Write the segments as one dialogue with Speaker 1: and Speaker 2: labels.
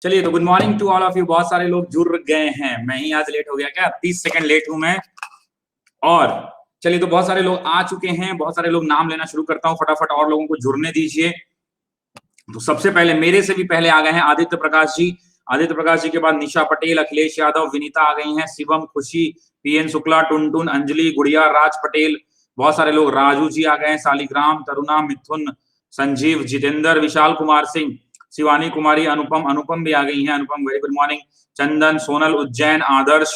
Speaker 1: चलिए तो good morning to all of you. बहुत सारे लोग जुड़ गए हैं, मैं ही आज लेट हो गया, क्या 30 सेकंड लेट हूं मैं। और चलिए तो बहुत सारे लोग आ चुके हैं, बहुत सारे लोग नाम लेना शुरू करता हूं फटाफट और लोगों को जुड़ने दीजिए। तो सबसे पहले मेरे से भी पहले आ गए हैं आदित्य प्रकाश जी। आदित्य प्रकाश जी के बाद निशा पटेल, अखिलेश यादव, विनीता आ गई हैं, शिवम, खुशी, पीएन शुक्ला, टुनटुन, अंजलि, गुड़िया, राज पटेल, बहुत सारे लोग, राजू जी आ गए हैं, सालिग्राम, तरुणा, मिथुन, संजीव, जितेंद्र, विशाल कुमार सिंह, शिवानी कुमारी, अनुपम, अनुपम भी आ गई हैं, अनुपम वेरी गुड मॉर्निंग, चंदन, सोनल, उज्जैन, आदर्श,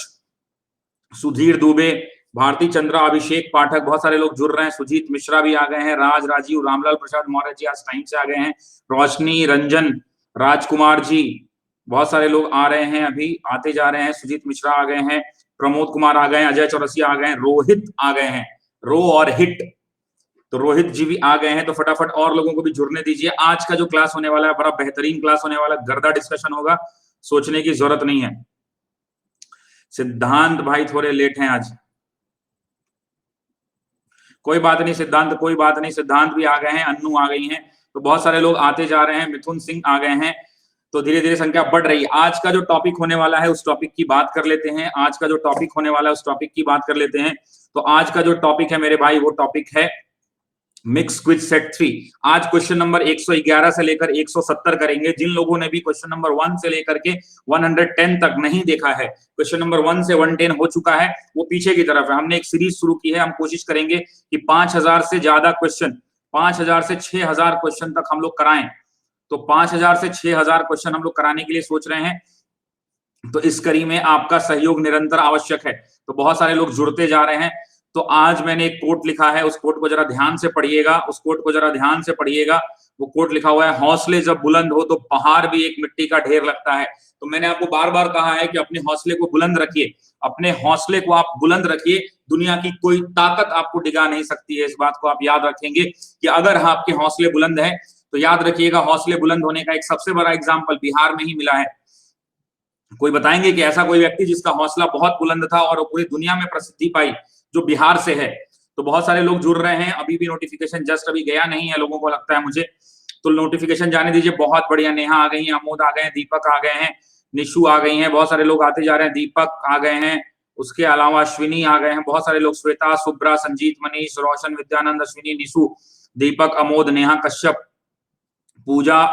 Speaker 1: सुधीर दुबे, भारती चंद्रा, अभिषेक पाठक, बहुत सारे लोग जुड़ रहे हैं, सुजीत मिश्रा भी आ गए हैं, राज, राजीव, रामलाल प्रसाद मौर्य जी आज टाइम से आ गए हैं, रोशनी, रंजन, राजकुमार जी, बहुत सारे लोग आ रहे हैं, अभी आते जा रहे हैं, सुजीत मिश्रा आ गए हैं, प्रमोद कुमार आ गए हैं, अजय चौरसिया आ गए हैं, रोहित आ गए हैं, रो और हिट, तो रोहित जी भी आ गए हैं। तो फटाफट और लोगों को भी जुड़ने दीजिए। आज का जो क्लास होने वाला है बड़ा बेहतरीन क्लास होने वाला है, गर्दा डिस्कशन होगा, सोचने की जरूरत नहीं है। सिद्धांत भाई थोड़े लेट हैं आज, कोई बात नहीं सिद्धांत, कोई बात नहीं, सिद्धांत भी आ गए हैं, अन्नू आ गई हैं, तो बहुत सारे लोग आते जा रहे हैं, मिथुन सिंह आ गए हैं, तो धीरे धीरे संख्या बढ़ रही है। आज का जो टॉपिक होने वाला है उस टॉपिक की बात कर लेते हैं। आज का जो टॉपिक होने वाला है उस टॉपिक की बात कर लेते हैं। तो आज का जो टॉपिक है मेरे भाई, वो टॉपिक है मिक्स क्विज सेट 3। आज क्वेश्चन नंबर 111 से लेकर 170 करेंगे। जिन लोगों ने भी क्वेश्चन नंबर 1 से लेकर के 110 तक नहीं देखा है, क्वेश्चन नंबर 1 से 110 हो चुका है, वो पीछे की तरफ है। हमने एक सीरीज शुरू की है, हम कोशिश करेंगे कि 5000 से ज्यादा क्वेश्चन, 5000 से 6000 क्वेश्चन तक हम लोग कराएं। तो 5000 से 6000 क्वेश्चन हम लोग कराने के लिए सोच रहे हैं, तो इस कड़ी में आपका सहयोग निरंतर आवश्यक है। तो बहुत सारे लोग जुड़ते जा रहे हैं। तो आज मैंने एक कोट लिखा है, उस कोट को जरा ध्यान से पढ़िएगा, उस कोट को जरा ध्यान से पढ़िएगा। वो कोट लिखा हुआ है, हौसले जब बुलंद हो तो पहाड़ भी एक मिट्टी का ढेर लगता है। तो मैंने आपको बार बार कहा है कि अपने हौसले को बुलंद रखिए, अपने हौसले को आप बुलंद रखिए, दुनिया की कोई ताकत आपको डिगा नहीं सकती है। इस बात को आप याद रखेंगे कि अगर आपके हौसले बुलंद है तो याद रखिएगा, हौसले बुलंद होने का एक सबसे बड़ा एग्जाम्पल बिहार में ही मिला है। कोई बताएंगे कि ऐसा कोई व्यक्ति जिसका हौसला बहुत बुलंद था और पूरी दुनिया में प्रसिद्धि पाई, जो बिहार से है? तो बहुत सारे लोग जुड़ रहे हैं, अभी भी नोटिफिकेशन जस्ट अभी गया नहीं है लोगों को लगता है मुझे, तो नोटिफिकेशन जाने दीजिए। बहुत बढ़िया, नेहा आ गई है, अमोद आ गए हैं, दीपक आ गए हैं, निशु आ गई हैं, बहुत सारे लोग आते जा रहे हैं, दीपक आ गए हैं, उसके अलावा अश्विनी आ गए हैं, बहुत सारे लोग, श्वेता, शुभ्रा, संजीत, मनीष, रोशन, विद्यानंद, अश्विनी, निशु, दीपक, अमोद, नेहा कश्यप, पूजा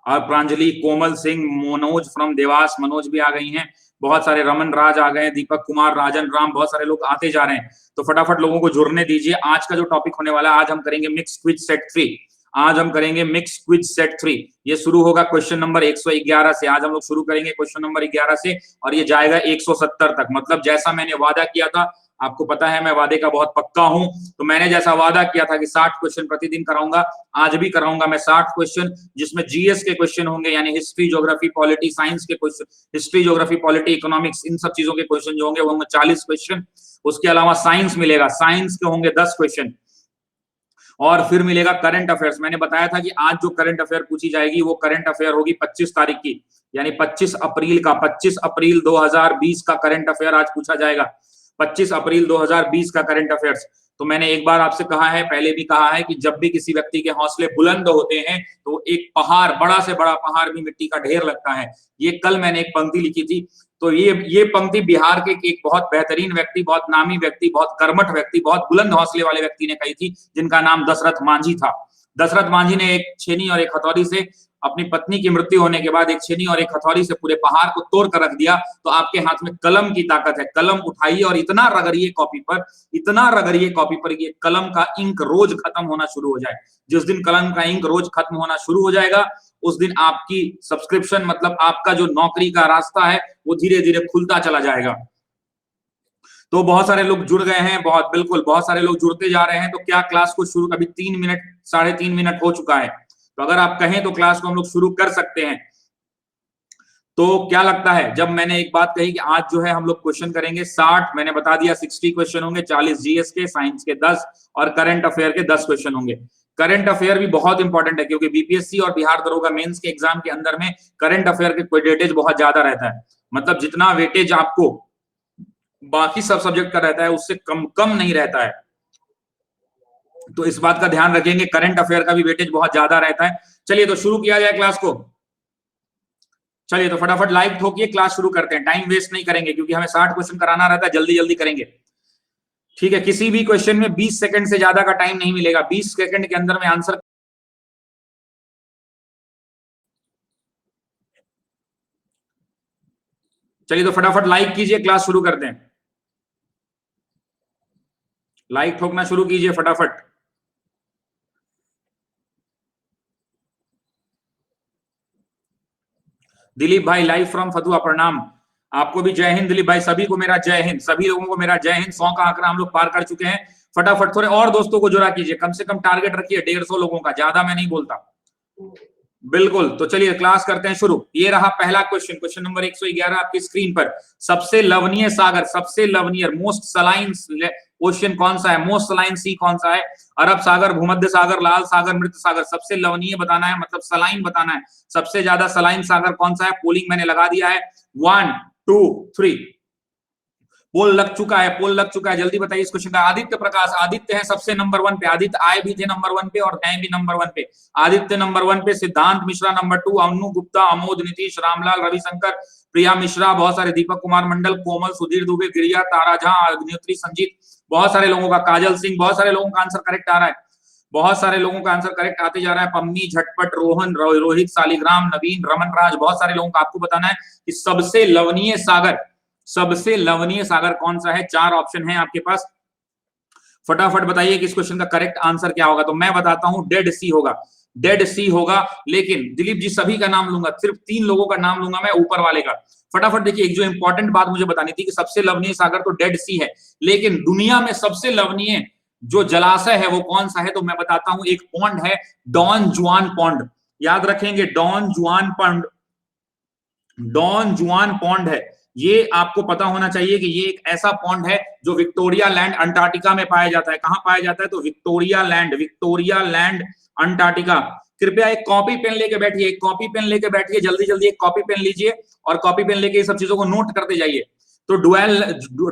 Speaker 1: और प्रांजलि, कोमल सिंह, मनोज फ्रॉम देवास, मनोज भी आ गई हैं, बहुत सारे, रमन राज आ गए, दीपक कुमार, राजन राम, बहुत सारे लोग आते जा रहे हैं। तो फटाफट लोगों को जुड़ने दीजिए। आज का जो टॉपिक होने वाला है, आज हम करेंगे मिक्स क्विज सेट 3। आज हम करेंगे मिक्स क्विज सेट 3। ये शुरू होगा क्वेश्चन नंबर 111 से। आज हम लोग शुरू करेंगे क्वेश्चन नंबर 11 से और ये जाएगा 170 तक। मतलब जैसा मैंने वादा किया था, आपको पता है मैं वादे का बहुत पक्का हूं, तो मैंने जैसा वादा किया था कि 60 क्वेश्चन प्रतिदिन कराऊंगा, आज भी कराऊंगा मैं 60 क्वेश्चन, जिसमें जीएस के क्वेश्चन होंगे, यानी हिस्ट्री, ज्योग्राफी, पॉलिटी, साइंस के questions, history, geography, polity, economics, इन सब चीजों के क्वेश्चन जो होंगे वो होंगे 40 क्वेश्चन। उसके अलावा साइंस मिलेगा, साइंस के होंगे 10 क्वेश्चन, और फिर मिलेगा करंट अफेयर्स। मैंने बताया था कि आज जो करंट अफेयर पूछी जाएगी वो करंट अफेयर होगी 25 तारीख की, यानी 25 अप्रैल का, 25 अप्रैल 2020 का करंट अफेयर आज पूछा जाएगा, 25 अप्रैल 2020 का करंट अफेयर्स। तो मैंने एक बार आपसे कहा है, पहले भी कहा है कि जब भी किसी व्यक्ति के हौसले बुलंद होते हैं तो एक पहाड़, बड़ा से बड़ा पहाड़ भी मिट्टी का ढेर लगता है। ये कल मैंने एक पंक्ति लिखी थी, तो ये पंक्ति बिहार के एक बहुत बेहतरीन व्यक्ति, बहुत नामी व्यक्ति, बहुत कर्मठ व्यक्ति, बहुत बुलंद हौसले वाले व्यक्ति ने कही थी, जिनका नाम दशरथ मांझी था। दशरथ मांझी ने एक छेनी और एक हथौड़ी से, अपनी पत्नी की मृत्यु होने के बाद एक छेनी और एक हथौड़ी से पूरे पहाड़ को तोड़ कर रख दिया। तो आपके हाथ में कलम की ताकत है, कलम उठाइए और इतना रगड़िए कॉपी पर, इतना रगड़िए कॉपी पर, ये कलम का इंक रोज खत्म होना शुरू हो जाए। जिस दिन कलम का इंक रोज खत्म होना शुरू हो जाएगा, उस दिन आपकी सब्सक्रिप्शन, मतलब आपका जो नौकरी का रास्ता है, वो धीरे धीरे खुलता चला जाएगा। तो बहुत सारे लोग जुड़ गए हैं, बहुत, बिल्कुल बहुत सारे लोग जुड़ते जा रहे हैं। तो क्या क्लास को शुरू, अभी 3 मिनट, 3.5 मिनट हो चुका है, तो अगर आप कहें तो क्लास को हम लोग शुरू कर सकते हैं। तो क्या लगता है, जब मैंने एक बात कही कि आज जो है हम लोग क्वेश्चन करेंगे 60, मैंने बता दिया 60 क्वेश्चन होंगे, 40 जीएस के, साइंस के 10 और करंट अफेयर के 10 क्वेश्चन होंगे। करंट अफेयर भी बहुत इंपॉर्टेंट है, क्योंकि बीपीएससी और बिहार दरोगा मेंस के एग्जाम के अंदर में करंट अफेयर के वेटेज बहुत ज्यादा रहता है। मतलब जितना वेटेज आपको बाकी सब सब्जेक्ट का रहता है, उससे कम कम नहीं रहता है। तो इस बात का ध्यान रखेंगे, करंट अफेयर का भी वेटेज बहुत ज्यादा रहता है। चलिए तो शुरू किया जाए क्लास को। चलिए तो फटाफट लाइक ठोकिए, क्लास शुरू करते हैं, टाइम वेस्ट नहीं करेंगे क्योंकि हमें 60 क्वेश्चन कराना रहता है, जल्दी जल्दी करेंगे। ठीक है, किसी भी क्वेश्चन में 20 सेकंड से ज्यादा का टाइम नहीं मिलेगा, 20 सेकंड के अंदर में आंसर। चलिए तो फटाफट लाइक कीजिए, क्लास शुरू करते हैं। लाइक ठोकना शुरू कीजिए फटाफट। दिलीप भाई लाइव फ्रॉम फतुआ, प्रणाम। आपको भी जय हिंद दिलीप भाई, सभी को मेरा जय हिंद, सभी लोगों को मेरा जय हिंद। 100 का आंकड़ा हम लोग पार कर चुके हैं। फटाफट थोड़े और दोस्तों को जुड़ा कीजिए, कम से कम टारगेट रखिए 150 लोगों का, ज्यादा मैं नहीं बोलता। बिल्कुल, तो चलिए क्लास करते हैं शुरू। ये रहा पहला क्वेश्चन, क्वेश्चन नंबर 111 आपकी स्क्रीन पर। सबसे लवणीय सागर, सबसे लवणीय मोस्ट सलाइन ओशियन कौन सा है, मोस्ट सलाइन सी कौन सा है? अरब सागर, भूमध्य सागर, लाल सागर, मृत सागर। सबसे लवणीय बताना है, मतलब सलाइन बताना है, सबसे ज्यादा सलाइन सागर कौन सा है? पोलिंग मैंने लगा दिया है, 1 2 3। पोल लग चुका है, पोल लग चुका है, जल्दी बताइए इस क्वेश्चन का। आदित्य प्रकाश, आदित्य है सबसे नंबर 1 पे, आदित्य आए भी थे नंबर 1 पे और हैं भी नंबर 1 पे। आदित्य नंबर 1 पे, सिद्धांत मिश्रा नंबर 2, अनु गुप्ता, अमोद, नीतीश, रामलाल, रविशंकर, प्रिया मिश्रा, बहुत सारे, दीपक कुमार मंडल, कोमल, सुधीर दुबे, गिरिया, तारा झा, अग्निहोत्री, संजीत, बहुत सारे लोगों का, काजल सिंह, बहुत सारे लोगों का आंसर करेक्ट आ रहा है, बहुत सारे लोगों का आंसर करेक्ट आते जा रहा है। पम्मी, झटपट, रोहन, रोहित, सालिग्राम, नवीन, रमन राज, बहुत सारे लोगों का। आपको बताना है कि सबसे लवणीय सागर, सबसे लवणीय सागर कौन सा है? 4 ऑप्शन है आपके पास, फटाफट बताइए कि इस क्वेश्चन का करेक्ट आंसर क्या होगा। तो मैं बताता हूं, डेड सी होगा, डेड सी होगा। लेकिन दिलीप जी सभी का नाम लूंगा, सिर्फ 3 लोगों का नाम लूंगा मैं, ऊपर वाले का। फटाफट देखिए, एक जो इंपॉर्टेंट बात मुझे बतानी थी कि सबसे लवणीय सागर तो डेड सी है, लेकिन दुनिया में सबसे लवणीय जो जलाशय है वो कौन सा है? तो मैं बताता हूं, एक पॉन्ड है, डॉन जुआन पॉन्ड, याद रखेंगे, डॉन जुआन पॉन्ड, डॉन जुआन पॉन्ड है। ये आपको पता होना चाहिए कि ये एक ऐसा पॉन्ड है जो विक्टोरिया लैंड अंटार्कटिका में पाया जाता है। कहां पाया जाता है? तो Victoria land, Victoria land Antarctica. कृपया एक कॉपी पेन लेके बैठिए, एक कॉपी पेन लेके बैठिए, जल्दी जल्दी एक कॉपी पेन लीजिए और कॉपी पेन लेके ये सब चीजों को नोट करते जाइए। तो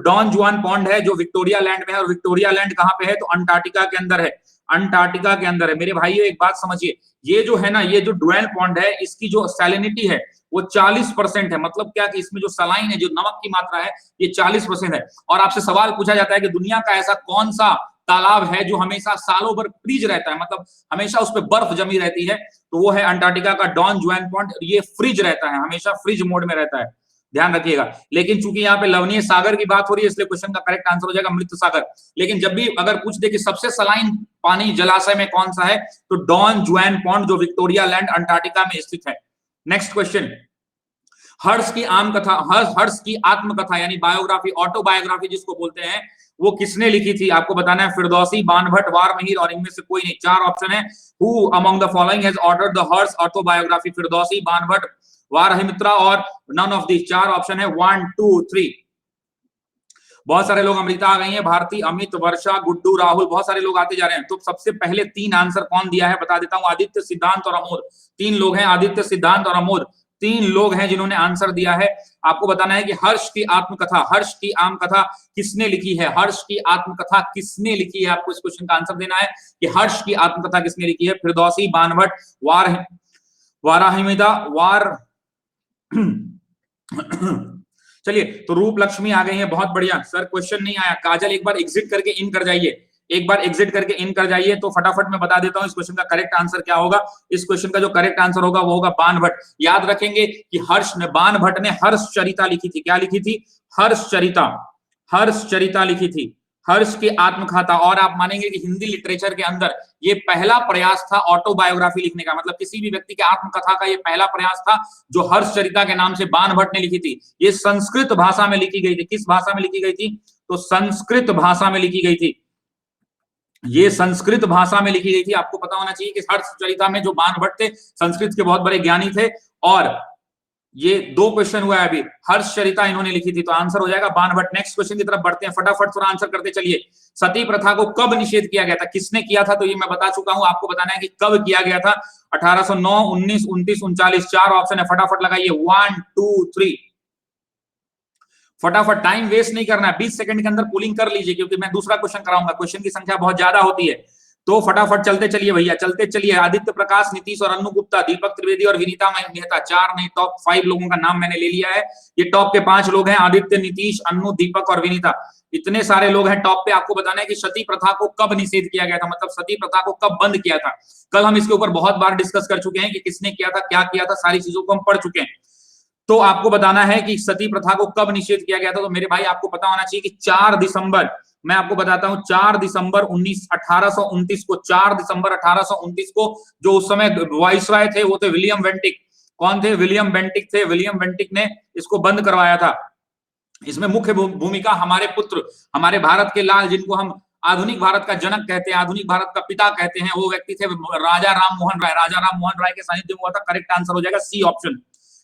Speaker 1: डॉन जुआन पॉन्ड है जो विक्टोरिया लैंड में है, और विक्टोरिया लैंड कहां पे है? तो अंटार्कटिका के अंदर है, अंटार्कटिका के अंदर है। मेरे भाइयों एक बात समझिए, ये जो है ना, ये जो डुएल पॉन्ड है, इसकी जो सैलिनिटी है वो 40% है। मतलब क्या कि इसमें जो सलाइन है, जो नमक की मात्रा है, ये 40% है। और आपसे सवाल पूछा जाता है कि दुनिया का ऐसा कौन सा तालाब है जो हमेशा सालों भर फ्रीज रहता है, मतलब हमेशा उस पर बर्फ जमी रहती है? तो वो है अंटार्कटिका का डॉन जुआन पॉन्ड। ये फ्रिज रहता है, हमेशा फ्रिज मोड में रहता है, ध्यान रखिएगा। लेकिन चूंकि यहाँ पे लवणीय सागर की बात हो रही है, इसलिए क्वेश्चन का करेक्ट आंसर हो जाएगा मृत सागर। लेकिन जब भी अगर पूछ दे कि सबसे सलाइन पानी जलाशय में कौन सा है, तो डॉन जुआन पॉन्ड जो विक्टोरिया लैंड अंटार्कटिका में स्थित है। नेक्स्ट क्वेश्चन, हर्ष की आम कथा, हर्ष की आत्मकथा यानी बायोग्राफी, ऑटोबायोग्राफी जिसको बोलते हैं, वो किसने लिखी थी? आपको बताना है, फिरदौसी, बानभट्ट, वारमहीर और इनमें से कोई नहीं। 4 ऑप्शन है, who among the following has ordered the Harsh autobiography? Firdausi, Banbhatta, Varahamihira और नन ऑफ दीज। 4 ऑप्शन है, 1 2 3। बहुत सारे लोग, अमृता आ गई हैं, भारती, अमित, वर्षा, गुड्डू, राहुल, बहुत सारे लोग आते जा रहे हैं। तो सबसे पहले 3 आंसर कौन दिया है बता देता हूं, आदित्य, सिद्धांत और अमोद। 3 लोग हैं, आदित्य, सिद्धांत और अमोद, 3 लोग हैं जिन्होंने आंसर दिया है। आपको बताना है कि हर्ष की आत्मकथा, हर्ष की आम कथा किसने लिखी है? हर्ष की आत्मकथा किसने लिखी है? आपको इस क्वेश्चन का आंसर देना है कि हर्ष की आत्मकथा किसने लिखी है। फिरदौसी, बानभट्ट, वाराहिमिदा, वार चलिए, तो रूप लक्ष्मी आ गई है, बहुत बढ़िया। सर क्वेश्चन नहीं आया, काजल एक बार एग्जिट करके इन कर जाइए, एक बार एग्जिट करके इन कर जाइए। तो फटाफट मैं बता देता हूं इस क्वेश्चन का करेक्ट आंसर क्या होगा। इस क्वेश्चन का जो करेक्ट आंसर होगा वो होगा बानभट्ट। याद रखेंगे कि बानभट्ट ने हर्षचरिता लिखी थी। क्या लिखी थी? हर्षचरिता, हर्षचरिता लिखी थी, हर्ष की आत्मकथा। और आप मानेंगे कि हिंदी लिटरेचर के अंदर ये पहला प्रयास था ऑटोबायोग्राफी लिखने का, मतलब किसी भी व्यक्ति की आत्मकथा का ये पहला प्रयास था जो हर्षचरिता के नाम से बानभट्ट ने लिखी थी। ये संस्कृत भाषा में लिखी गई थी। किस भाषा में लिखी गई थी? तो संस्कृत भाषा में लिखी गई थी, ये संस्कृत भाषा में लिखी गई थी। आपको पता होना चाहिए कि हर्षचरिता में जो बानभट्ट थे, संस्कृत के बहुत बड़े ज्ञानी थे। और ये 2 क्वेश्चन हुआ है अभी, हर्षचरिता इन्होंने लिखी थी, तो आंसर हो जाएगा बानभट्ट। नेक्स्ट क्वेश्चन की तरफ बढ़ते हैं, फटाफट थोड़ा आंसर करते चलिए। सती प्रथा को कब निषेध किया गया था? किसने किया था? तो ये मैं बता चुका हूं, आपको बताना है कि कब किया गया था। 1809, 19, 29, 39। 4 ऑप्शन है, फटाफट लगाइए, 1 2 3। फटाफट, टाइम वेस्ट नहीं करना है, 20 सेकंड के अंदर पुलिंग कर लीजिए, क्योंकि मैं दूसरा क्वेश्चन कराऊंगा, क्वेश्चन की संख्या बहुत ज्यादा होती है। तो फटाफट चलते चलिए भैया, चलते चलिए। आदित्य प्रकाश, नीतीश और अन्नू गुप्ता, दीपक त्रिवेदी और विनीता मेहता, 4 नहीं टॉप 5 लोगों का नाम मैंने ले लिया है। ये टॉप के 5 लोग हैं, आदित्य, नीतीश, अन्नू, दीपक और विनीता, इतने सारे लोग हैं टॉप पे। आपको बताना है कि सती प्रथा को कब निषेध किया गया था, मतलब सती प्रथा को कब बंद किया था। कल हम इसके ऊपर बहुत बार डिस्कस कर चुके हैं कि किसने किया था, क्या किया था, सारी चीजों को हम पढ़ चुके हैं। तो आपको बताना है कि सती प्रथा को कब निषेध किया गया था। तो मेरे भाई आपको पता होना चाहिए कि 4 दिसंबर, मैं आपको बताता हूं, 4 दिसंबर 1829 को, 4 दिसंबर 1829 को जो उस समय वाइसराय थे वो थे विलियम बेंटिक। कौन थे? विलियम बेंटिक थे। विलियम बेंटिक ने इसको बंद करवाया था। इसमें मुख्य भूमिका हमारे पुत्र, हमारे भारत के लाल, जिनको हम आधुनिक भारत का जनक कहते हैं, आधुनिक भारत का पिता कहते हैं, वो व्यक्ति थे राजा राम मोहन राय। राजा राम मोहन राय के सानिध्य में हुआ था। करेक्ट आंसर हो जाएगा सी ऑप्शन।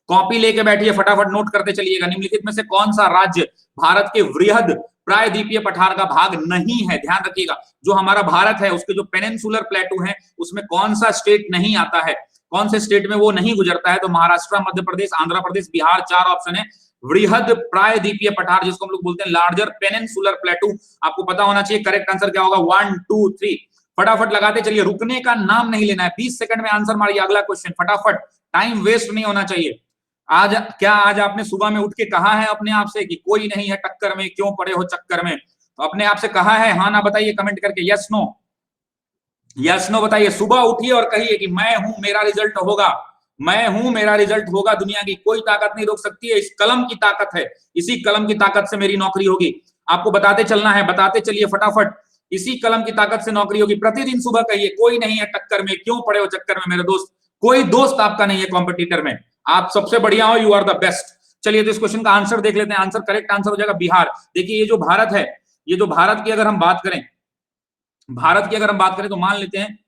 Speaker 1: कॉपी लेके बैठिए, फटाफट नोट करते चलिएगा। निम्नलिखित में से कौन सा राज्य भारत के वृहद प्रायद्वीपीय पठार का भाग नहीं है? ध्यान रखिएगा, जो हमारा भारत है उसके जो पेनिनसुलर प्लेटू है उसमें कौन सा स्टेट नहीं आता है, कौन से स्टेट में वो नहीं गुजरता है? तो महाराष्ट्र, मध्य प्रदेश, आंध्र प्रदेश, बिहार, 4 ऑप्शन है। वृहद प्रायद्वीपीय पठार जिसको हम लोग बोलते हैं लार्जर पेनिनसुलर प्लेटू, आपको पता होना चाहिए। करेक्ट आंसर क्या होगा? 1 2 3, फटाफट लगाते चलिए, रुकने का नाम नहीं लेना है। 20 सेकंड में आंसर मारिए। अगला क्वेश्चन, फटाफट, टाइम वेस्ट नहीं होना चाहिए। आज आपने सुबह में उठ के कहा है अपने आप से कि कोई नहीं है टक्कर में, क्यों पड़े हो चक्कर में? तो अपने आप से कहा है? हाँ ना बताइए कमेंट करके, यस नो, यस नो बताइए। सुबह उठिए और कहिए कि मैं हूं, मेरा रिजल्ट होगा, मैं हूं, मेरा रिजल्ट होगा, दुनिया की कोई ताकत नहीं रोक सकती है, इस कलम की ताकत है, इसी कलम की ताकत से मेरी नौकरी होगी। आपको बताते चलना है, बताते चलिए फटाफट, इसी कलम की ताकत से नौकरी होगी। प्रतिदिन सुबह कहिए कोई नहीं है टक्कर में, क्यों पड़े हो चक्कर में मेरे दोस्त, कोई दोस्त आपका नहीं है कॉम्पिटिटर में, आप सबसे बढ़िया हो, यू आर द बेस्ट। चलिए तो इस क्वेश्चन का आंसर देख लेते हैं। आंसर, करेक्ट आंसर हो जाएगा बिहार। देखिए ये जो भारत है, ये जो भारत की अगर हम बात करें, भारत की अगर हम बात करें तो मान लेते हैं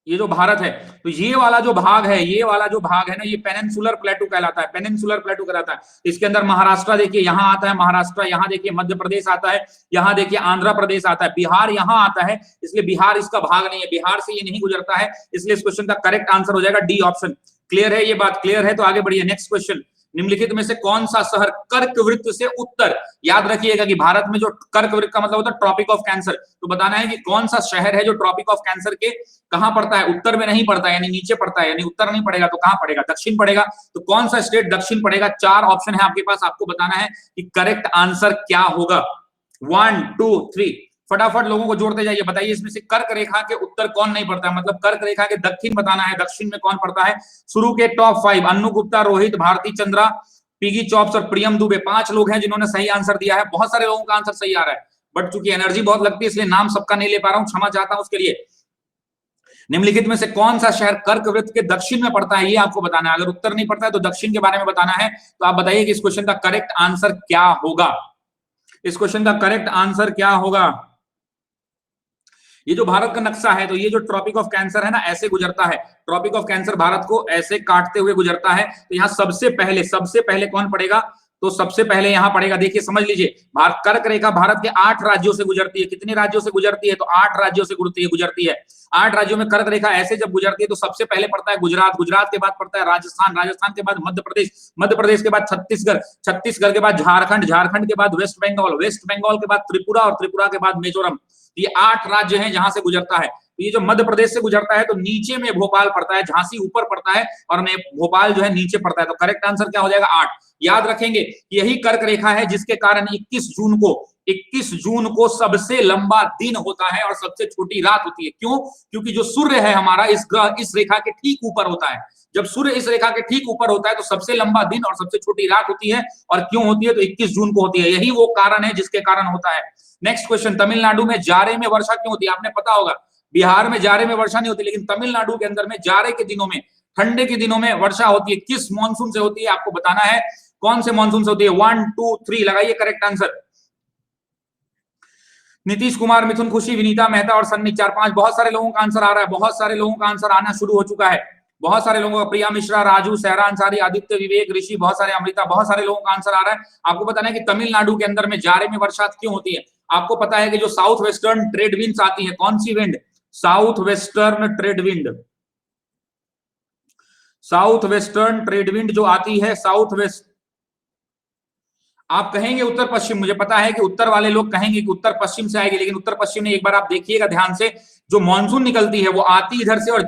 Speaker 1: ये जो भारत है, तो ये वाला जो भाग है, ये वाला जो भाग है ना, ये पेनिनसुलर प्लेटू कहलाता है, पेनिनसुलर प्लेटू कहलाता है। इसके अंदर महाराष्ट्र देखिए यहां आता है, महाराष्ट्र यहां देखिए, मध्य प्रदेश आता है, यहां देखिए आंध्र प्रदेश आता है, बिहार यहां आता है, इसलिए बिहार इसका भाग नहीं है, बिहार से ये नहीं गुजरता है, इसलिए इस क्वेश्चन का करेक्ट आंसर हो जाएगा डी ऑप्शन। क्लियर है? ये बात क्लियर है? तो आगे बढ़िए, नेक्स्ट क्वेश्चन। निम्नलिखित में से कौन सा शहर कर्क वृत्त से उत्तर, याद रखिएगा कि भारत में जो कर्क वृत्त का मतलब होता है ट्रॉपिक ऑफ कैंसर, तो बताना है कि कौन सा शहर है जो ट्रॉपिक ऑफ कैंसर के कहां पड़ता है? उत्तर में नहीं पड़ता है, यानी नीचे पड़ता है, यानी उत्तर नहीं पड़ेगा तो कहां पड़ेगा? दक्षिण पड़ेगा। तो कौन सा स्टेट दक्षिण पड़ेगा? 4 ऑप्शन है आपके पास, आपको बताना है कि करेक्ट आंसर क्या होगा। 1 2 3, फटाफट लोगों को जोड़ते जाइए, बताइए इसमें से कर्क रेखा के उत्तर कौन नहीं पड़ता है, मतलब कर्क रेखा के दक्षिण बताना है, दक्षिण में कौन पड़ता है? शुरू के top 5, Annu Gupta, Rohit, Bharti Chandra, Piggy Chops और प्रियम दुबे, 5 लोग हैं जिन्होंने सही आंसर दिया है। बहुत सारे लोगों का आंसर सही आ रहा है, बट चूंकि एनर्जी बहुत लगती है इसलिए नाम सबका नहीं ले पा रहा हूं, क्षमा चाहता हूं उसके लिए। निम्नलिखित में से कौन सा शहर कर्क वृत्त के दक्षिण में पड़ता है, ये आपको बताना है। अगर उत्तर नहीं पड़ता है तो दक्षिण के बारे में बताना है। तो आप बताइए कि इस क्वेश्चन का करेक्ट आंसर क्या होगा? इस क्वेश्चन का करेक्ट आंसर क्या होगा? ये जो भारत का नक्शा है, तो ये जो ट्रॉपिक ऑफ कैंसर है ना, ऐसे गुजरता है, ट्रॉपिक ऑफ कैंसर भारत को ऐसे काटते हुए गुजरता है। तो यहाँ सबसे पहले कौन पड़ेगा? तो सबसे पहले यहां पड़ेगा, देखिए समझ लीजिए, भारत कर्क रेखा भारत के 8 राज्यों से गुजरती है। कितने राज्यों से गुजरती है? तो 8 राज्यों से गुजरती है। 8 राज्यों में कर्क रेखा ऐसे जब गुजरती है तो सबसे पहले पड़ता है गुजरात, गुजरात के बाद पड़ता है राजस्थान, राजस्थान के बाद मध्य प्रदेश, मध्य प्रदेश के बाद छत्तीसगढ़, छत्तीसगढ़ के बाद झारखंड, झारखंड के बाद वेस्ट बंगाल, वेस्ट बंगाल के बाद त्रिपुरा और त्रिपुरा के बाद मिजोरम। ये 8 राज्य हैं जहां से गुजरता है। तो ये जो मध्य प्रदेश से गुजरता है तो नीचे में भोपाल पड़ता है, झांसी ऊपर पड़ता है और भोपाल जो है नीचे पड़ता है। तो करेक्ट आंसर क्या हो जाएगा? 8। याद रखेंगे कि यही कर्क रेखा है जिसके कारण 21 जून को सबसे लंबा दिन होता है और सबसे छोटी रात होती है। क्यों? क्योंकि जो सूर्य है हमारा इस ग्रह, इस रेखा के ठीक ऊपर होता है। जब सूर्य इस रेखा के ठीक ऊपर होता है तो सबसे लंबा दिन और सबसे छोटी रात होती है। और क्यों होती है? तो 21 जून को होती है। यही वो कारण है जिसके कारण होता है। नेक्स्ट क्वेश्चन, तमिलनाडु में जाड़े में वर्षा क्यों होती है? आपने पता होगा बिहार में जाड़े में वर्षा नहीं होती, लेकिन तमिलनाडु के अंदर में जाड़े के दिनों में, ठंडे के दिनों में वर्षा होती है। किस मानसून से होती है? आपको बताना है कौन से मानसून से होती है। 1 2 3 लगाइए करेक्ट आंसर। नीतीश कुमार, मिथुन खुशी, विनीता मेहता और सन्नी, 4 5, बहुत सारे लोगों का आंसर आ रहा है, बहुत सारे लोगों का आंसर आना शुरू हो चुका है, बहुत सारे लोगों का, प्रिया मिश्रा, राजू, सहरा अंसारी, आदित्य, विवेक, ऋषि, बहुत सारे, अमृता, बहुत सारे लोगों का आंसर आ रहा है। आपको बताना है कि तमिलनाडु के अंदर में जाड़े में वर्षा क्यों होती है। आपको पता है कि जो साउथ वेस्टर्न ट्रेड विंड्स आती है, कौन सी wind? South western trade wind, south western trade wind जो आती है, साउथ वेस्ट, आप कहेंगे उत्तर पश्चिम, मुझे पता है कि उत्तर वाले लोग कहेंगे कि उत्तर पश्चिम से आएगी, लेकिन उत्तर पश्चिम में एक बार आप देखिएगा ध्यान से, जो मानसून निकलती है वो आती इधर से और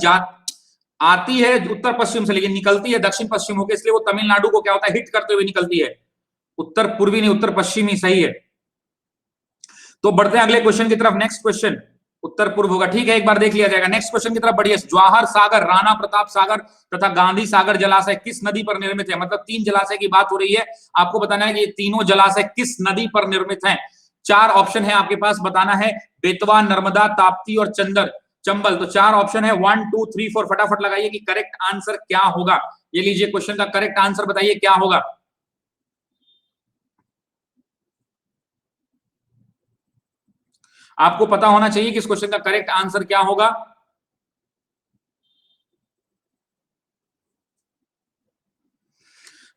Speaker 1: आती है उत्तर पश्चिम से, लेकिन निकलती है दक्षिण पश्चिम होकर, इसलिए वो तमिलनाडु को क्या होता है, हिट करते हुए निकलती है। उत्तर पूर्वी नहीं, उत्तर पश्चिमी सही है। तो बढ़ते हैं अगले क्वेश्चन की तरफ। नेक्स्ट क्वेश्चन उत्तर पूर्व होगा, ठीक है, एक बार देख लिया जाएगा। नेक्स्ट क्वेश्चन की तरफ बढ़िए। जवाहर सागर, राणा प्रताप सागर तथा गांधी सागर जलाशय किस नदी पर निर्मित है? मतलब 3 जलाशय की बात हो रही है, आपको बताना है कि ये तीनों जलाशय किस नदी पर निर्मित हैं। 4 ऑप्शन है आपके पास, बताना है बेतवा, नर्मदा, ताप्ती और चंबल। तो 4 ऑप्शन है, 1 2 3 4, फटाफट लगाइए कि करेक्ट आंसर क्या होगा। ये लीजिए क्वेश्चन का करेक्ट आंसर बताइए क्या होगा। आपको पता होना चाहिए कि इस क्वेश्चन का करेक्ट आंसर क्या होगा।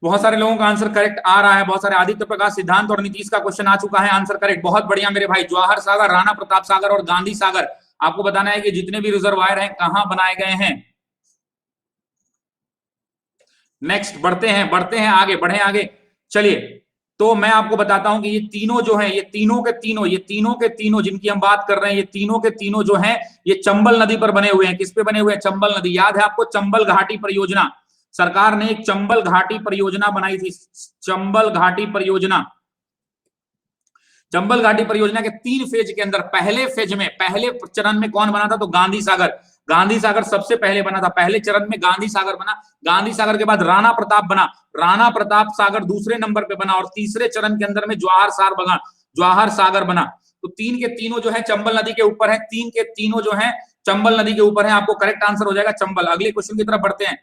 Speaker 1: बहुत सारे लोगों का आंसर करेक्ट आ रहा है, बहुत सारे। आदित्य प्रकाश, सिद्धांत और नीतीश का क्वेश्चन आ चुका है, आंसर करेक्ट, बहुत बढ़िया मेरे भाई। जवाहर सागर, राणा प्रताप सागर और गांधी सागर, आपको बताना है कि जितने भी रिजर्वायर हैं कहां बनाए गए हैं। नेक्स्ट बढ़ते हैं आगे, बढ़े आगे, चलिए। तो मैं आपको बताता हूं कि ये तीनों जो है, ये तीनों के तीनों जिनकी हम बात कर रहे हैं, ये तीनों के तीनों जो हैं, ये चंबल नदी पर बने हुए हैं। किस पे बने हुए हैं? चंबल नदी। याद है आपको चंबल घाटी परियोजना? सरकार ने एक चंबल घाटी परियोजना बनाई थी, चंबल घाटी परियोजना। चंबल घाटी परियोजना के 3 फेज के अंदर पहले फेज में, पहले चरण में कौन बना था? तो गांधी सागर। गांधी सागर सबसे पहले बना था, पहले चरण में गांधी सागर बना। गांधी सागर के बाद राणा प्रताप बना, राणा प्रताप सागर दूसरे नंबर पे बना, और तीसरे चरण के अंदर में जवाहर सागर बना। तो 3 के तीनों जो है चंबल नदी के ऊपर है, 3 के तीनों जो है चंबल नदी के ऊपर है। आपको करेक्ट आंसर हो जाएगा चंबल। अगले क्वेश्चन की तरफ बढ़ते हैं।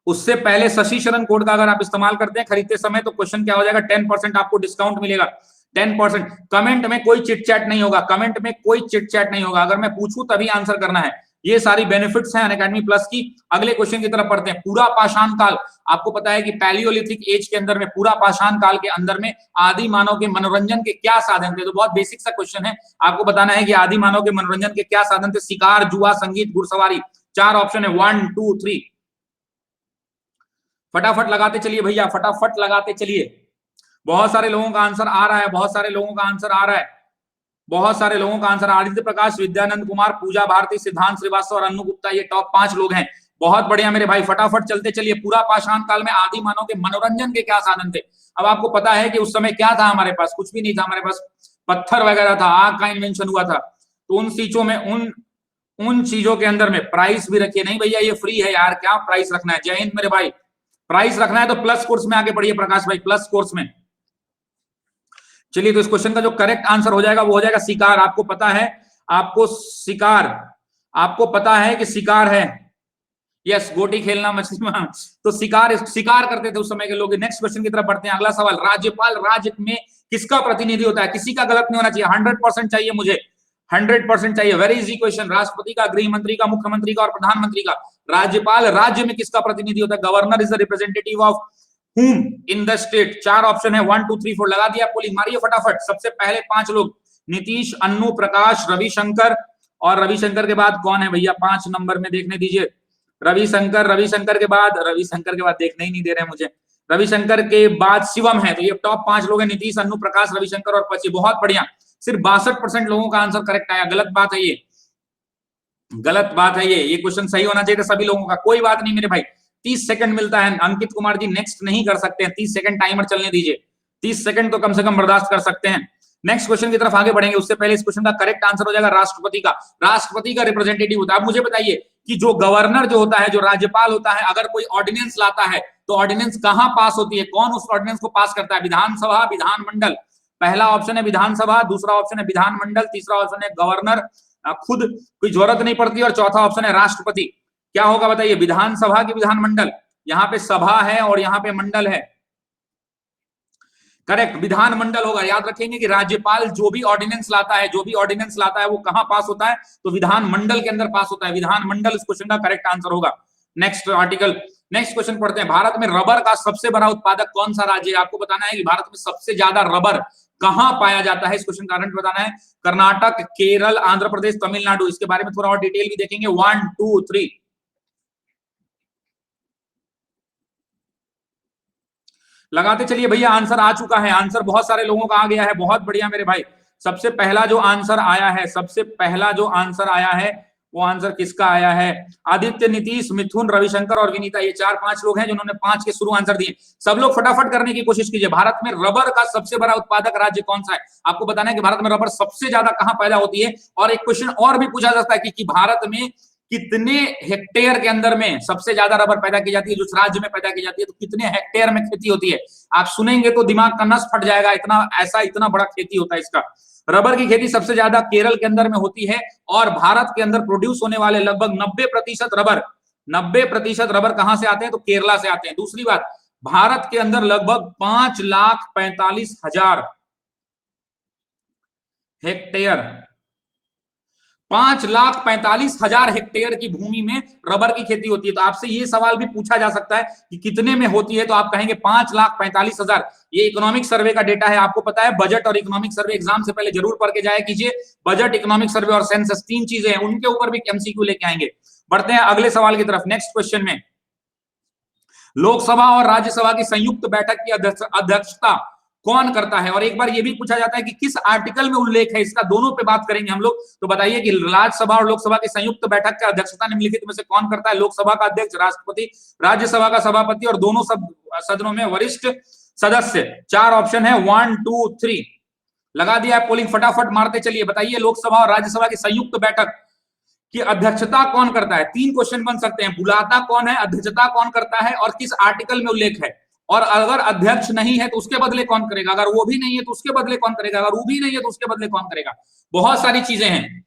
Speaker 1: उससे पहले शशि शरण कोड का अगर आप इस्तेमाल करते हैं खरीदते समय, तो क्वेश्चन क्या हो जाएगा, 10% आपको डिस्काउंट मिलेगा, 10%। कमेंट में कोई चिट चैट नहीं होगा, कमेंट में कोई चिट चैट नहीं होगा, अगर मैं पूछूं तभी आंसर करना है। ये सारी बेनिफिट्स हैं अनअकैडमी प्लस की। अगले क्वेश्चन की तरफ पढ़ते हैं। पूरा पाषाण काल, आपको पता है कि पैलियोलिथिक एज के अंदर में, पूरा पाषाण काल के अंदर में आदि मानव के मनोरंजन के क्या साधन थे? तो बहुत बेसिक सा क्वेश्चन है, आपको बताना है कि आदि मानव के मनोरंजन के क्या साधन थे? शिकार, जुआ, संगीत, घुड़सवारी। 4 ऑप्शन है, 1 2 3, फटाफट लगाते चलिए भैया, फटाफट लगाते चलिए। बहुत सारे लोगों का आंसर आ रहा है, बहुत सारे लोगों का आंसर आ रहा है, बहुत सारे लोगों का आंसर। आदित्य प्रकाश, विद्यानंद कुमार, पूजा भारती, सिद्धांत श्रीवास्तव और अन्नू गुप्ता, ये टॉप 5 लोग हैं। बहुत बढ़िया मेरे भाई, फटाफट चलते चलिए। पूरा पाषाण काल में आदि मानव के मनोरंजन के क्या साधन थे? अब आपको पता है कि उस समय क्या था हमारे पास? कुछ भी नहीं था हमारे पास, पत्थर वगैरह था, आग का इन्वेंशन हुआ था। तो उन चीजों में, उन चीजों के अंदर में प्राइस भी रखिए। नहीं भैया ये फ्री है यार, क्या प्राइस रखना है? जय हिंद मेरे भाई। प्राइस रखना है तो प्लस कोर्स में आगे बढ़िए प्रकाश भाई, प्लस कोर्स में। चलिए, तो इस क्वेश्चन का जो करेक्ट आंसर हो जाएगा वो हो जाएगा शिकार। आपको पता है, आपको पता है कि शिकार है। यस, गोटी खेलना, मछली मारना, तो शिकार करते थे उस समय के लोग। नेक्स्ट क्वेश्चन की तरफ बढ़ते हैं। अगला सवाल, राज्यपाल राज्य में किसका प्रतिनिधि होता है? किसी का गलत नहीं होना चाहिए, 100% चाहिए मुझे, 100% चाहिए। Very easy question. राष्ट्रपति का, गृह मंत्री का, मुख्यमंत्री का और प्रधानमंत्री का। राज्यपाल राज्य में किसका प्रतिनिधि होता है? Governor is the representative of whom in the state। 4 option है, 1 2 3 4, लगा दिया आपको, मारिए फटाफट। सबसे पहले 5 लोग, नीतीश, अन्नू, प्रकाश, रविशंकर, और रविशंकर के बाद कौन है भैया? 5 नंबर में देखने दीजिए। रविशंकर के बाद देखने ही नहीं दे रहे मुझे। रविशंकर के बाद शिवम है। तो ये टॉप 5 लोग हैं, नीतीश, अन्नू, प्रकाश, रविशंकर और पची। बहुत बढ़िया, सिर्फ 62% लोगों का आंसर करेक्ट आया। गलत बात है ये, गलत बात है ये क्वेश्चन सही होना चाहिए था सभी लोगों का। कोई बात नहीं मेरे भाई, 30 सेकंड मिलता है। अंकित कुमार जी नेक्स्ट नहीं कर सकते हैं, 30 सेकंड टाइमर चलने दीजिए, 30 सेकंड तो कम से कम बर्दाश्त कर सकते हैं। नेक्स्ट क्वेश्चन की तरफ आगे बढ़ेंगे, उससे पहले इस क्वेश्चन का करेक्ट आंसर हो जाएगा राष्ट्रपति का। राष्ट्रपति का रिप्रेजेंटेटिव होता है। आप मुझे बताइए कि जो गवर्नर जो होता है, जो राज्यपाल होता है, अगर कोई ऑर्डिनेंस लाता है तो ऑर्डिनेंस कहां पास होती है? कौन उस ऑर्डिनेंस को पास करता है? विधानसभा, विधानमंडल। पहला ऑप्शन है विधानसभा, दूसरा ऑप्शन है विधानमंडल, तीसरा ऑप्शन है गवर्नर खुद, कोई जरूरत नहीं पड़ती, और चौथा ऑप्शन है राष्ट्रपति। क्या होगा बताइए, विधानसभा की विधानमंडल? यहाँ पे सभा है और यहाँ पे मंडल है। करेक्ट, विधानमंडल होगा। याद रखेंगे कि राज्यपाल जो भी ऑर्डिनेंस लाता है, वो कहां पास होता है? तो विधानमंडल के अंदर पास होता है, विधानमंडल इस क्वेश्चन का करेक्ट आंसर होगा। नेक्स्ट आर्टिकल, नेक्स्ट क्वेश्चन पढ़ते हैं। भारत में रबर का सबसे बड़ा उत्पादक कौन सा राज्य है? आपको बताना है कि भारत में सबसे ज्यादा रबर कहां पाया जाता है? इस क्वेश्चन का आंसर बताना है। कर्नाटक, केरल, आंध्र प्रदेश, तमिलनाडु। इसके बारे में थोड़ा और डिटेल भी देखेंगे। 1 2 3, लगाते चलिए भैया, आंसर आ चुका है, आंसर बहुत सारे लोगों का आ गया है, बहुत बढ़िया मेरे भाई। सबसे पहला जो आंसर आया है, सबसे पहला जो आंसर आया है वो आंसर किसका आया है? आदित्य, नीतीश, मिथुन, रविशंकर और विनीता, ये 4-5 लोग हैं जिन्होंने 5 के शुरू आंसर दिए। सब लोग फटाफट करने की कोशिश कीजिए। भारत में रबर का सबसे बड़ा उत्पादक राज्य कौन सा है? आपको बताना है कि भारत में रबर सबसे ज्यादा कहां पैदा होती है। और एक क्वेश्चन और भी पूछा जाता है कि भारत में कितने हेक्टेयर के अंदर में सबसे ज्यादा रबर पैदा की जाती है, जो राज्य में पैदा की जाती है, तो कितने हेक्टेयर में खेती होती है? आप सुनेंगे तो दिमाग का नस फट जाएगा, इतना बड़ा खेती होता है इसका। रबर की खेती सबसे ज्यादा केरल के अंदर में होती है और भारत के अंदर प्रोड्यूस होने वाले लगभग 90% रबर कहां से आते हैं? तो केरला से आते हैं। दूसरी बात, भारत के अंदर लगभग 5,45,000 हेक्टेयर 5,45,000 हेक्टेयर की भूमि में रबर की खेती होती है। तो आपसे ये सवाल भी पूछा जा सकता है कि कितने में होती है, तो आप कहेंगे 5,45,000। ये इकोनॉमिक सर्वे का डेटा है, आपको पता है बजट और इकोनॉमिक सर्वे एग्जाम से पहले जरूर पढ़ के जाया कीजिए। बजट, इकोनॉमिक सर्वे और सेंसस 3 चीजें हैं, उनके ऊपर भी एमसीक्यू लेके आएंगे। बढ़ते हैं अगले सवाल की तरफ। नेक्स्ट क्वेश्चन में, लोकसभा और राज्यसभा की संयुक्त बैठक की अध्यक्षता कौन करता है? और एक बार ये भी पूछा जाता है कि किस आर्टिकल में उल्लेख है इसका, दोनों पे बात करेंगे हम लोग। तो बताइए कि राज्यसभा और लोकसभा की संयुक्त बैठक की अध्यक्षता निम्नलिखित में से कौन करता है? लोकसभा का अध्यक्ष राष्ट्रपति, राज्यसभा का सभापति और दोनों सदनों में वरिष्ठ सदस्य। 4 ऑप्शन है, 1 2 3 लगा दिया है। पोलिंग फटाफट मारते चलिए। बताइए लोकसभा और राज्यसभा की संयुक्त बैठक की अध्यक्षता कौन करता है? 3 क्वेश्चन बन सकते हैं, बुलाता कौन है, अध्यक्षता कौन करता है और किस आर्टिकल में उल्लेख है। और अगर अध्यक्ष नहीं है तो उसके बदले कौन करेगा, अगर वो भी नहीं है तो उसके बदले कौन करेगा, अगर वो भी नहीं है तो उसके बदले कौन करेगा। बहुत सारी चीजें हैं,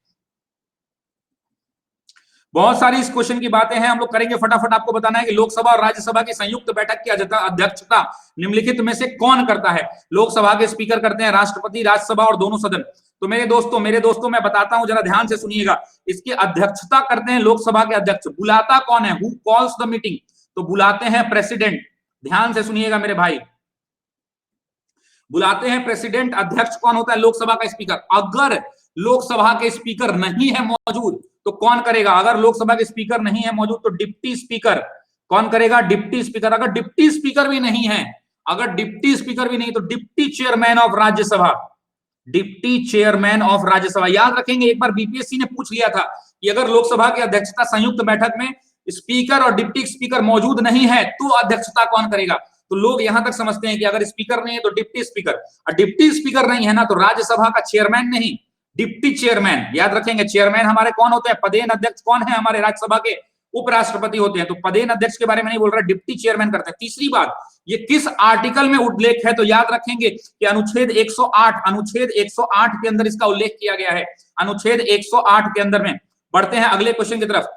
Speaker 1: बहुत सारी इस क्वेश्चन की बातें हैं, हम लोग करेंगे। फटाफट आपको बताना है कि लोकसभा और राज्यसभा की संयुक्त बैठक की अध्यक्षता निम्नलिखित में से कौन करता है? लोकसभा के स्पीकर करते हैं, राष्ट्रपति, राज्यसभा और दोनों सदन। तो मेरे दोस्तों मैं बताता हूं, जरा ध्यान से सुनिएगा। इसकी अध्यक्षता करते हैं लोकसभा के अध्यक्ष। बुलाता कौन है? Who calls the meeting? तो बुलाते हैं प्रेसिडेंट। ध्यान से सुनिएगा मेरे भाई, बुलाते हैं प्रेसिडेंट। अध्यक्ष कौन होता है? लोकसभा का स्पीकर। अगर लोकसभा के स्पीकर नहीं है मौजूद तो कौन करेगा? अगर लोकसभा के स्पीकर नहीं है मौजूद तो डिप्टी स्पीकर। कौन करेगा? Deputy speaker. अगर डिप्टी स्पीकर भी नहीं है, अगर डिप्टी स्पीकर भी नहीं तो deputy chairman of Rajya Sabha. Deputy chairman of Rajya Sabha. याद रखेंगे, एक बार बीपीएससी ने पूछ लिया था कि अगर लोकसभा की अध्यक्षता संयुक्त बैठक में स्पीकर और डिप्टी स्पीकर मौजूद नहीं है तो अध्यक्षता कौन करेगा? तो लोग यहां तक समझते हैं कि अगर स्पीकर नहीं है तो डिप्टी स्पीकर, और डिप्टी स्पीकर नहीं है ना तो राज्यसभा का चेयरमैन नहीं, डिप्टी चेयरमैन। याद रखेंगे, चेयरमैन हमारे कौन होते हैं? पदेन अध्यक्ष कौन है हमारे राज्यसभा के? उपराष्ट्रपति होते हैं। तो पदेन अध्यक्ष के बारे में नहीं बोल रहा, डिप्टी चेयरमैन करते हैं। तीसरी बात, ये किस आर्टिकल में उल्लेख है? तो याद रखेंगे कि अनुच्छेद 108 के अंदर इसका उल्लेख किया गया है, अनुच्छेद 108 के अंदर में। बढ़ते हैं अगले क्वेश्चन की तरफ।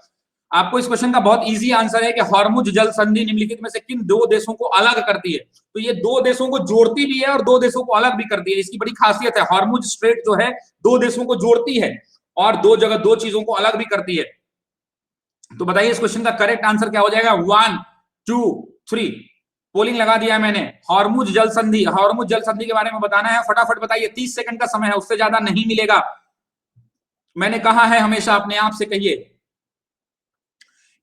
Speaker 1: आपको इस क्वेश्चन का बहुत इजी आंसर है कि हॉर्मुज जल संधि निम्नलिखित में से किन 2 देशों को अलग करती है? तो ये 2 देशों को जोड़ती भी है और 2 देशों को अलग भी करती है। इसकी बड़ी खासियत है। हॉर्मुज स्ट्रेट जो है 2 देशों को जोड़ती है और 2 चीजों को अलग भी करती है। तो बताइए इस क्वेश्चन का करेक्ट आंसर क्या हो जाएगा? 1 2 3 पोलिंग लगा दिया है मैंने। हॉर्मुज जल संधि, हॉर्मुज जल संधि के बारे में बताना है, फटाफट बताइए। 30 सेकंड का समय है, उससे ज्यादा नहीं मिलेगा। मैंने कहा है हमेशा, अपने आप से कहिए,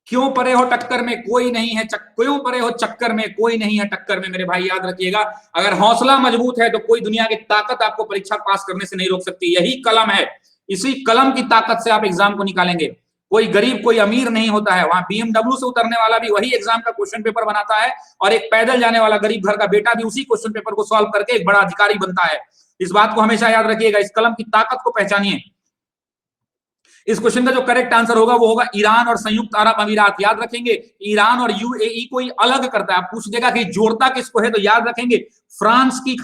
Speaker 1: क्यों परे हो टक्कर में कोई नहीं है, क्यों परे हो चक्कर में कोई नहीं है टक्कर में। मेरे भाई याद रखिएगा, अगर हौसला मजबूत है तो कोई दुनिया की ताकत आपको परीक्षा पास करने से नहीं रोक सकती। यही कलम है, इसी कलम की ताकत से आप एग्जाम को निकालेंगे। कोई गरीब कोई अमीर नहीं होता है। वहां बीएमडब्ल्यू से उतरने वाला भी वही एग्जाम का क्वेश्चन पेपर बनाता है और एक पैदल जाने वाला गरीब घर का बेटा भी उसी क्वेश्चन पेपर को सॉल्व करके एक बड़ा अधिकारी बनता है। इस बात को हमेशा याद रखिएगा, इस कलम की ताकत को पहचानिए। इस क्वेश्चन का जो करेक्ट आंसर होगा वो होगा ईरान और संयुक्त अरब अमीरात। याद रखेंगे, ईरान और यूएई को अलग करता है। आप पूछ देगा कि जोड़ता किसको है, तो याद रखेंगे फ्रांस की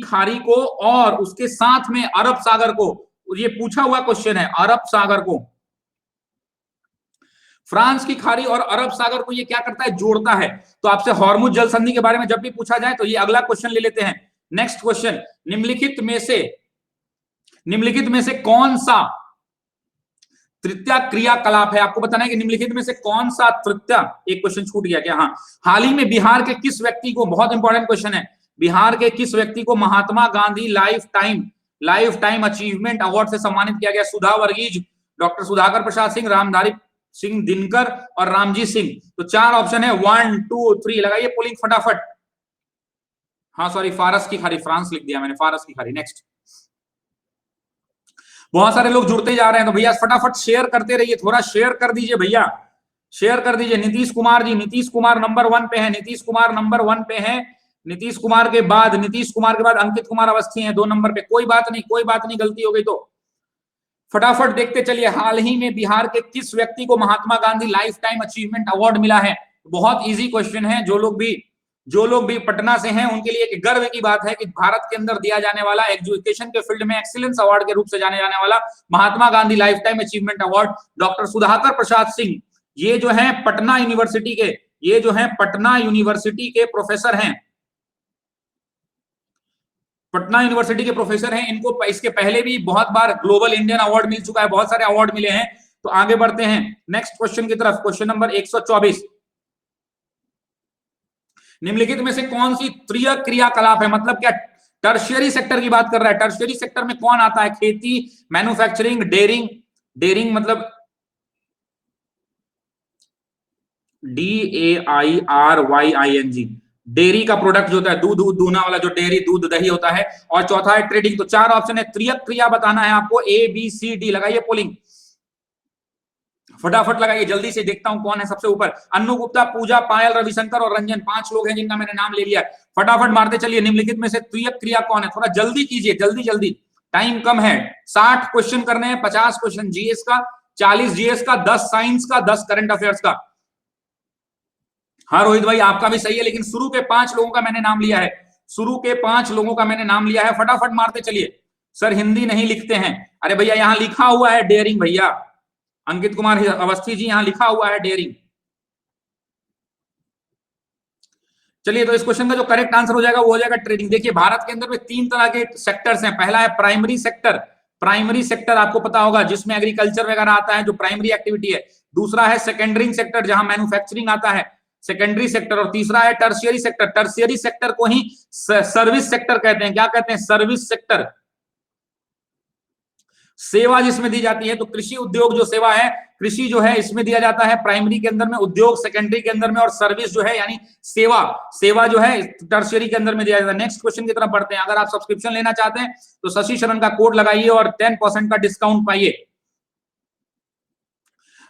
Speaker 1: खाड़ी को और उसके साथ में अरब सागर को। ये पूछा हुआ क्वेश्चन है, अरब सागर को, फ्रांस की खाड़ी और अरब सागर को ये क्या करता है? जोड़ता है। तो आपसे हॉर्मुज जल संधि के बारे में जब भी पूछा जाए तो ये अगला क्वेश्चन ले लेते हैं। नेक्स्ट क्वेश्चन, निम्नलिखित में से कौन सा तृतीय क्रियाकलाप है? आपको बताना है कि निम्नलिखित में से कौन सा तृतीय, एक क्वेश्चन छूट गया क्या? हाँ, हाल ही में बिहार के किस व्यक्ति को, बहुत इंपॉर्टेंट क्वेश्चन है, बिहार के किस व्यक्ति को Mahatma Gandhi life time achievement award से सम्मानित किया गया? सुधा वर्गीज, डॉक्टर सुधाकर प्रसाद सिंह, रामधारी सिंह दिनकर और रामजी सिंह। तो 4 ऑप्शन है, 1 2 3 लगाइए पोलिंग फटाफट। हाँ सॉरी, फारस की खारी, फ्रांस लिख दिया मैंने, फारस की खारी। नेक्स्ट, बहुत सारे लोग जुड़ते जा रहे हैं, तो भैया फटाफट शेयर करते रहिए, थोड़ा शेयर कर दीजिए भैया, शेयर कर दीजिए। नीतीश कुमार जी, नीतीश कुमार नंबर 1 पे है, नीतीश कुमार नंबर 1 पे है। नीतीश कुमार के बाद अंकित कुमार अवस्थी हैं 2 नंबर पे। कोई बात नहीं, कोई बात नहीं, गलती हो गई तो फटाफट देखते चलिए। हाल ही में बिहार के किस व्यक्ति को Mahatma Gandhi life time achievement award मिला है? बहुत इजी क्वेश्चन है, जो लोग भी पटना से हैं उनके लिए एक गर्व की बात है कि भारत के अंदर दिया जाने वाला एजुकेशन के फील्ड में एक्सीलेंस अवार्ड के रूप से जाने जाने वाला Mahatma Gandhi life time achievement award doctor Sudhakar Prasad Singh, ये जो है पटना यूनिवर्सिटी के प्रोफेसर हैं, पटना यूनिवर्सिटी के प्रोफेसर हैं। इनको इसके पहले भी बहुत बार ग्लोबल इंडियन अवार्ड मिल चुका है, बहुत सारे अवार्ड मिले हैं। तो आगे बढ़ते हैं नेक्स्ट क्वेश्चन की तरफ। क्वेश्चन नंबर 124, निम्नलिखित में से कौन सी तृतीय क्रियाकलाप है? मतलब क्या टर्शियरी सेक्टर की बात कर रहा है। टर्शियरी सेक्टर में कौन आता है? खेती, मैन्युफैक्चरिंग, डेयरिंग मतलब DAIRYING, डेयरी का प्रोडक्ट जो होता है, दूध दूना वाला जो डेयरी दूध दही होता है। और चौथा है ट्रेडिंग। तो 4 ऑप्शन है, तृतीय क्रिया बताना है आपको, ABCD। लगाइए पोलिंग फटाफट, लगाइए जल्दी से, देखता हूं कौन है सबसे ऊपर। अन्नू गुप्ता, पूजा, पायल, रविशंकर और रंजन, 5 लोग हैं जिनका मैंने नाम ले लिया। फटाफट मारते चलिए। निम्नलिखित में से तृतीय क्रिया कौन है? थोड़ा जल्दी कीजिए, जल्दी, टाइम कम है। 60 क्वेश्चन करने हैं, 50 क्वेश्चन जीएस का, 40 जीएस का, 10 साइंस का, 10 करंट अफेयर्स का। हाँ रोहित भाई, आपका भी सही है, लेकिन शुरू के 5 लोगों का मैंने नाम लिया है, फटाफट मारते चलिए। सर हिंदी नहीं लिखते हैं। अरे भैया यहां लिखा हुआ है डेयरिंग, भैया अंकित कुमार अवस्थी जी, यहां लिखा हुआ है डेयरिंग। चलिए, तो इस क्वेश्चन का जो करेक्ट आंसर हो जाएगा वो हो जाएगा ट्रेडिंग। देखिए भारत के अंदर में 3 तरह के सेक्टर्स हैं। पहला है प्राइमरी सेक्टर आपको पता होगा, जिसमें एग्रीकल्चर वगैरह आता है, जो प्राइमरी एक्टिविटी है। दूसरा है सेकेंडरी सेक्टर, जहां मैन्युफैक्चरिंग आता है, सेकेंडरी सेक्टर। और तीसरा है टर्शियरी सेक्टर को ही सर्विस सेक्टर कहते हैं। क्या कहते हैं? सर्विस सेक्टर, सेवा जिसमें दी जाती है। तो कृषि उद्योग जो सेवा है, कृषि जो है इसमें दिया जाता है प्राइमरी के अंदर में, उद्योग सेकेंडरी के अंदर में, और सर्विस जो है यानी सेवा जो है टर्शियरी के अंदर में दिया जाता है। नेक्स्ट क्वेश्चन की तरफ बढ़ते हैं। अगर आप सब्सक्रिप्शन लेना चाहते हैं तो शशि शरण का कोड लगाइए और 10% का डिस्काउंट पाइए।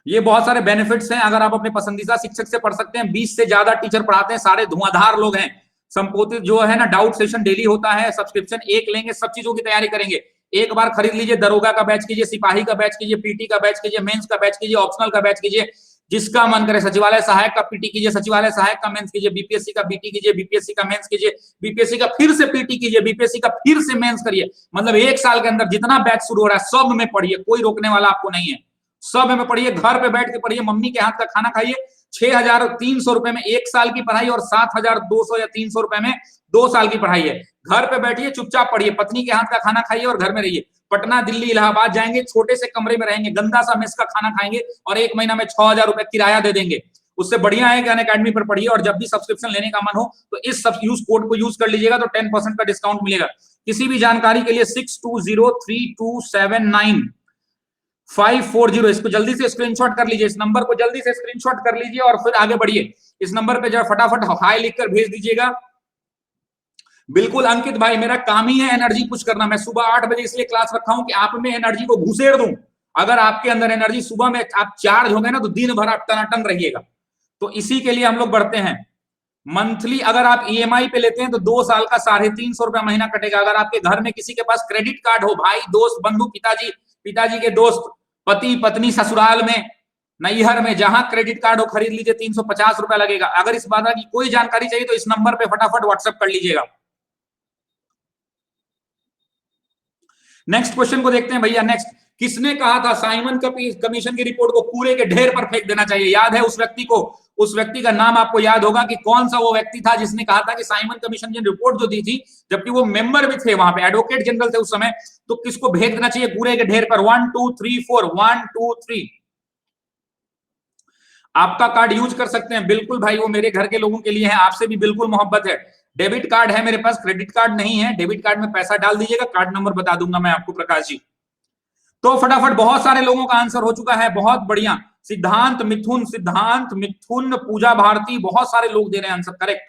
Speaker 1: ये बहुत सारे बेनिफिट्स हैं। अगर आप अपने पसंदीदा शिक्षक से पढ़ सकते हैं, 20 से ज्यादा टीचर पढ़ाते हैं, सारे धुआंधार लोग हैं। संपोधित जो है ना, डाउट सेशन डेली होता है। सब्सक्रिप्शन एक लेंगे, सब चीजों की तैयारी करेंगे। एक बार खरीद लीजिए, दरोगा का बैच कीजिए, सिपाही का बैच कीजिए, पीटी का बैच कीजिए, मेंस का बैच कीजिए, ऑप्शनल का बैच कीजिए, जिसका मन करे। सचिवालय सहायक का पीटी कीजिए, सचिवालय सहायक का मेंस कीजिए, बीपीएससी का बीटी कीजिए, बीपीएससी का मेंस कीजिए, बीपीएससी का फिर से पीटी कीजिए, बीपीएससी का फिर से मेंस करिए। मतलब 1 साल के अंदर जितना बैच शुरू हो रहा है सब में पढ़िए, कोई रोकने वाला आपको नहीं है। सब में पढ़िए, घर पे बैठ के पढ़िए, मम्मी के हाथ का खाना खाइए। 6,300 रुपए में 1 साल की पढ़ाई और 7,200 या 300 रुपए में 2 साल की पढ़ाई है। घर पे बैठिए, चुपचाप पढ़िए, पत्नी के हाथ का खाना खाइए और घर में रहिए। पटना, दिल्ली, इलाहाबाद जाएंगे, छोटे से कमरे में रहेंगे, गंदा सा मेस का खाना खाएंगे और 1 महीना में 6,000 रुपए किराया दे देंगे। उससे बढ़िया है कि अनअकैडमी पर पढ़िए। और जब भी सब्सक्रिप्शन लेने का मन हो तो इस सब कोड को यूज कर लीजिएगा, तो 10% का डिस्काउंट मिलेगा। किसी भी जानकारी के लिए 6203279540, इसको जल्दी से स्क्रीनशॉट कर लीजिए, इस नंबर को जल्दी से स्क्रीनशॉट कर लीजिए और फिर आगे बढ़िए। इस नंबर पे जरा फटाफट हाई लिखकर भेज दीजिएगा। बिल्कुल अंकित भाई, मेरा काम ही है एनर्जी पुश करना। मैं सुबह 8 बजे इसलिए क्लास रखा हूं कि आप में एनर्जी को घुसेड़ दूं। अगर आपके अंदर एनर्जी सुबह में आप चार्ज हो गए ना, तो दिन भर आप टनाटन रहिएगा। तो इसी के लिए हम लोग बढ़ते हैं। मंथली अगर आप ईएमआई पे लेते हैं तो 2 साल का 350 रुपया महीना कटेगा। अगर आपके घर में किसी के पास क्रेडिट कार्ड हो, भाई दोस्त बंधु, पिताजी के दोस्त, पति पत्नी, ससुराल में, नैहर में, जहां क्रेडिट कार्ड हो खरीद लीजिए, 350 रुपया लगेगा। अगर इस बात की कोई जानकारी चाहिए तो इस नंबर पे फटाफट व्हाट्सएप कर लीजिएगा। नेक्स्ट क्वेश्चन को देखते हैं भैया। नेक्स्ट, किसने कहा था साइमन कमीशन की रिपोर्ट को कूड़े के ढेर पर फेंक देना चाहिए? याद है उस व्यक्ति को? उस व्यक्ति का नाम आपको याद होगा कि कौन सा वो व्यक्ति था जिसने कहा था कि साइमन कमीशन की रिपोर्ट जो दी थी, जबकि वो मेंबर भी थे वहां पे, एडवोकेट जनरल थे उस समय, तो किसको भेज देना चाहिए कूड़े के ढेर पर? 1 2 3 4, 1 2 3। आपका कार्ड यूज कर सकते हैं। बिल्कुल भाई, वो मेरे घर के लोगों के लिए है, आपसे भी बिल्कुल मोहब्बत है। डेबिट कार्ड है मेरे पास, क्रेडिट कार्ड नहीं है। डेबिट कार्ड में पैसा डाल दीजिएगा, कार्ड नंबर बता दूंगा मैं आपको, प्रकाश जी। तो फटाफट बहुत सारे लोगों का आंसर हो चुका है, बहुत बढ़िया। सिद्धांत मिथुन, पूजा भारती, बहुत सारे लोग दे रहे हैं आंसर करेक्ट।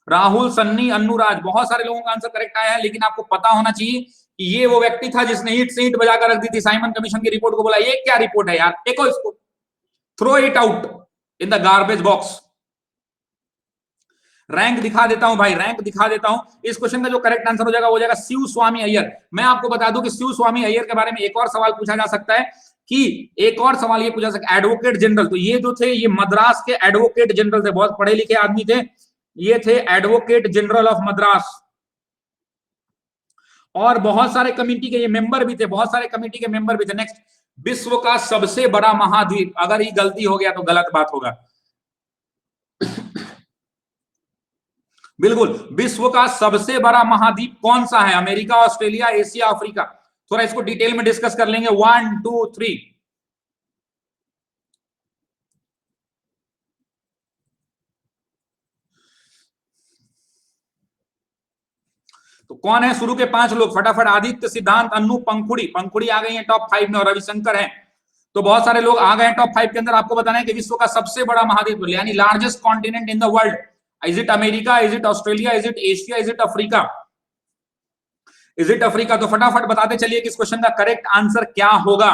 Speaker 1: राहुल, सन्नी, अन्नूराज, बहुत सारे लोगों का आंसर करेक्ट आया है, लेकिन आपको पता होना चाहिए कि ये वो व्यक्ति था जिसने ईंट से ईंट बजाकर रख दी थी साइमन कमीशन की रिपोर्ट को। बोला ये क्या रिपोर्ट है यार, देखो इसको, throw it out in the garbage box. Rank दिखा देता हूं भाई, रैंक दिखा देता हूं। इस क्वेश्चन का जो करेक्ट आंसर हो जाएगा वो जाएगा शिव स्वामी अय्यर। मैं आपको बता दूं कि शिव स्वामी अय्यर के बारे में एक और सवाल पूछा जा सकता है, कि एक और सवाल ये पूछा सकता है, एडवोकेट जनरल। तो ये जो थे ये मद्रास के एडवोकेट जनरल थे, बहुत पढ़े लिखे आदमी थे, ये थे एडवोकेट जनरल ऑफ मद्रास। और बहुत सारे कमेटी के ये मेंबर भी थे, बहुत सारे कमेटी के मेंबर भी थे। नेक्स्ट, विश्व का सबसे बड़ा महाद्वीप, अगर ये गलती हो गया तो गलत बात होगा। बिल्कुल, विश्व का सबसे बड़ा महाद्वीप कौन सा है? America, Australia, Asia, Africa? थोड़ा इसको डिटेल में डिस्कस कर लेंगे। 1 2 3। तो कौन है शुरू के 5 लोग फटाफट? आदित्य, सिद्धांत, अन्नू, पंखुड़ी आ गई है टॉप 5 में, और रविशंकर है। तो बहुत सारे लोग आ गए टॉप 5 के अंदर। आपको बताना है कि विश्व का सबसे बड़ा महाद्वीप यानी largest continent in the world, is it America, is it Australia, is it Asia, is it Africa? Is it Africa? तो फटाफट बताते चलिए कि इस क्वेश्चन का करेक्ट आंसर क्या होगा।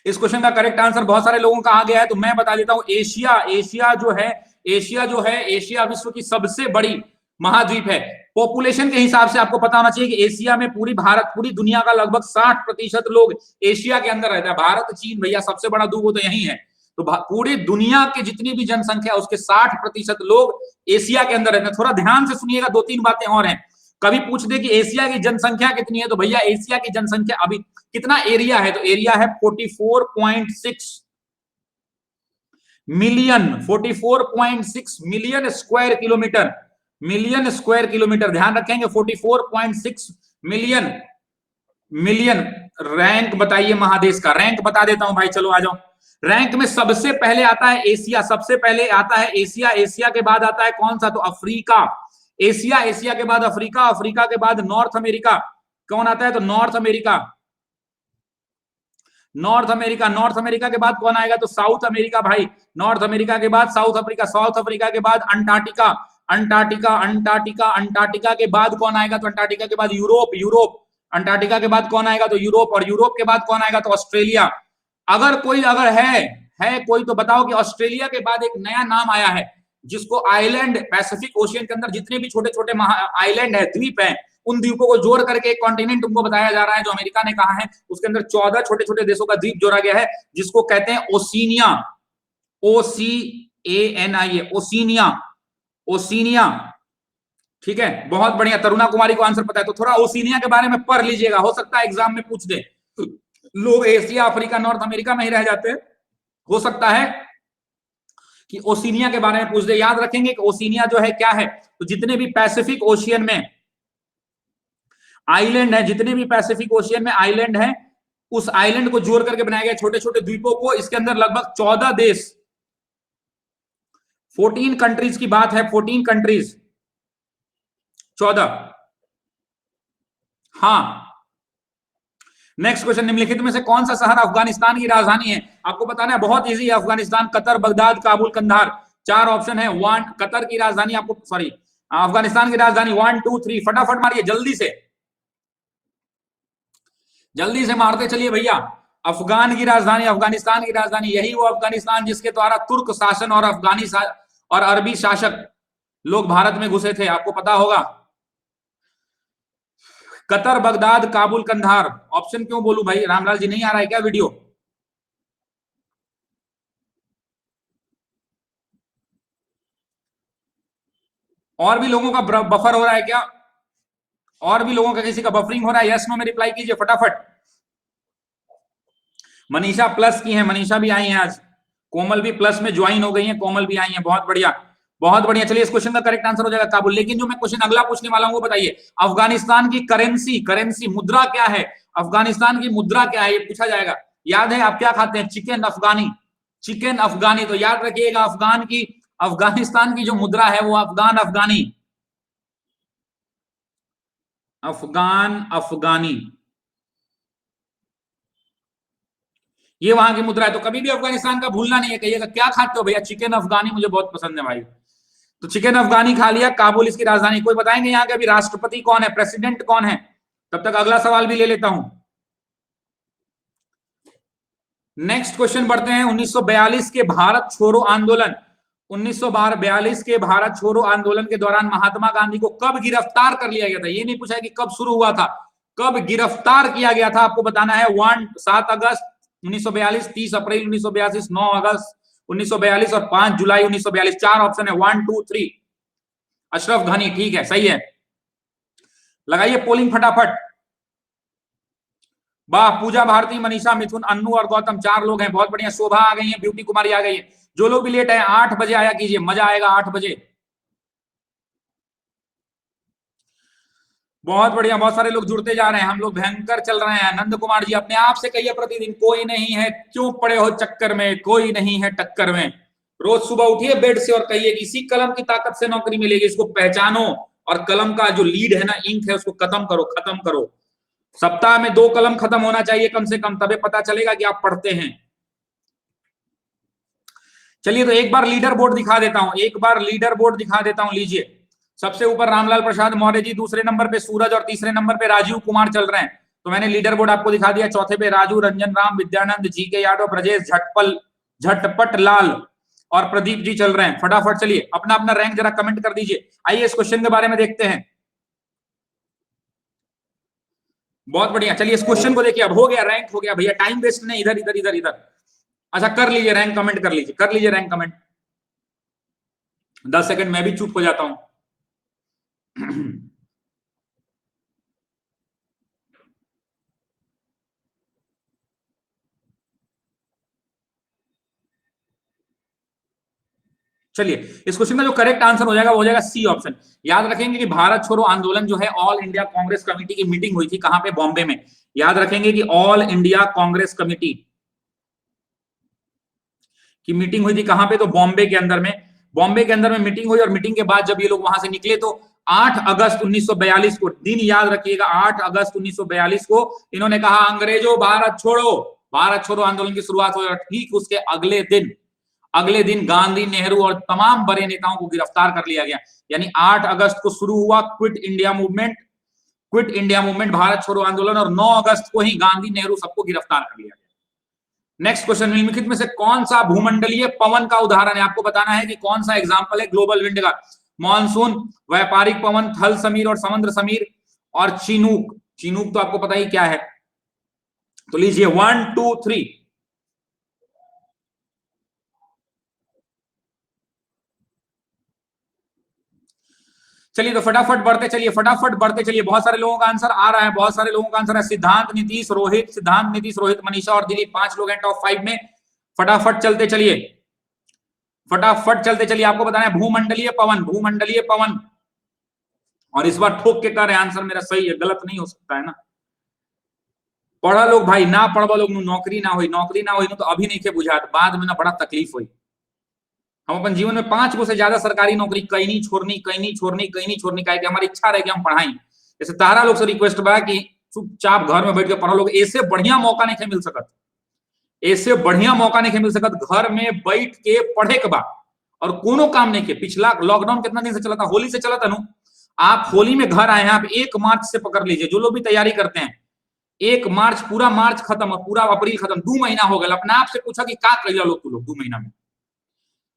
Speaker 1: इस क्वेश्चन का करेक्ट आंसर बहुत सारे लोगों का आ गया है, तो मैं बता देता हूं एशिया। एशिया जो है एशिया विश्व की सबसे बड़ी महाद्वीप है। पॉपुलेशन के हिसाब से आपको पता होना चाहिए कि एशिया में पूरी दुनिया का लगभग 60% लोग एशिया के अंदर रहता है। भारत, चीन, भैया सबसे बड़ा द्वीप तो यही है। तो पूरी दुनिया की जितनी भी जनसंख्या उसके 60% लोग एशिया के अंदर रहते हैं। थोड़ा ध्यान से सुनिएगा, 2-3 बातें और हैं। कभी पूछ दे कि एशिया की जनसंख्या कितनी है, तो भैया एशिया की जनसंख्या अभी कितना एरिया है, तो एरिया है 44.6 million, 44.6 million square kilometre. Million square kilometre ध्यान रखेंगे, 44.6 मिलियन। रैंक बताइए महादेश का, रैंक बता देता हूं भाई, चलो आ जाओ। रैंक में सबसे पहले आता है एशिया, सबसे पहले आता है एशिया। एशिया के बाद आता है कौन सा? तो अफ्रीका। एशिया के बाद अफ्रीका, अफ्रीका के बाद नॉर्थ अमेरिका। कौन आता है? तो नॉर्थ अमेरिका। नॉर्थ अमेरिका के बाद कौन आएगा? तो साउथ अमेरिका भाई। नॉर्थ अमेरिका के बाद साउथ अफ्रीका, साउथ अफ्रीका के बाद अंटार्कटिका, अंटार्कटिका के बाद कौन आएगा? तो अंटार्कटिका के बाद यूरोप, अंटार्कटिका के बाद कौन आएगा? तो यूरोप, और यूरोप के बाद कौन आएगा? तो ऑस्ट्रेलिया। अगर है कोई तो बताओ कि ऑस्ट्रेलिया के बाद एक नया नाम आया है जिसको आइलैंड, पैसिफिक ओशियन के अंदर जितने भी छोटे छोटे आइलैंड है, द्वीप है, उन द्वीपों को जोड़ करके एक कॉन्टिनेंट तुमको बताया जा रहा है, जो अमेरिका ने कहा है। उसके अंदर 14 छोटे छोटे देशों का द्वीप जोड़ा गया है, जिसको कहते हैं ओशिनिया, OCANIA, ओशिनिया। ठीक है, बहुत बढ़िया। तरुणा कुमारी को आंसर पता है, तो थोड़ा ओशिनिया के बारे में पढ़ लीजिएगा, हो सकता है एग्जाम में पूछ दे। लोग एशिया, अफ्रीका, नॉर्थ अमेरिका में ही रह जाते हैं, हो सकता है कि ओशिनिया के बारे में पूछ दे। याद रखेंगे कि ओशिनिया जो है क्या है? तो जितने भी पैसिफिक ओशियन में आइलैंड है, जितने भी पैसिफिक ओशियन में आइलैंड है, उस आइलैंड को जोड़ करके बनाए गए छोटे छोटे द्वीपों को। इसके अंदर लगभग 14 देश, 14 कंट्रीज की बात है, 14 कंट्रीज, 14। हाँ, नेक्स्ट क्वेश्चन, निम्नलिखित में से कौन सा शहर अफगानिस्तान की राजधानी है? आपको बताना है, बहुत इजी है। Afghanistan, Qatar, Baghdad, Kabul, Kandahar. 4 option है। 1 कतर की राजधानी, आपको सॉरी अफगानिस्तान की राजधानी। 1 2 3 फटाफट मारिए, जल्दी से मारते चलिए भैया। अफगानिस्तान की राजधानी, यही वो अफगानिस्तान जिसके द्वारा तुर्क शासन और और अरबी शासक लोग भारत में घुसे थे, आपको पता होगा। Qatar, Baghdad, Kabul, Kandahar. Option क्यों बोलूं भाई? रामलाल जी नहीं आ रहा है क्या वीडियो? और भी लोगों का बफर हो रहा है क्या? और भी लोगों का किसी का बफरिंग हो रहा है? यस नो में रिप्लाई कीजिए फटाफट। मनीषा प्लस की है, मनीषा भी आई है आज। कोमल भी प्लस में ज्वाइन हो गई है, कोमल भी आई है, बहुत बढ़िया, बहुत बढ़िया। चलिए, इस क्वेश्चन का करेक्ट आंसर हो जाएगा काबुल। लेकिन जो मैं क्वेश्चन अगला पूछने वाला हूं वो बताइए, अफगानिस्तान की करेंसी मुद्रा क्या है? अफगानिस्तान की मुद्रा क्या है, ये पूछा जाएगा। याद है आप क्या खाते हैं? चिकन अफगानी। तो याद रखिएगा, अफगानिस्तान की जो मुद्रा है वो अफगानी। ये वहां की मुद्रा है। तो कभी भी अफगानिस्तान का भूलना नहीं है। कहिएगा क्या खाते हो भैया? चिकन अफगानी मुझे बहुत पसंद है भाई। तो चिकन अफगानी खा लिया। काबुल इसकी राजधानी। कोई बताएंगे यहाँ के अभी राष्ट्रपति कौन है, प्रेसिडेंट कौन है? तब तक अगला सवाल भी ले लेता हूं। नेक्स्ट क्वेश्चन बढ़ते हैं। 1942 के भारत छोड़ो आंदोलन, 1942 के भारत छोड़ो आंदोलन के दौरान महात्मा गांधी को कब गिरफ्तार कर लिया गया था? ये नहीं पूछा है कि कब शुरू हुआ था, कब गिरफ्तार किया गया था आपको बताना है। 7 अगस्त 1942, 30 अप्रैल 1942, 9 अगस्त 1942 और 5 जुलाई 1942। 4 ऑप्शन है, 1 2 3। अशरफ घनी ठीक है, सही है। लगाइए पोलिंग फटाफट। वाह, पूजा भारती, मनीषा, मिथुन, अन्नू और गौतम 4 लोग हैं। बहुत बढ़िया। शोभा आ गई है, ब्यूटी कुमारी आ गई है। जो लोग भी लेट है 8 बजे आया कीजिए, मजा आएगा 8 बजे। बहुत बढ़िया, बहुत सारे लोग जुड़ते जा रहे हैं। हम लोग भयंकर चल रहे हैं। नंद कुमार जी अपने आप से कहिए प्रतिदिन, कोई नहीं है क्यों पड़े हो चक्कर में, कोई नहीं है टक्कर में। रोज सुबह उठिए बेड से और कहिए कि इसी कलम की ताकत से नौकरी मिलेगी। इसको पहचानो और कलम का जो लीड है ना, इंक है, उसको खत्म करो, खत्म करो। सप्ताह में 2 कलम खत्म होना चाहिए कम से कम, तभी पता चलेगा कि आप पढ़ते हैं। चलिए तो एक बार लीडर बोर्ड दिखा देता हूं, एक बार लीडर बोर्ड दिखा देता हूं। लीजिए, सबसे ऊपर रामलाल प्रसाद मौर्य जी, दूसरे नंबर पे सूरज और तीसरे नंबर पे राजीव कुमार चल रहे हैं। तो मैंने लीडर बोर्ड आपको दिखा दिया। चौथे पे राजू, रंजन राम, विद्यानंद, जी के यादव, ब्रजेश झटपट लाल और प्रदीप जी चल रहे हैं। फटाफट चलिए अपना अपना रैंक जरा कमेंट कर दीजिए। आइए इस क्वेश्चन के बारे में देखते हैं। बहुत बढ़िया, चलिए इस क्वेश्चन को देखिए। अब हो गया, रैंक हो गया भैया, टाइम वेस्ट नहीं। इधर इधर इधर इधर। अच्छा कर लीजिए रैंक कमेंट, कर लीजिए, कर लीजिए रैंक कमेंट। 10 सेकंड मैं भी चुप हो जाता हूं। चलिए इस क्वेश्चन का जो करेक्ट आंसर हो जाएगा वो हो जाएगा सी ऑप्शन। याद रखेंगे कि भारत छोड़ो आंदोलन जो है ऑल इंडिया कांग्रेस कमेटी की मीटिंग हुई थी कहां पे? बॉम्बे में। याद रखेंगे कि ऑल इंडिया कांग्रेस कमेटी की मीटिंग हुई थी कहां पे? तो बॉम्बे के अंदर में। बॉम्बे के अंदर में मीटिंग हुई और मीटिंग के बाद जब ये लोग वहां से निकले तो 8 अगस्त 1942 को, दिन याद रखिएगा, 8 अगस्त 1942 को इन्होंने कहा अंग्रेजों भारत छोड़ो। भारत छोड़ो आंदोलन की शुरुआत हुई और ठीक उसके अगले दिन गांधी, नेहरू और तमाम बड़े नेताओं को गिरफ्तार कर लिया गया। यानी 8 अगस्त को शुरू हुआ क्विट इंडिया मूवमेंट, भारत छोड़ो आंदोलन, और 9 अगस्त को ही गांधी, नेहरू सबको गिरफ्तार कर लिया गया। नेक्स्ट क्वेश्चन, निम्नलिखित में से कौन सा भूमंडलीय पवन का उदाहरण है? आपको बताना है कि कौन सा एग्जांपल है ग्लोबल विंड का। मॉनसून, व्यापारिक पवन, थल समीर और समुद्र समीर, और चिनूक। चिनूक तो आपको पता ही क्या है। तो लीजिए 1 2 3। चलिए तो फटाफट बढ़ते चलिए, फटाफट बढ़ते चलिए। बहुत सारे लोगों का आंसर आ रहा है, बहुत सारे लोगों का आंसर है। सिद्धांत, नीतीश, रोहित, मनीषा और दिलीप 5 लोग हैं टॉप 5 में। फटाफट चलते चलिए, फटाफट चलते चलिए। आपको बताना है भूमंडलीय पवन, भूमंडलीय पवन। और इस बार ठोक के कर रहे आंसर मेरा सही है, गलत नहीं हो सकता है ना। पढ़ा लोग भाई, ना पढ़वा लोग नौकरी ना हुई तो अभी नहीं के बुझात, बाद में ना बड़ा तकलीफ हुई। हम अपन जीवन में 5 गो से ज्यादा सरकारी नौकरी कहीं नहीं छोड़नी का हमारी इच्छा रहे कि हम पढ़ाई। जैसे तारा लोग से रिक्वेस्ट बा कि चुपचाप घर में बैठ के पढ़ो लोग। ऐसे बढ़िया मौका नहीं मिल सकत, ऐसे बढ़िया मौका नहीं मिल सकत घर में बैठ के पढ़े के बाद और कोनो काम नहीं के। पिछला लॉकडाउन कितना दिन से चला था? होली से चला था नु। आप होली में घर आए हैं, आप 1 मार्च से पकड़ लीजिए, जो लोग भी तैयारी करते हैं, 1 मार्च, पूरा मार्च खत्म, पूरा अप्रैल खत्म, 2 महीना हो गया। अपने आप से पूछा कि क्या कर लोग, तू लोग 2 महीना में,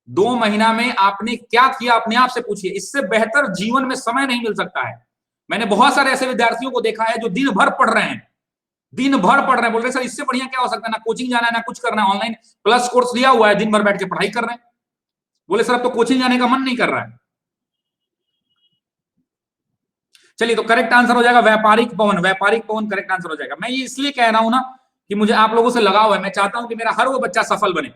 Speaker 1: 2 महीना में आपने क्या किया? अपने आप से पूछिए। इससे बेहतर जीवन में समय नहीं मिल सकता है। मैंने बहुत सारे ऐसे विद्यार्थियों को देखा है जो दिन भर पढ़ रहे हैं, दिन भर पढ़ रहे हैं, बोल रहे सर इससे बढ़िया क्या हो सकता है? ना कोचिंग जाना है, ना कुछ करना है, ऑनलाइन प्लस कोर्स लिया हुआ है, दिन भर बैठ के पढ़ाई कर रहे हैं। बोले सर अब तो कोचिंग जाने का मन नहीं कर रहा है। चलिए तो करेक्ट आंसर हो जाएगा व्यापारिक पवन, व्यापारिक पवन करेक्ट आंसर हो जाएगा। मैं ये इसलिए कह रहा हूं ना कि मुझे आप लोगों से लगाव है। मैं चाहता हूं कि मेरा हर वो बच्चा सफल बने।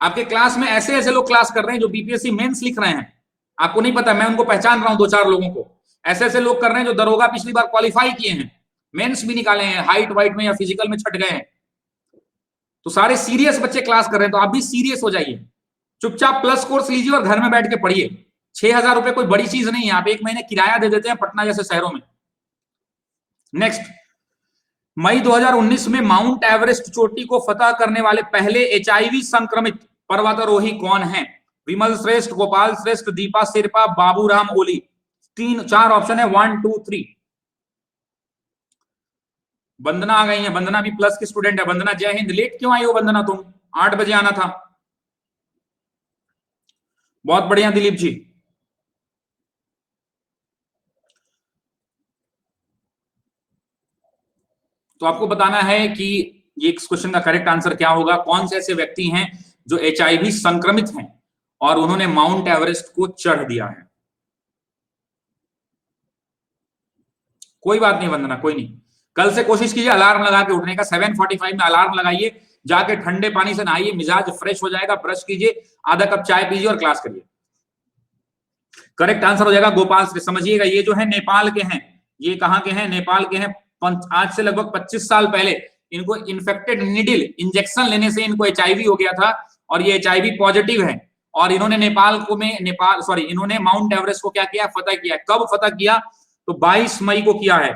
Speaker 1: आपके क्लास में ऐसे ऐसे लोग क्लास कर रहे हैं जो बीपीएससी मेंस लिख रहे हैं, आपको नहीं पता, मैं उनको पहचान रहा हूं 2-4 लोगों को। ऐसे ऐसे लोग कर रहे हैं जो दरोगा पिछली बार क्वालिफाई किए हैं, मेंस भी निकाले हैं, हाइट वाइट में या फिजिकल में छट गए हैं। तो सारे सीरियस बच्चे क्लास कर रहे हैं, तो आप भी सीरियस हो जाइए। चुपचाप प्लस कोर्स लीजिए और घर में बैठ के पढ़िए। 6,000 रुपए कोई बड़ी चीज नहीं है, आप 1 महीने किराया दे देते हैं पटना जैसे शहरों में। नेक्स्ट, मई 2019 में माउंट एवरेस्ट चोटी को फतह करने वाले पहले एचआईवी संक्रमित पर्वतारोही कौन है? विमल श्रेष्ठ, गोपाल श्रेष्ठ, दीपा शेरपा, बाबूराम ओली। 4 ऑप्शन है, 1 2 3। वंदना आ गई है, वंदना भी प्लस की स्टूडेंट है। वंदना जय हिंद। लेट क्यों आई हो वंदना? तुम 8 बजे आना था। बहुत बढ़िया दिलीप जी। तो आपको बताना है कि ये क्वेश्चन का करेक्ट आंसर क्या होगा। कौन से ऐसे व्यक्ति हैं जो एचआईवी संक्रमित हैं और उन्होंने माउंट एवरेस्ट को चढ़ दिया है? कोई बात नहीं वंदना, कोई नहीं। कल से कोशिश कीजिए अलार्म लगा के उठने का। 7:45 में अलार्म लगाइए, जाके ठंडे पानी से नहाइए, मिजाज फ्रेश हो जाएगा, ब्रश कीजिए, आधा कप चाय पीजिए और क्लास करिए। करेक्ट आंसर हो जाएगा गोपाल से। समझिएगा, ये जो है नेपाल के हैं। ये कहां के हैं? नेपाल के हैं। आज से लगभग 25 साल पहले इनको इन्फेक्टेड नीडल इंजेक्शन लेने से इनको एचआईवी हो गया था और ये एचआईवी पॉजिटिव है। और इन्होंने इन्होंने माउंट एवरेस्ट को क्या किया? फतह किया। कब फतह किया? तो 22 मई को किया है।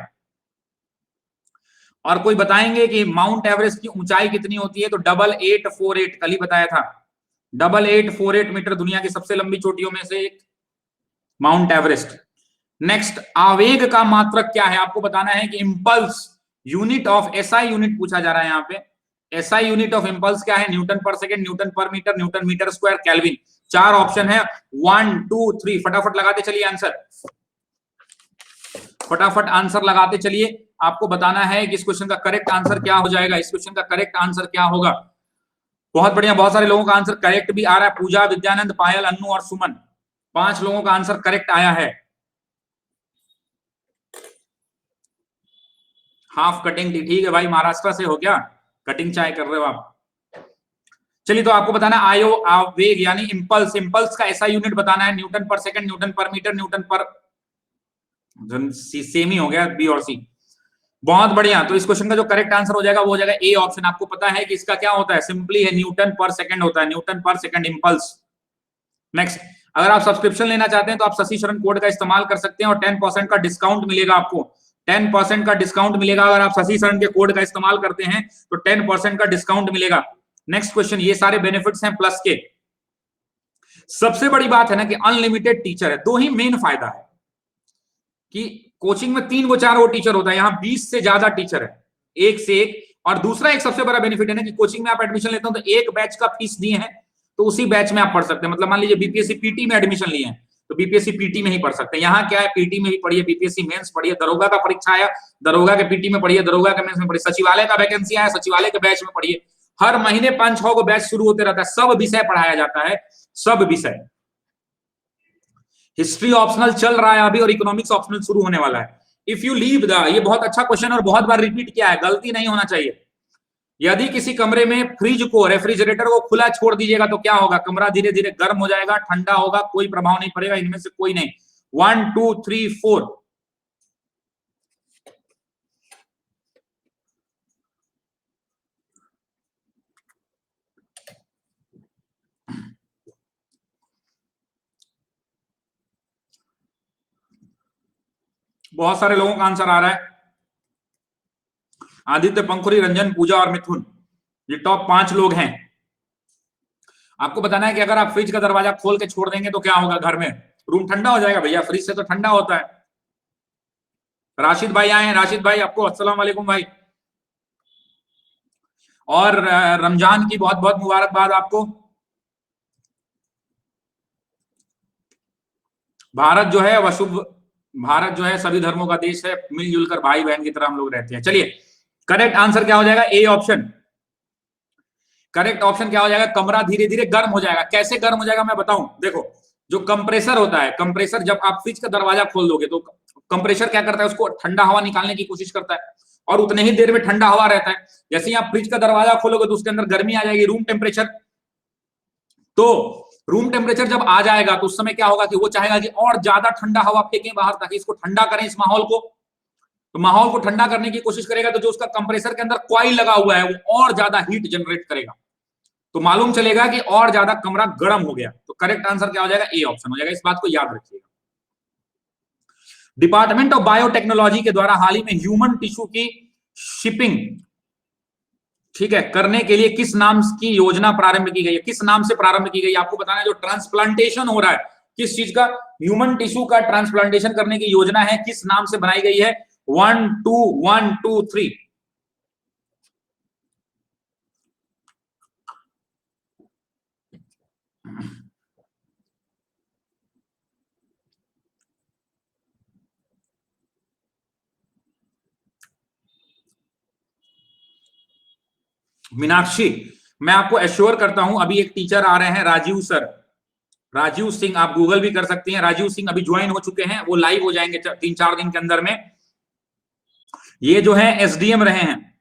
Speaker 1: और कोई बताएंगे कि माउंट एवरेस्ट की ऊंचाई कितनी होती है? तो 8848, कल ही बताया था। 8848 मीटर, दुनिया की सबसे लंबी चोटियों में से एक माउंट एवरेस्ट। नेक्स्ट, आवेग का मात्रक क्या है? आपको बताना है कि impulse unit of SI unit पूछा जा रहा है यहाँ पे। एसआई यूनिट ऑफ इंपल्स क्या है? Newton per second, newton per metre, newton metre square, kelvin. 4 option है, 1 2 3। फटाफट लगाते चलिए आंसर, फटाफट आंसर लगाते चलिए। आपको बताना है कि इस क्वेश्चन का करेक्ट आंसर क्या हो जाएगा। इस क्वेश्चन का करेक्ट आंसर क्या होगा? बहुत बढ़िया, बहुत सारे लोगों का आंसर करेक्ट भी आ रहा है। पूजा, विद्यानंद, पायल, अन्नू और सुमन, 5 लोगों का आंसर करेक्ट आया है। हाफ कटिंग थी, ठीक है भाई, महाराष्ट्र से हो क्या? कटिंग चाय कर रहे हो आप? चलिए, तो आपको बताना है आवेग यानी इंपल्स। इंपल्स का ऐसा यूनिट बताना है, न्यूटन पर second, Newton per metre, Newton पर, सेम ही हो गया बी और सी। बहुत बढ़िया। तो इस क्वेश्चन का जो करेक्ट आंसर हो जाएगा वो हो जाएगा ए ऑप्शन। आपको पता है कि इसका क्या होता है? सिंपली है, न्यूटन पर सेकंड होता है, न्यूटन पर सेकंड इंपल्स। नेक्स्ट, अगर आप सब्सक्रिप्शन लेना चाहते हैं तो आप शशि शरण कोड का इस्तेमाल कर सकते हैं और 10% का डिस्काउंट मिलेगा आपको। 10% का डिस्काउंट मिलेगा अगर आप शशि शरण के कोड का इस्तेमाल करते हैं तो 10% का डिस्काउंट मिलेगा। नेक्स्ट क्वेश्चन, ये सारे बेनिफिट्स हैं प्लस के। सबसे बड़ी बात है ना कि अनलिमिटेड टीचर है। 2 ही मेन फायदा है कि कोचिंग में 3 को 4 वो टीचर होता है, यहाँ 20 से ज्यादा टीचर है, एक से एक। और दूसरा एक सबसे बड़ा बेनिफिट है ना कि कोचिंग में आप एडमिशन लेते हो तो एक बैच का फीस दिए हैं तो उसी बैच में आप पढ़ सकते हैं। मतलब मान लीजिए बीपीएससी पीटी में एडमिशन लिए हैं तो बीपीएससी पीटी में ही पढ़ सकते हैं। यहाँ क्या है, पीटी में भी पढ़िए, बीपीएससी मेंस पढ़िए, दरोगा का परीक्षा आया, दरोगा के पीटी में पढ़िए, दरोगा के मेंस में पढ़िए, सचिवालय का वैकेंसी आया, सचिवालय के बैच में पढ़िए। हर महीने 5-6 को बैच शुरू होते रहता है, सब विषय पढ़ाया जाता है, सब विषय। हिस्ट्री ऑप्शनल चल रहा है अभी और इकोनॉमिक्स ऑप्शनल शुरू होने वाला है। इफ यू लीव द, ये बहुत अच्छा क्वेश्चन और बहुत बार रिपीट किया है, गलती नहीं होना चाहिए। यदि किसी कमरे में फ्रिज को, रेफ्रिजरेटर को खुला छोड़ दीजिएगा तो क्या होगा? कमरा धीरे धीरे गर्म हो जाएगा, ठंडा होगा, कोई प्रभाव नहीं पड़ेगा। इनमें से कोई नहीं। 1 2 3 4। बहुत सारे लोगों का आंसर आ रहा है। आदित्य, पंखुरी, रंजन, पूजा और मिथुन, ये टॉप 5 लोग हैं। आपको बताना है कि अगर आप फ्रिज का दरवाजा खोल के छोड़ देंगे तो क्या होगा? घर में रूम ठंडा हो जाएगा भैया, फ्रिज से तो ठंडा होता है। राशिद भाई आए हैं, राशिद भाई आपको अस्सलाम वालेकुम भाई। और रमजान की बहुत बहुत मुबारकबाद आपको। भारत जो है वह शुभ, भारत जो है सभी धर्मों का देश है, मिलजुल कर भाई बहन की तरह हम लोग रहते हैं। चलिए, करेक्ट आंसर क्या हो जाएगा? A option. करेक्ट ऑप्शन क्या हो जाएगा? कमरा धीरे धीरे गर्म हो जाएगा। कैसे गर्म हो जाएगा मैं बताऊं? देखो, जो कंप्रेसर होता है, कंप्रेसर जब आप फ्रिज का दरवाजा खोल दोगे तो कंप्रेसर क्या करता है? उसको ठंडा हवा निकालने की कोशिश करता है और उतने ही देर में ठंडा हवा रहता है। जैसे ही आप फ्रिज का दरवाजा खोलोगे तो उसके अंदर गर्मी आ जाएगी, रूम टेम्परेचर। तो रूम टेम्परेचर जब आ जाएगा तो उस समय क्या होगा कि वो चाहेगा कि और ज्यादा ठंडा हवा फेंकें बाहर ताकि इसको ठंडा करें, इस माहौल को। तो माहौल को ठंडा करने की कोशिश करेगा तो जो उसका कंप्रेसर के अंदर कॉइल लगा हुआ है वो और ज्यादा हीट जनरेट करेगा, तो मालूम चलेगा कि और ज्यादा कमरा गर्म हो गया। तो करेक्ट आंसर क्या हो जाएगा? ए ऑप्शन हो जाएगा। इस बात को याद रखिएगा। डिपार्टमेंट ऑफ बायोटेक्नोलॉजी के द्वारा हाल ही में ह्यूमन टिश्यू की शिपिंग, ठीक है, करने के लिए किस नाम की योजना प्रारंभ की गई है? किस नाम से प्रारंभ की गई है आपको बताना है। जो ट्रांसप्लांटेशन हो रहा है किस चीज का, ह्यूमन टिश्यू का ट्रांसप्लांटेशन करने की योजना है, किस नाम से बनाई गई है? 1 2 1 2 3। मीनाक्षी, मैं आपको एश्योर करता हूं, अभी एक टीचर आ रहे हैं राजीव सर, राजीव सिंह, आप गूगल भी कर सकती हैं, राजीव सिंह अभी ज्वाइन हो चुके हैं, वो लाइव हो जाएंगे 3-4 दिन के अंदर में। ये जो है एसडीएम रहे हैं,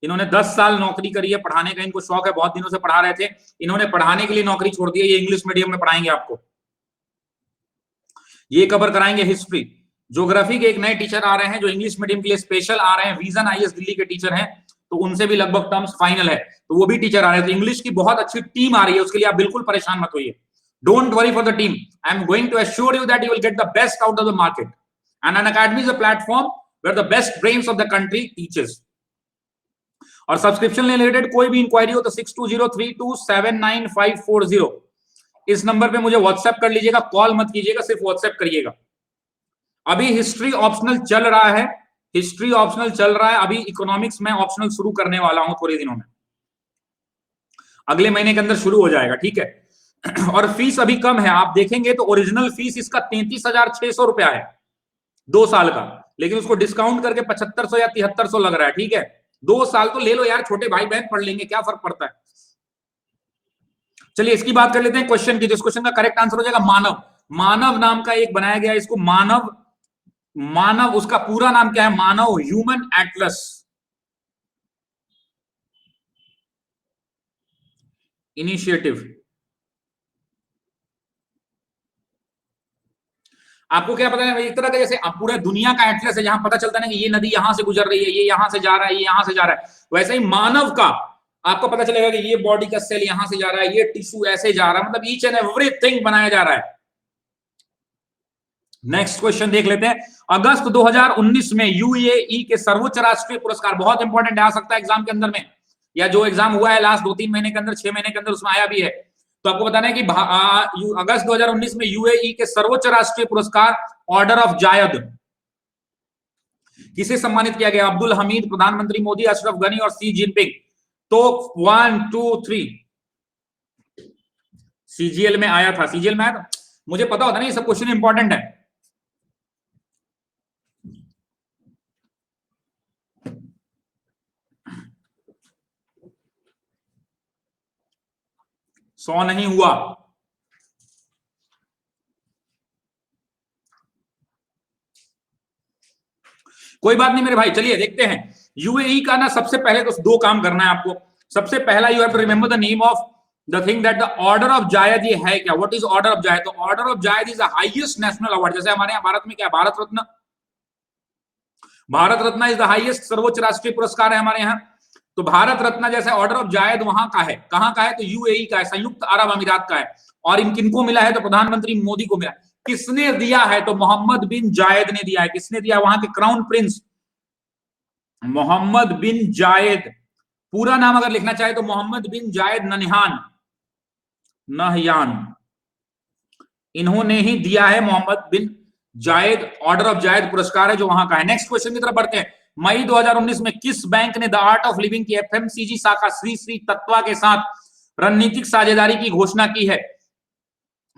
Speaker 1: इन्होंने 10 साल नौकरी करी है, पढ़ाने का इनको शौक है, बहुत दिनों से पढ़ा रहे थे, इन्होंने पढ़ाने के लिए नौकरी छोड़ दी है, ये इंग्लिश मीडियम में पढ़ाएंगे आपको। ये कवर कराएंगे हिस्ट्री। ज्योग्राफी के एक नए टीचर आ रहे हैं जो इंग्लिश मीडियम के लिए स्पेशल आ रहे हैं, विजन आईएएस दिल्ली के टीचर हैं, तो उनसे भी लगभग टर्म्स फाइनल है, तो वो भी टीचर आ रहे हैं। तो इंग्लिश की बहुत अच्छी टीम आ रही है, उसके लिए आप बिल्कुल परेशान मत होइए। Don't worry for the team. I am going to assure you that you will get the best out of the market. And Unacademy is a platform where the best brains of the country teaches. और subscription ले related कोई भी inquiry हो तो 6203279540 इस number पे मुझे WhatsApp कर लीजिएगा, कॉल मत कीजिएगा, सिर्फ व्हाट्सएप करिएगा। अभी हिस्ट्री ऑप्शनल चल रहा है, हिस्ट्री ऑप्शनल चल रहा है, अभी इकोनॉमिक्स में ऑप्शनल शुरू करने वाला हूं थोड़े दिनों में, अगले महीने के अंदर शुरू हो जाएगा, ठीक है। और फीस अभी कम है, आप देखेंगे तो ओरिजिनल फीस इसका 33,600 रुपया है 2 साल का, लेकिन उसको डिस्काउंट करके 7500 या 7300 लग रहा है, ठीक है। 2 साल तो ले लो यार, छोटे भाई बहन पढ़ लेंगे, क्या फर्क पड़ता है। चलिए इसकी बात कर लेते हैं क्वेश्चन की। जिस क्वेश्चन का करेक्ट आंसर हो जाएगा मानव। मानव नाम का एक बनाया गया इसको, मानव, मानव उसका पूरा नाम क्या है? मानव ह्यूमन एटलस इनिशिएटिव। आपको क्या पता है, एक तरह का जैसे पूरा दुनिया का एटलस है, जहां पता चलता है कि ये नदी यहां से गुजर रही है, ये यहां से जा रहा है, ये यहां से जा रहा है, वैसे ही मानव का आपको पता चलेगा कि ये बॉडी का सेल यहां से जा रहा है, ये टिश्यू ऐसे जा रहा है, मतलब ईच एंड एवरीथिंग बनाया जा रहा है। नेक्स्ट क्वेश्चन देख लेते हैं। अगस्त 2019 में यूएई के सर्वोच्च राष्ट्रीय पुरस्कार, बहुत इंपॉर्टेंट आ सकता है एग्जाम के अंदर में, या जो एग्जाम हुआ है लास्ट 2-3 महीने के अंदर, 6 महीने के अंदर, उसमें आया भी है। तो आपको बताना है कि अगस्त 2019 में यूएई के सर्वोच्च राष्ट्रीय पुरस्कार ऑर्डर ऑफ जायद किसे सम्मानित किया गया? अब्दुल हमीद, प्रधानमंत्री मोदी, अशरफ गनी और सी जिनपिंग। तो 1 2 3 सीजीएल में आया था, सीजीएल में आया था, मुझे पता होता ना ये सब क्वेश्चन इंपॉर्टेंट है। सौ नहीं हुआ, कोई बात नहीं मेरे भाई, चलिए देखते हैं। यूएई का ना सबसे पहले तो 2 काम करना है आपको। सबसे पहला, you have to remember the name of the thing that the order of जायद ये है क्या? What is order of Zayed? तो order of Zayed is the highest national award. जैसे हमारे यहाँ भारत में क्या, Bharat Ratna, Bharat Ratna is the highest सर्वोच्च राष्ट्रीय पुरस्कार है हमारे यहाँ। तो भारत रत्न जैसे ऑर्डर ऑफ जायद वहां का है, कहां का है? तो यूएई का है, संयुक्त अरब अमीरात का है। और इन किनको मिला है? तो प्रधानमंत्री मोदी को मिला। किसने दिया है? तो मोहम्मद बिन जायद ने दिया है। किसने दिया? वहां के क्राउन प्रिंस मोहम्मद बिन जायद। पूरा नाम अगर लिखना चाहे तो मोहम्मद बिन जायद नहयान, इन्होंने ही दिया है। मोहम्मद बिन जायद ऑर्डर ऑफ जायद पुरस्कार है जो वहां का है। नेक्स्ट क्वेश्चन की तरफ बढ़ते हैं। मई 2019 में किस बैंक ने द आर्ट ऑफ लिविंग की एफएमसीजी शाखा श्री श्री तत्वा के साथ रणनीतिक साझेदारी की घोषणा की है?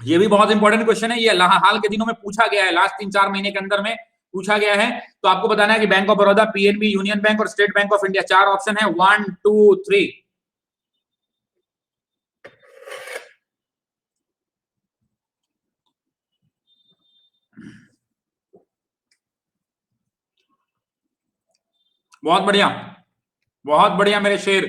Speaker 1: यह भी बहुत इंपॉर्टेंट क्वेश्चन है, ये हाल के दिनों में पूछा गया है, लास्ट 3-4 महीने के अंदर में पूछा गया है। तो आपको बताना है कि bank of Baroda, PNB, union bank और state bank of India. 4 option है, 1 2 3। बहुत बढ़िया, बहुत बढ़िया मेरे शेर।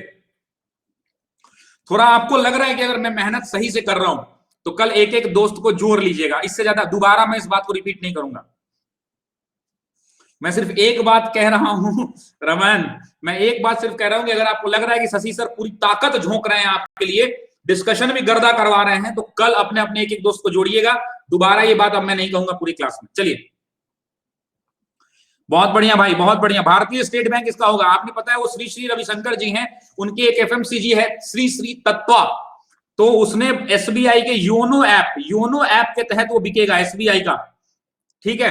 Speaker 1: थोड़ा आपको लग रहा है कि अगर मैं मेहनत सही से कर रहा हूं तो कल एक एक दोस्त को जोड़ लीजिएगा, इससे ज्यादा दोबारा मैं इस बात को रिपीट नहीं करूंगा। मैं सिर्फ एक बात कह रहा हूं रमन, मैं एक बात सिर्फ कह रहा हूं कि अगर आपको लग रहा है कि शशि सर पूरी ताकत झोंक रहे हैं आपके लिए, डिस्कशन भी गर्दा करवा रहे हैं, तो कल अपने अपने एक एक दोस्त को जोड़िएगा। दोबारा ये बात अब मैं नहीं कहूंगा पूरी क्लास में। चलिए बहुत बढ़िया भाई, बहुत बढ़िया। भारतीय स्टेट बैंक इसका होगा। आपने पता है वो श्री श्री रविशंकर जी हैं, उनकी एक एफएमसीजी है श्री श्री तत्वा, तो उसने एसबीआई के योनो ऐप के तहत वो बिकेगा एसबीआई का। ठीक है,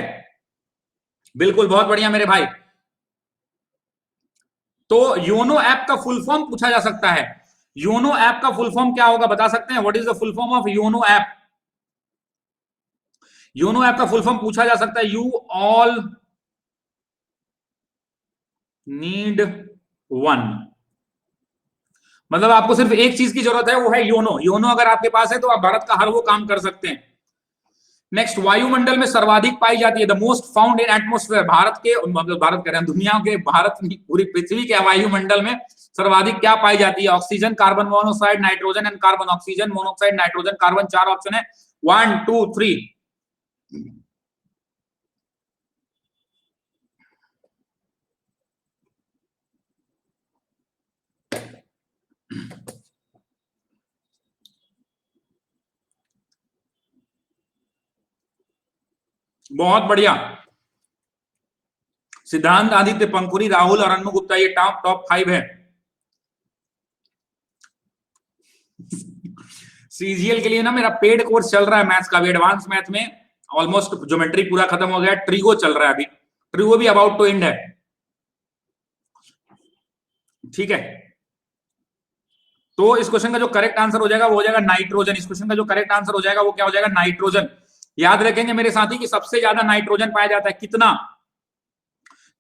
Speaker 1: बिल्कुल, बहुत बढ़िया मेरे भाई। तो योनो ऐप का फुल फॉर्म पूछा जा सकता है। योनो ऐप का फुल फॉर्म क्या होगा, बता सकते हैं? What is the full form of YONO app? YONO app का फुल फॉर्म पूछा जा सकता है, यू ऑल नीड वन। मतलब आपको सिर्फ एक चीज की जरूरत है, वो है योनो। योनो अगर आपके पास है तो आप भारत का हर वो काम कर सकते हैं। नेक्स्ट, वायुमंडल में सर्वाधिक पाई जाती है, the most found in atmosphere. Bharat के, मतलब भारत कह रहे हैं, दुनिया के, भारत पूरी पृथ्वी के वायुमंडल में सर्वाधिक क्या पाई जाती है? Oxygen, carbon monoxide, nitrogen and carbon. Oxygen, monoxide, nitrogen, carbon, 4 option है। 1 2 3। बहुत बढ़िया। सिद्धांत, आदित्य, पंकुरी, राहुल और अनु गुप्ता, ये टॉप 5 है। सीजीएल के लिए ना मेरा पेड कोर्स चल रहा है मैथ्स का भी, एडवांस मैथ में ऑलमोस्ट ज्योमेट्री पूरा खत्म हो गया। ट्रिगो चल रहा है अभी, ट्रिगो भी अबाउट टू एंड है। ठीक है, तो इस क्वेश्चन का जो करेक्ट आंसर हो जाएगा वो हो जाएगा नाइट्रोजन। इस क्वेश्चन का जो करेक्ट आंसर हो जाएगा वो क्या हो जाएगा? नाइट्रोजन। याद रखेंगे मेरे साथी कि सबसे ज्यादा नाइट्रोजन पाया जाता है, कितना?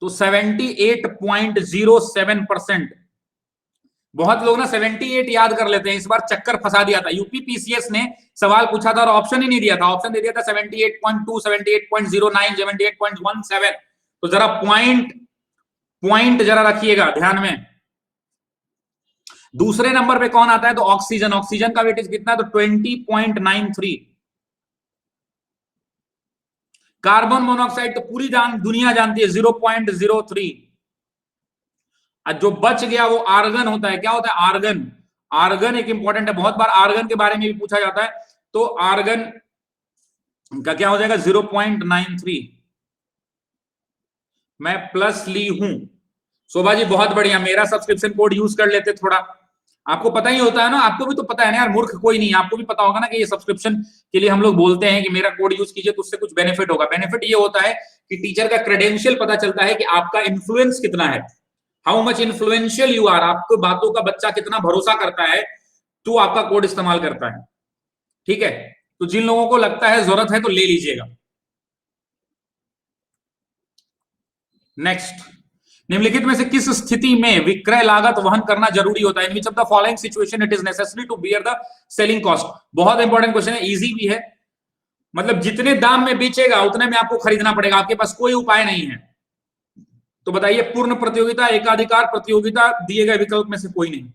Speaker 1: तो 78.07%। बहुत लोग ना 78 याद कर लेते हैं, इस बार चक्कर फंसा दिया था। यूपीपीसीएस ने सवाल पूछा था और ऑप्शन ही नहीं दिया था, ऑप्शन दे दिया था 78.2, 78.09, 78.17। तो जरा पॉइंट जरा रखिएगा ध्यान में। दूसरे नंबर पे कौन आता है? तो ऑक्सीजन। ऑक्सीजन का वेटेज कितना है? तो 20.93। कार्बन मोनोऑक्साइड तो पूरी दुनिया जानती है, 0.03। जो बच गया वो आर्गन होता है। क्या होता है? आर्गन। आर्गन एक इंपॉर्टेंट है, बहुत बार आर्गन के बारे में भी पूछा जाता है। तो आर्गन का क्या हो जाएगा? 0.93। मैं प्लस ली हूं। शोभा जी बहुत बढ़िया, मेरा सब्सक्रिप्शन कोड यूज कर लेते थोड़ा। आपको पता ही होता है ना, आपको भी तो पता है ना यार, मूर्ख कोई नहीं, आपको भी पता होगा ना कि ये सब्सक्रिप्शन के लिए हम लोग बोलते हैं कि मेरा कोड यूज कीजिए तो उससे कुछ बेनिफिट होगा। बेनिफिट ये होता है कि टीचर का क्रेडेंशियल पता चलता है कि आपका इन्फ्लुएंस कितना है, how much influential you are. आपको बातों का बच्चा कितना भरोसा करता है तो आपका कोड इस्तेमाल करता है। ठीक है, तो जिन लोगों को लगता है जरूरत है तो ले लीजिएगा। नेक्स्ट, निम्नलिखित में से किस स्थिति में विक्रय लागत वहन करना जरूरी होता है? In which of the following situation it is necessary to bear the selling cost. बहुत इंपॉर्टेंट क्वेश्चन है, इजी भी है। मतलब जितने दाम में बेचेगा उतने में आपको खरीदना पड़ेगा, आपके पास कोई उपाय नहीं है। तो बताइए, पूर्ण प्रतियोगिता, एकाधिकार, प्रतियोगिता, दिए गए विकल्प में से कोई नहीं।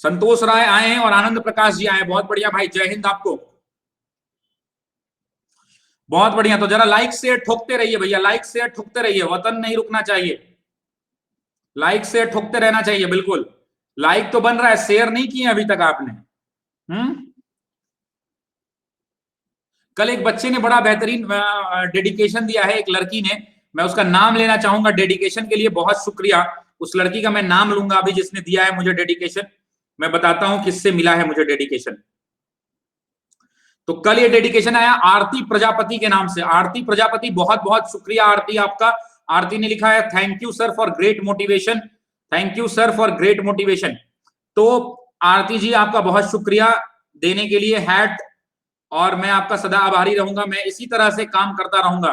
Speaker 1: संतोष राय आए हैं और आनंद प्रकाश जी आए हैं, बहुत बढ़िया भाई, जय हिंद आपको, बहुत बढ़िया। तो जरा लाइक शेयर ठोकते रहिए भैया, लाइक शेयर ठोकते रहिए, वतन नहीं रुकना चाहिए, लाइक शेयर ठोकते रहना चाहिए। बिल्कुल, लाइक तो बन रहा है, शेयर नहीं किए अभी तक आपने। कल एक बच्चे ने बड़ा बेहतरीन डेडिकेशन दिया है, एक लड़की ने, मैं उसका नाम लेना चाहूंगा डेडिकेशन के लिए, बहुत शुक्रिया। उस लड़की का मैं नाम लूंगा अभी जिसने दिया है मुझे डेडिकेशन। मैं बताता हूं किससे मिला है मुझे डेडिकेशन। तो कल ये डेडिकेशन आया आरती प्रजापति के नाम से। आरती प्रजापति, बहुत बहुत शुक्रिया आरती आपका। आरती ने लिखा है, thank you sir for great motivation, thank you sir for great motivation. तो आरती जी आपका बहुत शुक्रिया देने के लिए हैट, और मैं आपका सदा आभारी रहूंगा, मैं इसी तरह से काम करता रहूंगा।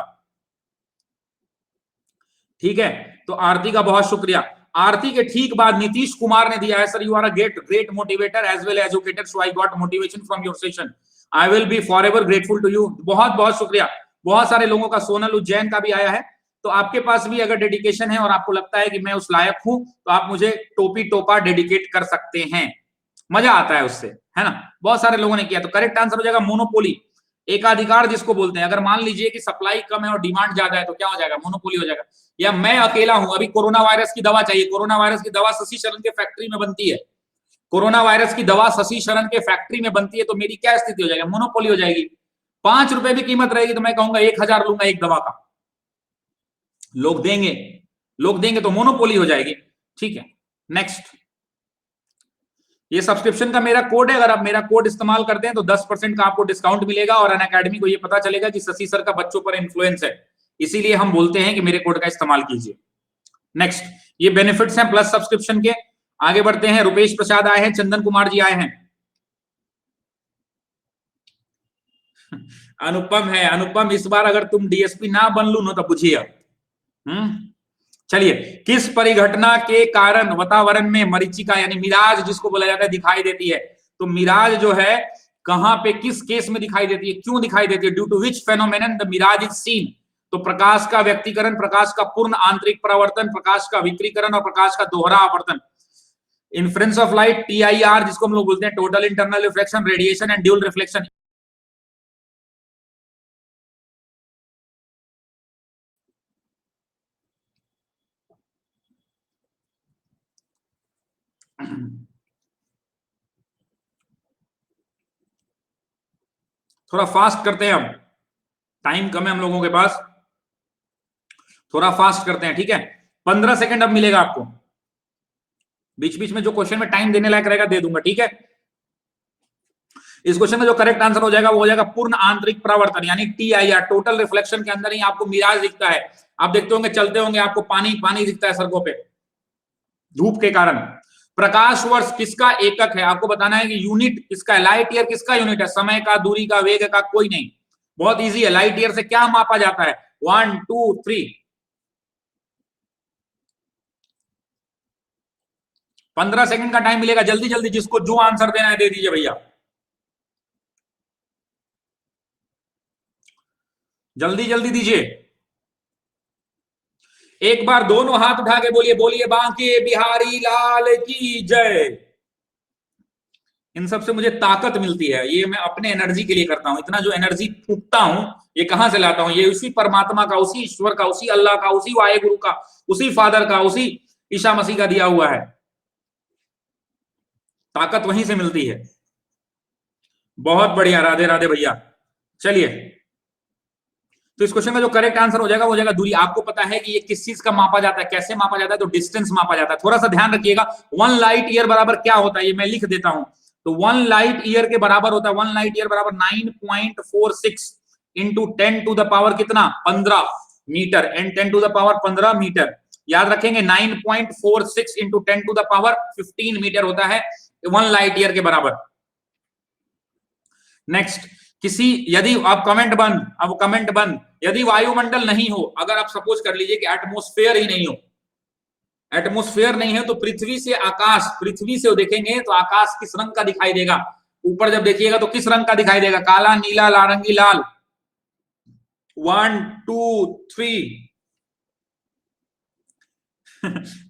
Speaker 1: ठीक है, तो आरती का बहुत शुक्रिया। आरती के ठीक बाद नीतीश कुमार ने दिया है, sir you are a great motivator as well educator, so I got motivation from your session, I will be forever grateful to you. बहुत बहुत शुक्रिया। बहुत सारे लोगों का, सोनल उज्जैन का भी आया है। तो आपके पास भी अगर डेडिकेशन है और आपको लगता है कि मैं उस लायक हूं, तो आप मुझे टोपी टोपा डेडिकेट कर सकते हैं, मजा आता है उससे, है ना। बहुत सारे लोगों ने किया, तो करेक्ट आंसर हो जाएगा मोनोपोली, एकाधिकार जिसको बोलते हैं। अगर मान लीजिए कि सप्लाई कम है और डिमांड ज्यादा है तो क्या हो जाएगा? मोनोपोली हो जाएगा। या मैं अकेला हूं, अभी कोरोना वायरस की दवा चाहिए, कोरोना वायरस की दवा शशि शरण के फैक्ट्री में बनती है, कोरोना वायरस की दवा शशि शरण के फैक्ट्री में बनती है, तो मेरी क्या स्थिति हो जाएगी? मोनोपोली हो जाएगी। ₹5 भी कीमत रहेगी तो मैं कहूंगा 1000 लूंगा एक दवा का। लोग देंगे तो मोनोपोली हो जाएगी। ठीक है, नेक्स्ट, ये सब्सक्रिप्शन का मेरा कोड है, अगर आप मेरा कोड इस्तेमाल करते हैं तो 10% का आपको डिस्काउंट मिलेगा और अनअकैडमी को ये पता चलेगा कि शशि सर का बच्चों पर इन्फ्लुएंस है, इसीलिए हम बोलते हैं कि मेरे कोड का इस्तेमाल कीजिए। नेक्स्ट, ये बेनिफिट्स हैं प्लस सब्सक्रिप्शन के। आगे बढ़ते हैं, रुपेश प्रसाद आए हैं, चंदन कुमार जी आए हैं, अनुपम है। अनुपम, इस बार अगर तुम डीएसपी ना बन लू ना तो बुझिए। चलिए, किस परिघटना के कारण वातावरण में मरीचिका यानी मिराज जिसको बोला जाता है दिखाई देती है? तो मिराज जो है कहां पे, किस केस में दिखाई देती है, क्यों दिखाई देती है? Due to which phenomenon the mirage is seen? तो प्रकाश का व्यक्तीकरण, प्रकाश का पूर्ण आंतरिक परावर्तन, प्रकाश का विकृतीकरण और प्रकाश का दोहरा आवर्तन। इन्फ्लुएंस ऑफ लाइट, TIR जिसको हम लोग बोलते हैं, total internal reflection, radiation and dual reflection. थोड़ा फास्ट करते हैं, अब टाइम कम है हम लोगों के पास, थोड़ा फास्ट करते हैं। ठीक है, 15 सेकंड अब मिलेगा आपको, बीच बीच में जो क्वेश्चन में टाइम देने लायक रहेगा दे दूंगा। ठीक है, इस क्वेश्चन का जो करेक्ट आंसर हो जाएगा वो हो जाएगा पूर्ण आंतरिक परावर्तन यानी TIR, टोटल रिफ्लेक्शन के अंदर ही आपको मिराज दिखता है। आप देखते होंगे, चलते होंगे, आपको पानी पानी दिखता है सड़कों पे धूप के कारण। प्रकाश वर्ष किसका एकक है? आपको बताना है कि यूनिट किसका है। लाइट ईयर किसका यूनिट है? समय का, दूरी का, वेग का, कोई नहीं, बहुत इजी है। लाइट ईयर से क्या मापा जाता है? 1 2 3। 15 सेकंड का टाइम मिलेगा, जल्दी जल्दी जिसको जो आंसर देना है दे दीजिए भैया, जल्दी जल्दी दीजिए। एक बार दोनों हाथ उठा के बोलिए, बोलिए बांके बिहारी लाल की जय। इन सब से मुझे ताकत मिलती है, ये मैं अपने एनर्जी के लिए करता हूं। इतना जो एनर्जी फूकता हूं ये कहां से लाता हूं? ये उसी परमात्मा का, उसी ईश्वर का, उसी अल्लाह का, उसी वाहेगुरु का, उसी फादर का, उसी ईसा मसीह का दिया हुआ है। ताकत वहीं से मिलती है। बहुत बढ़िया, राधे राधे भैया। चलिए, तो इस क्वेश्चन का जो करेक्ट आंसर हो जाएगा वो हो जाएगा दूरी। आपको पता है कि ये किस चीज का मापा जाता है, कैसे मापा जाता है? तो डिस्टेंस मापा जाता है। थोड़ा सा ध्यान रखिएगा, 1 लाइट ईयर बराबर क्या होता है ये मैं लिख देता हूं। तो 1 लाइट ईयर के बराबर होता है, 1 लाइट ईयर बराबर 9.46 इंटू 10 टू द पावर कितना? 15 metre, and 10 to the power 15 metre. याद रखेंगे, 9.46 into 10 to the power 15 metre होता है 1 लाइट ईयर के बराबर। नेक्स्ट, किसी, यदि आप कमेंट बंद, अब कमेंट बंद, यदि वायुमंडल नहीं हो, अगर आप सपोज कर लीजिए कि एटमॉस्फेयर ही नहीं हो, एटमॉस्फेयर नहीं है, तो पृथ्वी से आकाश, पृथ्वी से देखेंगे तो आकाश किस रंग का दिखाई देगा? ऊपर जब देखिएगा तो किस रंग का दिखाई देगा? काला, नीला, नारंगी, लाल। 1 2 3।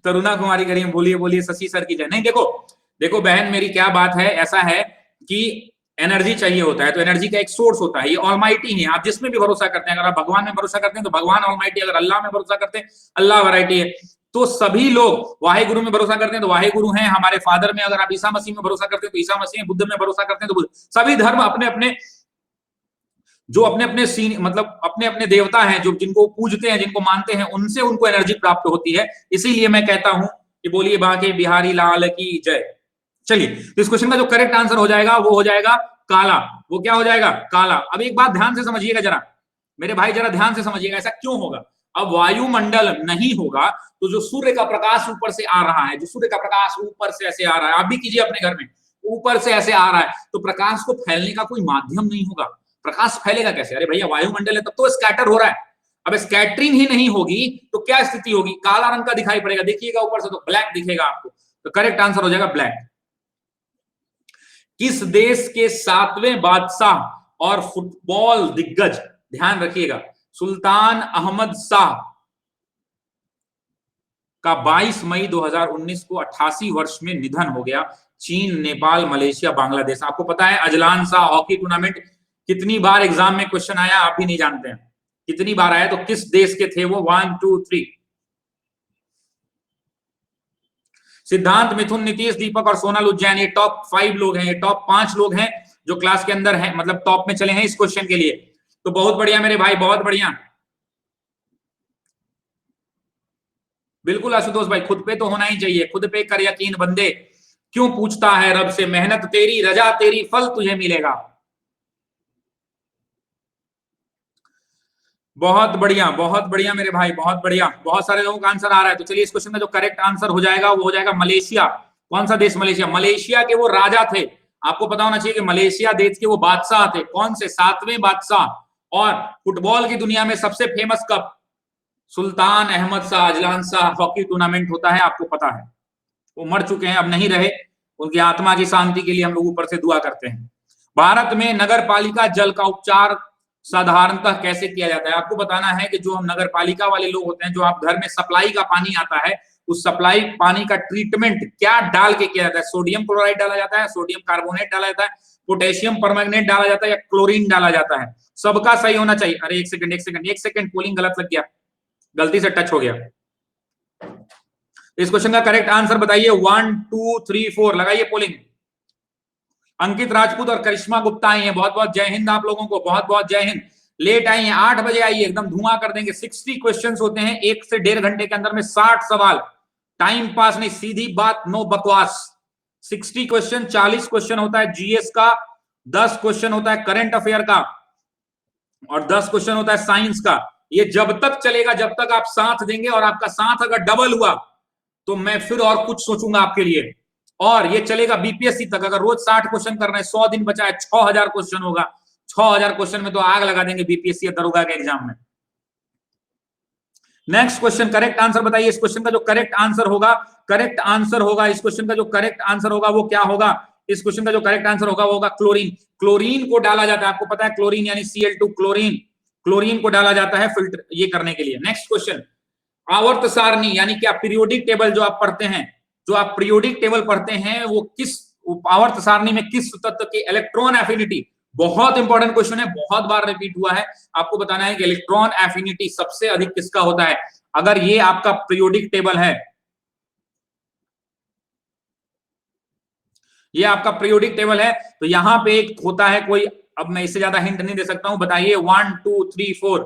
Speaker 1: तरुणा कुमारी करीम, बोलिए बोलिए शशि सर की जय। नहीं, देखो देखो बहन मेरी, क्या बात है, ऐसा है कि एनर्जी चाहिए होता है तो एनर्जी का एक सोर्स होता है, ये ऑलमाइटी है। आप जिसमें भी भरोसा करते हैं, अगर आप भगवान में भरोसा करते हैं तो भगवान ऑलमाइटी, अगर अल्लाह में भरोसा करते हैं अल्लाह वैरायटी है। तो सभी लोग वाहे गुरु में भरोसा करते हैं तो वाहे गुरु हैं हमारे फादर में। अगर आप ईसा मसीह में भरोसा करते हैं तो ईसा मसीह में, बुद्ध में भरोसा करते हैं तो बुद्ध। सभी धर्म अपने अपने जो अपने अपने सीन, मतलब अपने अपने देवता हैं, जो जिनको पूजते हैं, जिनको मानते हैं, उनसे उनको एनर्जी प्राप्त होती है। इसीलिए मैं कहता हूं कि बोलिए बांके बिहारी लाल की जय। चलिए, तो इस क्वेश्चन का जो करेक्ट आंसर हो जाएगा वो हो जाएगा काला। वो क्या हो जाएगा? काला। अब एक बात ध्यान से समझिएगा जरा, मेरे भाई जरा ध्यान से समझिएगा, ऐसा क्यों होगा? अब वायुमंडल नहीं होगा तो जो सूर्य का प्रकाश ऊपर से आ रहा है, जो सूर्य का प्रकाश ऊपर से ऐसे आ रहा है, आप भी कीजिए अपने घर में, ऊपर से ऐसे आ रहा है, तो प्रकाश को फैलने का कोई माध्यम नहीं होगा। प्रकाश फैलेगा कैसे? अरे भैया वायुमंडल है तब तो स्कैटर हो रहा है। अब स्कैटरिंग ही नहीं होगी तो क्या स्थिति होगी? काला रंग का दिखाई पड़ेगा, देखिएगा ऊपर से तो ब्लैक दिखेगा आपको। तो करेक्ट आंसर हो जाएगा ब्लैक। किस देश के 7वें बादशाह और फुटबॉल दिग्गज, ध्यान रखिएगा, सुल्तान अहमद शाह का 22 मई 2019 को 88 वर्ष में निधन हो गया? चीन, नेपाल, मलेशिया, बांग्लादेश। आपको पता है अजलान शाह हॉकी टूर्नामेंट कितनी बार एग्जाम में क्वेश्चन आया, आप भी नहीं जानते हैं कितनी बार आया। तो किस देश के थे वो? 1 2 3। सिद्धांत, मिथुन, नीतीश, दीपक और सोनल उज्जैन, ये टॉप 5 लोग हैं, ये टॉप 5 लोग हैं जो क्लास के अंदर है, मतलब टॉप में चले हैं इस क्वेश्चन के लिए। तो बहुत बढ़िया मेरे भाई, बहुत बढ़िया। बिल्कुल आशुतोष भाई, खुद पे तो होना ही चाहिए, खुद पे कर यकीन बंदे, क्यों पूछता है रब से, मेहनत तेरी रजा तेरी फल तुझे मिलेगा। बहुत बढ़िया मेरे भाई, बहुत बढ़िया। बहुत सारे लोगों का आंसर आ रहा है। तो चलिए इस क्वेश्चन का जो करेक्ट आंसर हो जाएगा वो हो जाएगा मलेशिया। कौन सा देश? मलेशिया। मलेशिया के वो राजा थे, आपको पता होना चाहिए कि मलेशिया देश के वो बादशाह थे। कौन से? 7वें बादशाह। और फुटबॉल की दुनिया में सबसे famous cup Sultan Ahmad Shah Azlan Shah hockey tournament होता है, आपको पता है। वो मर चुके हैं, अब नहीं रहे, उनकी आत्मा की शांति के लिए हम लोग ऊपर से दुआ करते हैं। भारत में नगर पालिका जल का उपचार साधारणतः कैसे किया जाता है? आपको बताना है कि जो हम नगर पालिका वाले लोग होते हैं, जो आप घर में सप्लाई का पानी आता है, उस सप्लाई पानी का ट्रीटमेंट क्या डाल के किया जाता है? सोडियम क्लोराइड डाला जाता है, सोडियम कार्बोनेट डाला जाता है, पोटेशियम परमैंगनेट डाला जाता है, या क्लोरीन डाला जाता है? सबका सही होना चाहिए। अरे एक सेकंड, पोलिंग गलत लग गया, गलती से टच हो गया। इस क्वेश्चन का करेक्ट आंसर बताइए। 1 2 3 4 लगाइए पोलिंग। अंकित राजपूत और करिश्मा गुप्ता आई हैं, बहुत बहुत जय हिंद आप लोगों को, बहुत बहुत जय हिंद। लेट आई हैं, 8 बजे आइए, एकदम धुआं कर देंगे। 60 क्वेश्चंस होते हैं, 1 से 1.5 घंटे के अंदर में 60 सवाल। टाइम पास नहीं, सीधी बात, नो बकवास। 60 क्वेश्चन, 40 क्वेश्चन होता है जीएस का, 10 क्वेश्चन होता है करंट अफेयर का, और 10 क्वेश्चन होता है साइंस का। ये जब तक चलेगा जब तक आप साथ देंगे, और आपका साथ अगर डबल हुआ तो मैं फिर और कुछ सोचूंगा आपके लिए। और ये चलेगा बीपीएससी तक। अगर रोज 60 क्वेश्चन कर रहे हैं, 100 दिन बचा है, 6000 क्वेश्चन होगा। 6000 क्वेश्चन में तो आग लगा देंगे बीपीएससी या दरोगा के एग्जाम में। नेक्स्ट क्वेश्चन, करेक्ट आंसर बताइए। इस क्वेश्चन का जो करेक्ट आंसर होगा, इस क्वेश्चन का जो करेक्ट आंसर होगा वो क्या होगा? इस क्वेश्चन का जो करेक्ट आंसर होगा वो होगा क्लोरीन। क्लोरीन को डाला जाता है, आपको पता है, क्लोरीन यानी Cl2 क्लोरीन। क्लोरीन को डाला जाता है फिल्टर ये करने के लिए। नेक्स्ट क्वेश्चन, आवर्त सारणी यानी क्या? पीरियोडिक टेबल जो आप पढ़ते हैं, जो आप पीरियोडिक टेबल पढ़ते हैं, वो किस आवर्त सारणी में किस तत्व की इलेक्ट्रॉन एफिनिटी? बहुत इंपॉर्टेंट क्वेश्चन है, बहुत बार रिपीट हुआ है। आपको बताना है कि इलेक्ट्रॉन एफिनिटी सबसे अधिक किसका होता है? अगर ये आपका पीरियोडिक टेबल है, ये आपका पीरियोडिक टेबल है, तो यहां पे एक होता है कोई, अब मैं इससे ज्यादा हिंट नहीं दे सकता हूं, बताइए। 1 2 3 4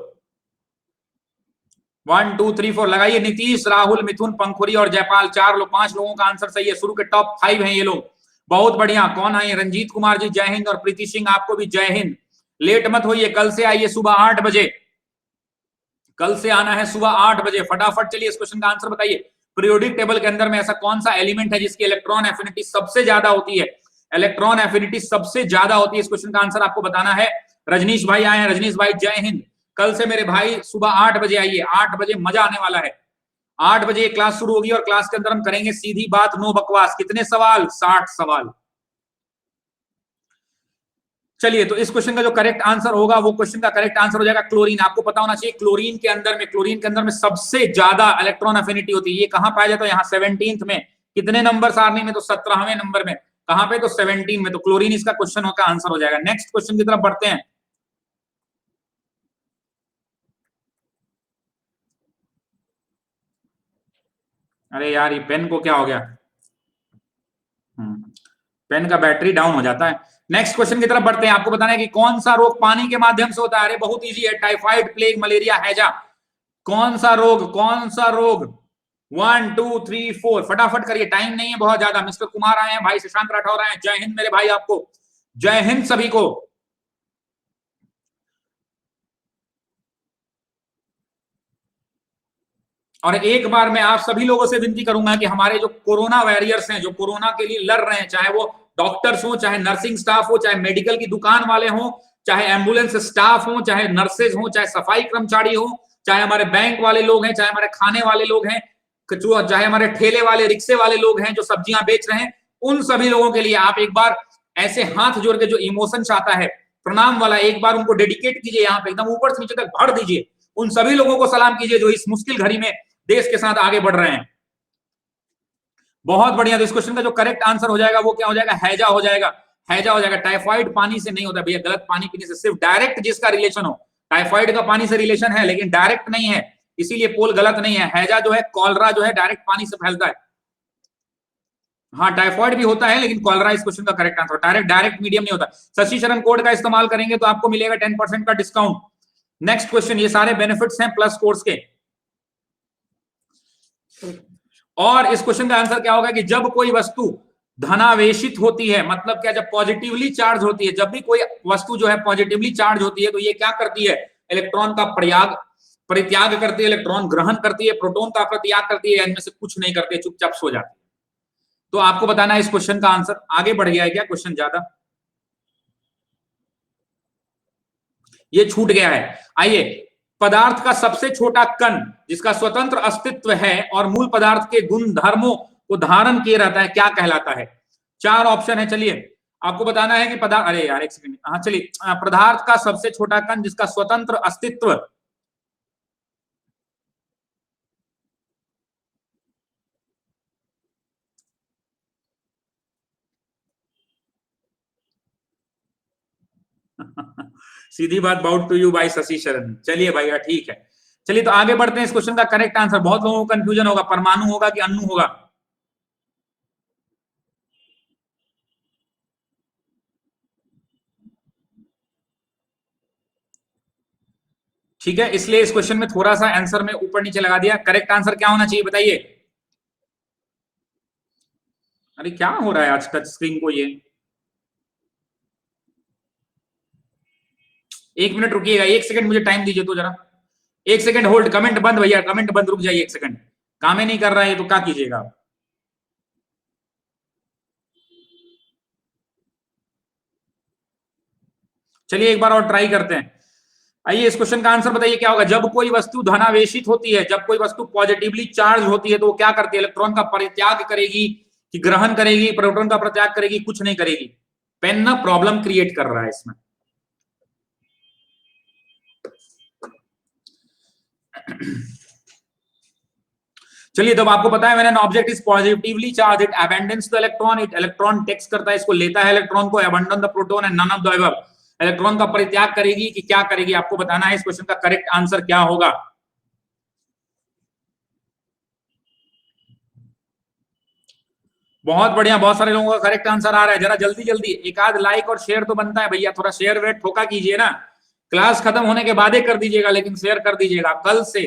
Speaker 1: 1 2 3 4 लगाइए। नीतीश, राहुल, मिथुन, पंखुरी और जयपाल, 5 लोगों का आंसर सही है। शुरू के टॉप 5 हैं ये लोग, बहुत बढ़िया। कौन आए? रंजीत कुमार जी जय हिंद, और प्रीति सिंह आपको भी जय हिंद। लेट मत होइए, कल से आइए सुबह 8 बजे, कल से आना है सुबह 8 बजे फटाफट। चलिए इस क्वेश्चन का आंसर बताइए। पीरियोडिक टेबल के अंदर में ऐसा कौन सा एलिमेंट है जिसकी इलेक्ट्रॉन एफिनिटी सबसे ज्यादा होती है? इलेक्ट्रॉन एफिनिटी सबसे ज्यादा होती है। इस क्वेश्चन का आंसर आपको बताना है। रजनीश भाई आए हैं, रजनीश भाई जय हिंद। कल से मेरे भाई सुबह 8 बजे आइए, 8 बजे मजा आने वाला है। 8 बजे क्लास शुरू होगी और क्लास के अंदर हम करेंगे सीधी बात, नो बकवास। कितने सवाल? 60 सवाल। चलिए, तो इस क्वेश्चन का जो करेक्ट आंसर होगा, वो क्वेश्चन का करेक्ट आंसर हो जाएगा क्लोरीन। आपको पता होना चाहिए क्लोरीन के अंदर में सबसे ज्यादा इलेक्ट्रॉन एफिनिटी होती है। ये कहां पाया जाता है? यहाँ 17th में। कितने नंबर सारणी में? तो 17वें नंबर में। कहां पे? तो 17 में। तो क्लोरीन इसका क्वेश्चन का आंसर हो जाएगा। नेक्स्ट क्वेश्चन की तरफ बढ़ते हैं। अरे यार, ये पेन को क्या हो गया? पेन का बैटरी डाउन हो जाता है। नेक्स्ट क्वेश्चन की तरफ बढ़ते हैं। आपको बताना है कि कौन सा रोग पानी के माध्यम से होता है? अरे बहुत इजी है, टाइफाइड, प्लेग, मलेरिया, हैजा। कौन सा रोग? कौन सा रोग? 1 2 3 4 फटाफट करिए, टाइम नहीं है बहुत ज्यादा। मिस्टर कुमार आए हैं, भाई शशांक राठौर आए हैं, जय हिंद मेरे भाई, आपको जय हिंद सभी को। और एक बार मैं आप सभी लोगों से विनती करूंगा कि हमारे जो कोरोना वॉरियर्स हैं, जो कोरोना के लिए लड़ रहे हैं, चाहे वो डॉक्टर्स हो, चाहे नर्सिंग स्टाफ हो, चाहे मेडिकल की दुकान वाले हो, चाहे एम्बुलेंस स्टाफ हो, चाहे नर्सेज हो, चाहे सफाई कर्मचारी हो, चाहे हमारे बैंक वाले लोग हैं, चाहे हमारे खाने वाले लोग हैं, चाहे हमारे ठेले वाले, रिक्शे वाले लोग हैं जो सब्जियां बेच रहे हैं, उन सभी लोगों के लिए आप एक बार ऐसे हाथ जोड़ के, जो इमोशन चाहता है प्रणाम वाला, एक बार उनको डेडिकेट कीजिए, यहाँ पे एकदम ऊपर से नीचे तक भर दीजिए। उन सभी लोगों को सलाम कीजिए जो इस मुश्किल घड़ी में देश के साथ आगे बढ़ रहे हैं। बहुत बढ़िया। तो इस क्वेश्चन का जो करेक्ट आंसर हो जाएगा वो क्या हो जाएगा? हैजा हो जाएगा। हैजा हो जाएगा। टाइफाइड पानी से नहीं होता भैया, गलत पानी पीने से। सिर्फ डायरेक्ट जिसका रिलेशन हो, टाइफाइड का पानी से रिलेशन है लेकिन डायरेक्ट नहीं है, इसीलिए पोल गलत नहीं है। हैजा जो है, कॉलरा जो है, डायरेक्ट पानी से फैलता है। हाँ, टाइफॉइड भी होता है, लेकिन कॉलरा इस क्वेश्चन का करेक्ट आंसर। डायरेक्ट मीडियम नहीं होता। शशि शरण कोड का इस्तेमाल करेंगे तो आपको मिलेगा 10% का डिस्काउंट। नेक्स्ट क्वेश्चन, ये सारे बेनिफिट्स हैं प्लस कोर्स के। और इस क्वेश्चन का आंसर क्या होगा कि जब कोई वस्तु धनावेशित होती है, मतलब क्या, जब पॉजिटिवली चार्ज होती है, जब भी कोई वस्तु जो है पॉजिटिवली चार्ज होती है तो ये क्या करती है, इलेक्ट्रॉन का परित्याग करती है, इलेक्ट्रॉन ग्रहण करती है, प्रोटॉन का परित्याग करती है, इनमें से कुछ नहीं करती है, चुपचाप सो जाती है। तो आपको बताना है इस क्वेश्चन का आंसर। आगे बढ़ गया है क्या क्वेश्चन ज्यादा? ये छूट गया है। आइए, पदार्थ का सबसे छोटा कण जिसका स्वतंत्र अस्तित्व है और मूल पदार्थ के गुण धर्मों को धारण किए रहता है, क्या कहलाता है? 4 ऑप्शन है। चलिए आपको बताना है कि पदार्थ, अरे यार एक सेकंड, हाँ चलिए, पदार्थ का सबसे छोटा कण जिसका स्वतंत्र अस्तित्व, सीधी बात, brought to you by Shashi Sharan. चलिए भैया ठीक है, चलिए तो आगे बढ़ते हैं। इस क्वेश्चन का करेक्ट आंसर, बहुत लोगों को कंफ्यूजन होगा, परमाणु होगा कि अणु होगा। ठीक है, इसलिए इस क्वेश्चन में थोड़ा सा आंसर में ऊपर नीचे लगा दिया। करेक्ट आंसर क्या होना चाहिए बताइए? अरे क्या हो रहा है आज टच स्क्रीन को? ये 1 मिनट रुकिएगा, 1 सेकंड मुझे टाइम दीजिए तो जरा। 1 सेकंड होल्ड, कमेंट बंद भैया, कमेंट बंद, रुक जाइए 1 सेकंड। काम ही नहीं कर रहा है तो क्या कीजिएगा? चलिए एक बार और ट्राई करते हैं। आइए, इस क्वेश्चन का आंसर बताइए क्या होगा। जब कोई वस्तु धनावेशित होती है, जब कोई वस्तु पॉजिटिवली चार्ज होती है तो वो क्या करती है? इलेक्ट्रॉन का परित्याग करेगी कि ग्रहण करेगी? प्रोटॉन का परित्याग करेगी? कुछ नहीं करेगी। पेन ना प्रॉब्लम क्रिएट कर रहा है इसमें। चलिए, तब आपको पता है, मैंने an object is positively charge, it abandons the electron, it electron takes करता है, इसको लेता है इलेक्ट्रॉन को, abandon the proton and none of the above. Electron का परित्याग करेगी कि क्या करेगी? आपको बताना है इस क्वेश्चन का करेक्ट आंसर क्या होगा। बहुत बढ़िया, बहुत सारे लोगों का करेक्ट आंसर आ रहा है। जरा जल्दी जल्दी एक आध लाइक और शेयर तो बनता है भैया, थोड़ा शेयर वेट ठोका कीजिए ना। क्लास खत्म होने के बाद ही कर दीजिएगा, लेकिन शेयर कर दीजिएगा। कल से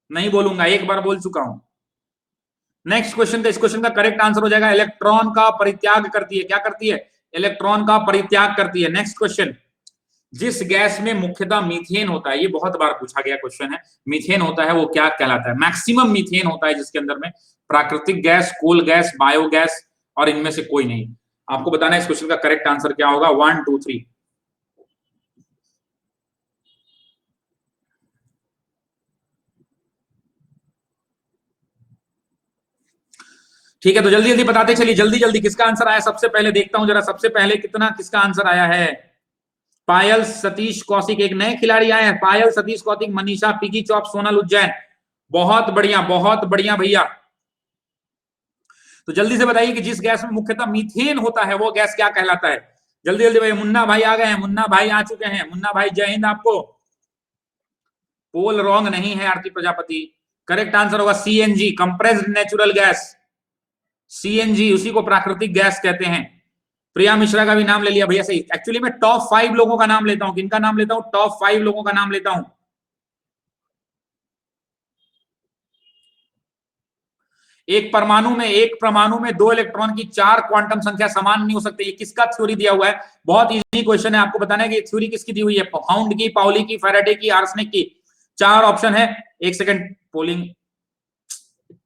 Speaker 1: नहीं बोलूंगा, एक बार बोल चुका हूं। नेक्स्ट क्वेश्चन का, इस क्वेश्चन का करेक्ट आंसर हो जाएगा इलेक्ट्रॉन का परित्याग करती है। क्या करती है? इलेक्ट्रॉन का परित्याग करती है। नेक्स्ट क्वेश्चन, जिस गैस में मुख्यतः मीथेन होता है, ये बहुत बार पूछा गया क्वेश्चन है, मीथेन होता है वो क्या कहलाता है? मैक्सिमम मीथेन होता है जिसके अंदर में, प्राकृतिक गैस, कोल गैस, बायोगैस और इनमें से कोई नहीं। आपको बताना है इस क्वेश्चन का करेक्ट आंसर क्या होगा। 1 2 3। ठीक है, तो जल्दी जल्दी बताते चलिए, जल्दी जल्दी किसका आंसर आया सबसे पहले, देखता हूं जरा सबसे पहले कितना किसका आंसर आया है। पायल, सतीश कौशिक, एक नए खिलाड़ी आए हैं, पायल, सतीश कौशिक, मनीषा, पिगी चौप, सोनल उज्जैन। बहुत बढ़िया, बहुत बढ़िया भैया। तो जल्दी से बताइए कि जिस गैस में मुख्यतः मीथेन होता है वो गैस क्या कहलाता है? जल्दी जल्दी भाई। मुन्ना भाई आ गए हैं, मुन्ना भाई आ चुके हैं। मुन्ना भाई जय हिंद आपको। पोल रॉन्ग नहीं है आरती प्रजापति। करेक्ट आंसर होगा CNG, compressed natural gas. CNG, उसी को प्राकृतिक गैस कहते हैं। प्रिया मिश्रा का भी नाम ले लिया भैया, सही। एक्चुअली मैं टॉप 5 लोगों का नाम लेता हूं। किनका नाम लेता हूं? टॉप 5 लोगों का नाम लेता हूं। एक परमाणु में 2 इलेक्ट्रॉन की 4 क्वांटम संख्या समान नहीं हो सकती। ये किसका थ्योरी दिया हुआ है? बहुत इजी क्वेश्चन है, आपको बताना है कि थ्योरी किसकी दी हुई है। हाउंड की, पाउली की, फैराडे की, आर्सेनिक की। 4 ऑप्शन है। 1 सेकंड, पोलिंग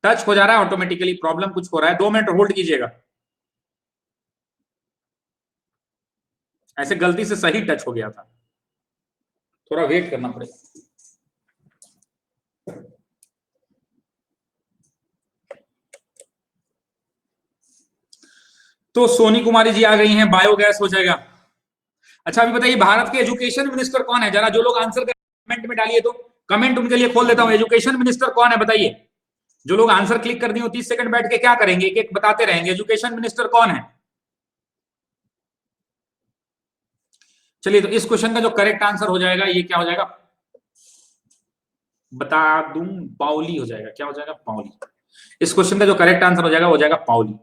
Speaker 1: टच हो जा रहा है ऑटोमेटिकली, प्रॉब्लम कुछ हो रहा है, 2 मिनट होल्ड कीजिएगा। ऐसे गलती से सही टच हो गया था, थोड़ा वेट करना पड़ेगा। तो सोनी कुमारी जी आ गई हैं, बायोगैस हो जाएगा। अच्छा अभी बताइए, भारत के एजुकेशन मिनिस्टर कौन है? जरा जो लोग आंसर कमेंट में डालिए, तो कमेंट उनके लिए खोल देता हूं। एजुकेशन मिनिस्टर कौन है बताइए? जो लोग आंसर क्लिक कर दिए 30 सेकंड बैठ के क्या करेंगे? एक एक बताते रहेंगे। एजुकेशन मिनिस्टर कौन है? चलिए, तो इस क्वेश्चन का जो करेक्ट आंसर हो जाएगा, ये क्या हो जाएगा बता दूं, पाउली हो जाएगा। क्या हो जाएगा? पाउली। इस क्वेश्चन का जो करेक्ट आंसर हो जाएगा पाउली।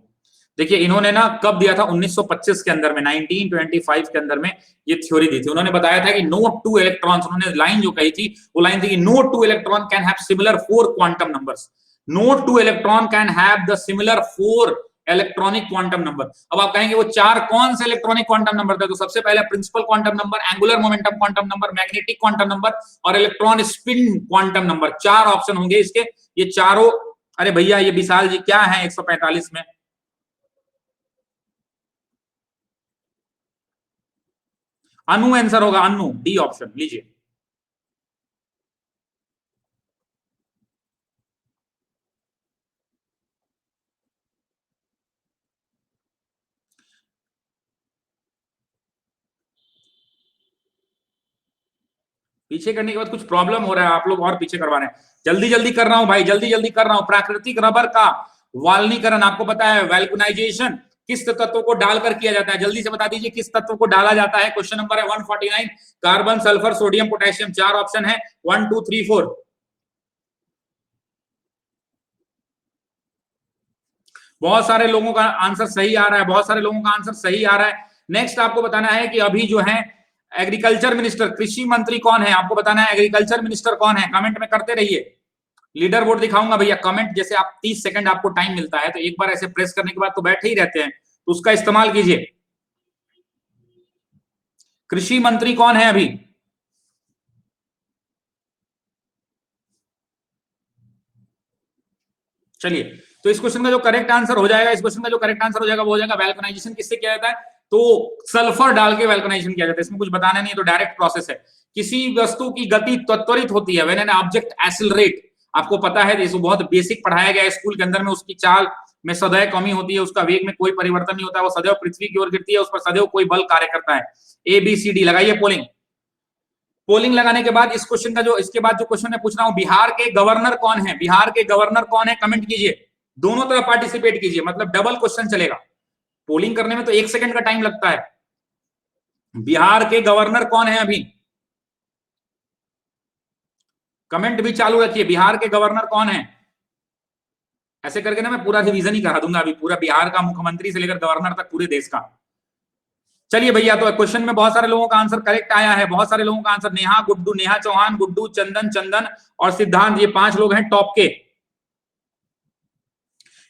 Speaker 1: देखिए इन्होंने ना कब दिया था, 1925 के अंदर में, 1925 के अंदर में ये थ्योरी दी थी। उन्होंने बताया था कि नो टू इलेक्ट्रॉन्स, उन्होंने लाइन जो कही थी वो लाइन थी कि no two electron can have similar 4 quantum numbers, no two electron can have the similar 4 electronic quantum number. अब आप कहेंगे वो 4 कौन से इलेक्ट्रॉनिक क्वांटम नंबर थे, तो सबसे पहले principal quantum number, angular momentum quantum number, magnetic quantum number और electron spin quantum number. 4 option होंगे इसके, ये चारों। अरे भैया ये विशाल जी क्या है 145 में? अनु आंसर होगा, अनु, डी ऑप्शन लीजिए। पीछे करने के बाद कुछ प्रॉब्लम हो रहा है, आप लोग और पीछे करवा रहे हैं। जल्दी जल्दी कर रहा हूं भाई, जल्दी जल्दी कर रहा हूं। प्राकृतिक रबर का वाल्नीकरण आपको पता है, वैल्कनाइजेशन किस तत्व को डालकर किया जाता है? जल्दी से बता दीजिए किस तत्व को डाला जाता है। क्वेश्चन नंबर है 149। Carbon, sulphur, sodium, potassium, 4 option है, 1 2 3 4। बहुत सारे लोगों का आंसर सही आ रहा है, बहुत सारे लोगों का आंसर सही आ रहा है। नेक्स्ट आपको बताना है कि अभी जो है एग्रीकल्चर मिनिस्टर, कृषि मंत्री कौन है, आपको बताना है एग्रीकल्चर मिनिस्टर कौन है। कमेंट में करते रहिए, लीडर बोर्ड दिखाऊंगा भैया। कमेंट जैसे आप 30 सेकंड आपको टाइम मिलता है तो एक बार ऐसे प्रेस करने के बाद तो बैठे ही रहते हैं, तो उसका इस्तेमाल कीजिए। कृषि मंत्री कौन है अभी? चलिए, तो इस क्वेश्चन का जो करेक्ट आंसर हो जाएगा, इस क्वेश्चन का जो करेक्ट आंसर हो जाएगा वो हो जाएगा वैल्कनाइजेशन किससे किया जाता है? तो सल्फर डाल के वैल्कनाइजेशन किया जाता है। इसमें कुछ बताना नहीं है, तो डायरेक्ट प्रोसेस है। किसी वस्तु की गति त्वरित होती है व्हेन एन ऑब्जेक्ट एक्सेलरेट, आपको पता है, इसको बहुत बेसिक पढ़ाया गया है स्कूल के अंदर में। उसकी चाल में सदैव कमी होती है, उसका वेग में कोई परिवर्तन नहीं होता है, वो सदैव पृथ्वी की ओर गिरती है, उस पर सदैव कोई बल कार्य करता है। ए बी सी डी लगाइए पोलिंग। पोलिंग लगाने के बाद इस क्वेश्चन का जो, इसके बाद जो क्वेश्चन मैं पूछ रहा हूं, बिहार के गवर्नर कौन है? बिहार के गवर्नर कौन है? कमेंट कीजिए, दोनों तरफ पार्टिसिपेट कीजिए, मतलब डबल क्वेश्चन चलेगा। पोलिंग करने में तो 1 सेकंड का टाइम लगता है। बिहार के गवर्नर कौन है अभी? कमेंट भी चालू रखिए, बिहार के गवर्नर कौन है? ऐसे करके ना मैं पूरा रिवीजन ही करा दूंगा अभी, पूरा बिहार का मुख्यमंत्री से लेकर गवर्नर तक, पूरे देश का। चलिए भैया, तो क्वेश्चन में बहुत सारे लोगों का आंसर करेक्ट आया है, बहुत सारे लोगों का आंसर। नेहा, गुड्डू, नेहा चौहान, गुड्डू, चंदन, चंदन और सिद्धांत, ये 5 लोग हैं टॉप के।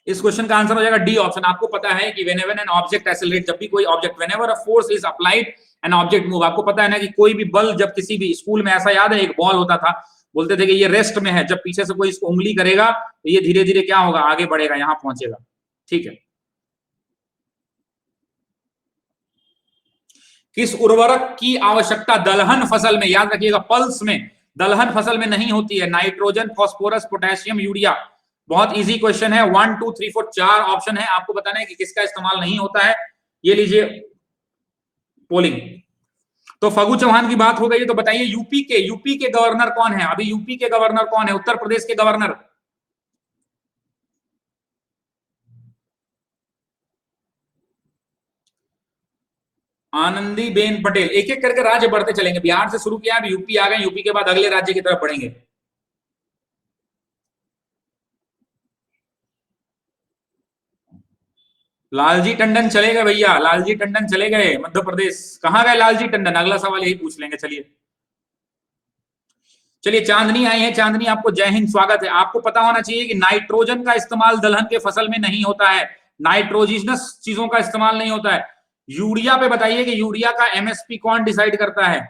Speaker 1: इस क्वेश्चन का आंसर हो जाएगा डी ऑप्शन। आपको पता है कि व्हेनेवर एन ऑब्जेक्ट एक्सेलरेट, जब भी कोई object, whenever a force is applied an object move, आपको पता है ना कि कोई भी बल, जब किसी भी स्कूल में ऐसा याद है एक बॉल होता था, बोलते थे कि ये रेस्ट में है, जब पीछे से कोई इसको उंगली करेगा तो ये धीरे धीरे क्या होगा, आगे बढ़ेगा, यहां पहुंचेगा। ठीक है। किस उर्वरक की आवश्यकता दलहन फसल में, याद रखिएगा पल्स में, दलहन फसल में नहीं होती है? Nitrogen, phosphorus, potassium, urea. बहुत इजी क्वेश्चन है, 1 2 3 4 4 ऑप्शन है, आपको बताना है कि किसका इस्तेमाल नहीं होता है। ये लीजिए पोलिंग। तो फगू चौहान की बात हो गई है, तो बताइए यूपी के गवर्नर कौन है अभी? यूपी के गवर्नर कौन है? उत्तर प्रदेश के गवर्नर? आनंदीबेन पटेल। एक एक करके राज्य बढ़ते चलेंगे, बिहार से शुरू किया, अब यूपी आ गए, यूपी के बाद अगले राज्य की तरफ बढ़ेंगे। लालजी टंडन चले गए भैया, लालजी टंडन चले गए मध्य प्रदेश। कहां गए लालजी टंडन? अगला सवाल यही पूछ लेंगे। चलिए चलिए, चांदनी आई है। चांदनी, आपको जय हिंद, स्वागत है। आपको पता होना चाहिए कि नाइट्रोजन का इस्तेमाल दलहन के फसल में नहीं होता है, नाइट्रोजिनस चीजों का इस्तेमाल नहीं होता है। यूरिया पे बताइए कि यूरिया का एमएसपी कौन डिसाइड करता है?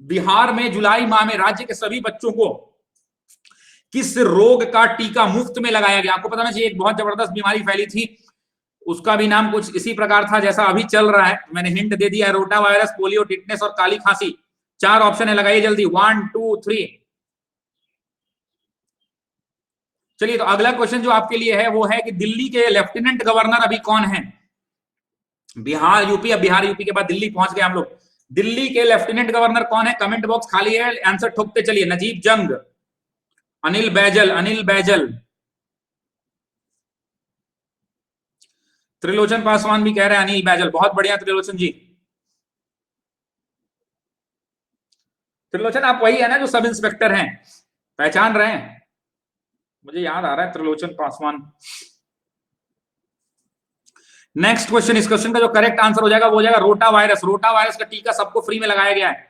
Speaker 1: बिहार में जुलाई माह में राज्य के सभी बच्चों को किस रोग का टीका मुफ्त में लगाया गया? आपको पता होना चाहिए एक बहुत जबरदस्त बीमारी फैली थी, उसका भी नाम कुछ इसी प्रकार था जैसा अभी चल रहा है, मैंने हिंट दे दिया, रोटा वायरस, पोलियो, टिटनेस और काली खांसी। 4 ऑप्शन है, लगाइए जल्दी, 1 2 3। चलिए, तो अगला क्वेश्चन जो आपके लिए है वो है कि दिल्ली के लेफ्टिनेंट गवर्नर अभी कौन है? बिहार यूपी, अब बिहार यूपी के बाद दिल्ली पहुंच गए हम लोग। दिल्ली के लेफ्टिनेंट गवर्नर कौन है? कमेंट बॉक्स खाली है, आंसर ठोकते चलिए। नजीब जंग, अनिल बैजल, अनिल बैजल, त्रिलोचन पासवान भी कह रहे हैं अनिल बैजल। बहुत बढ़िया त्रिलोचन जी। त्रिलोचन, आप वही है ना जो सब इंस्पेक्टर हैं, पहचान रहे हैं? मुझे याद आ रहा है त्रिलोचन पासवान। नेक्स्ट क्वेश्चन, इस क्वेश्चन का जो करेक्ट आंसर हो जाएगा वो हो जाएगा रोटा वायरस। रोटा वायरस का टीका सबको फ्री में लगाया गया है।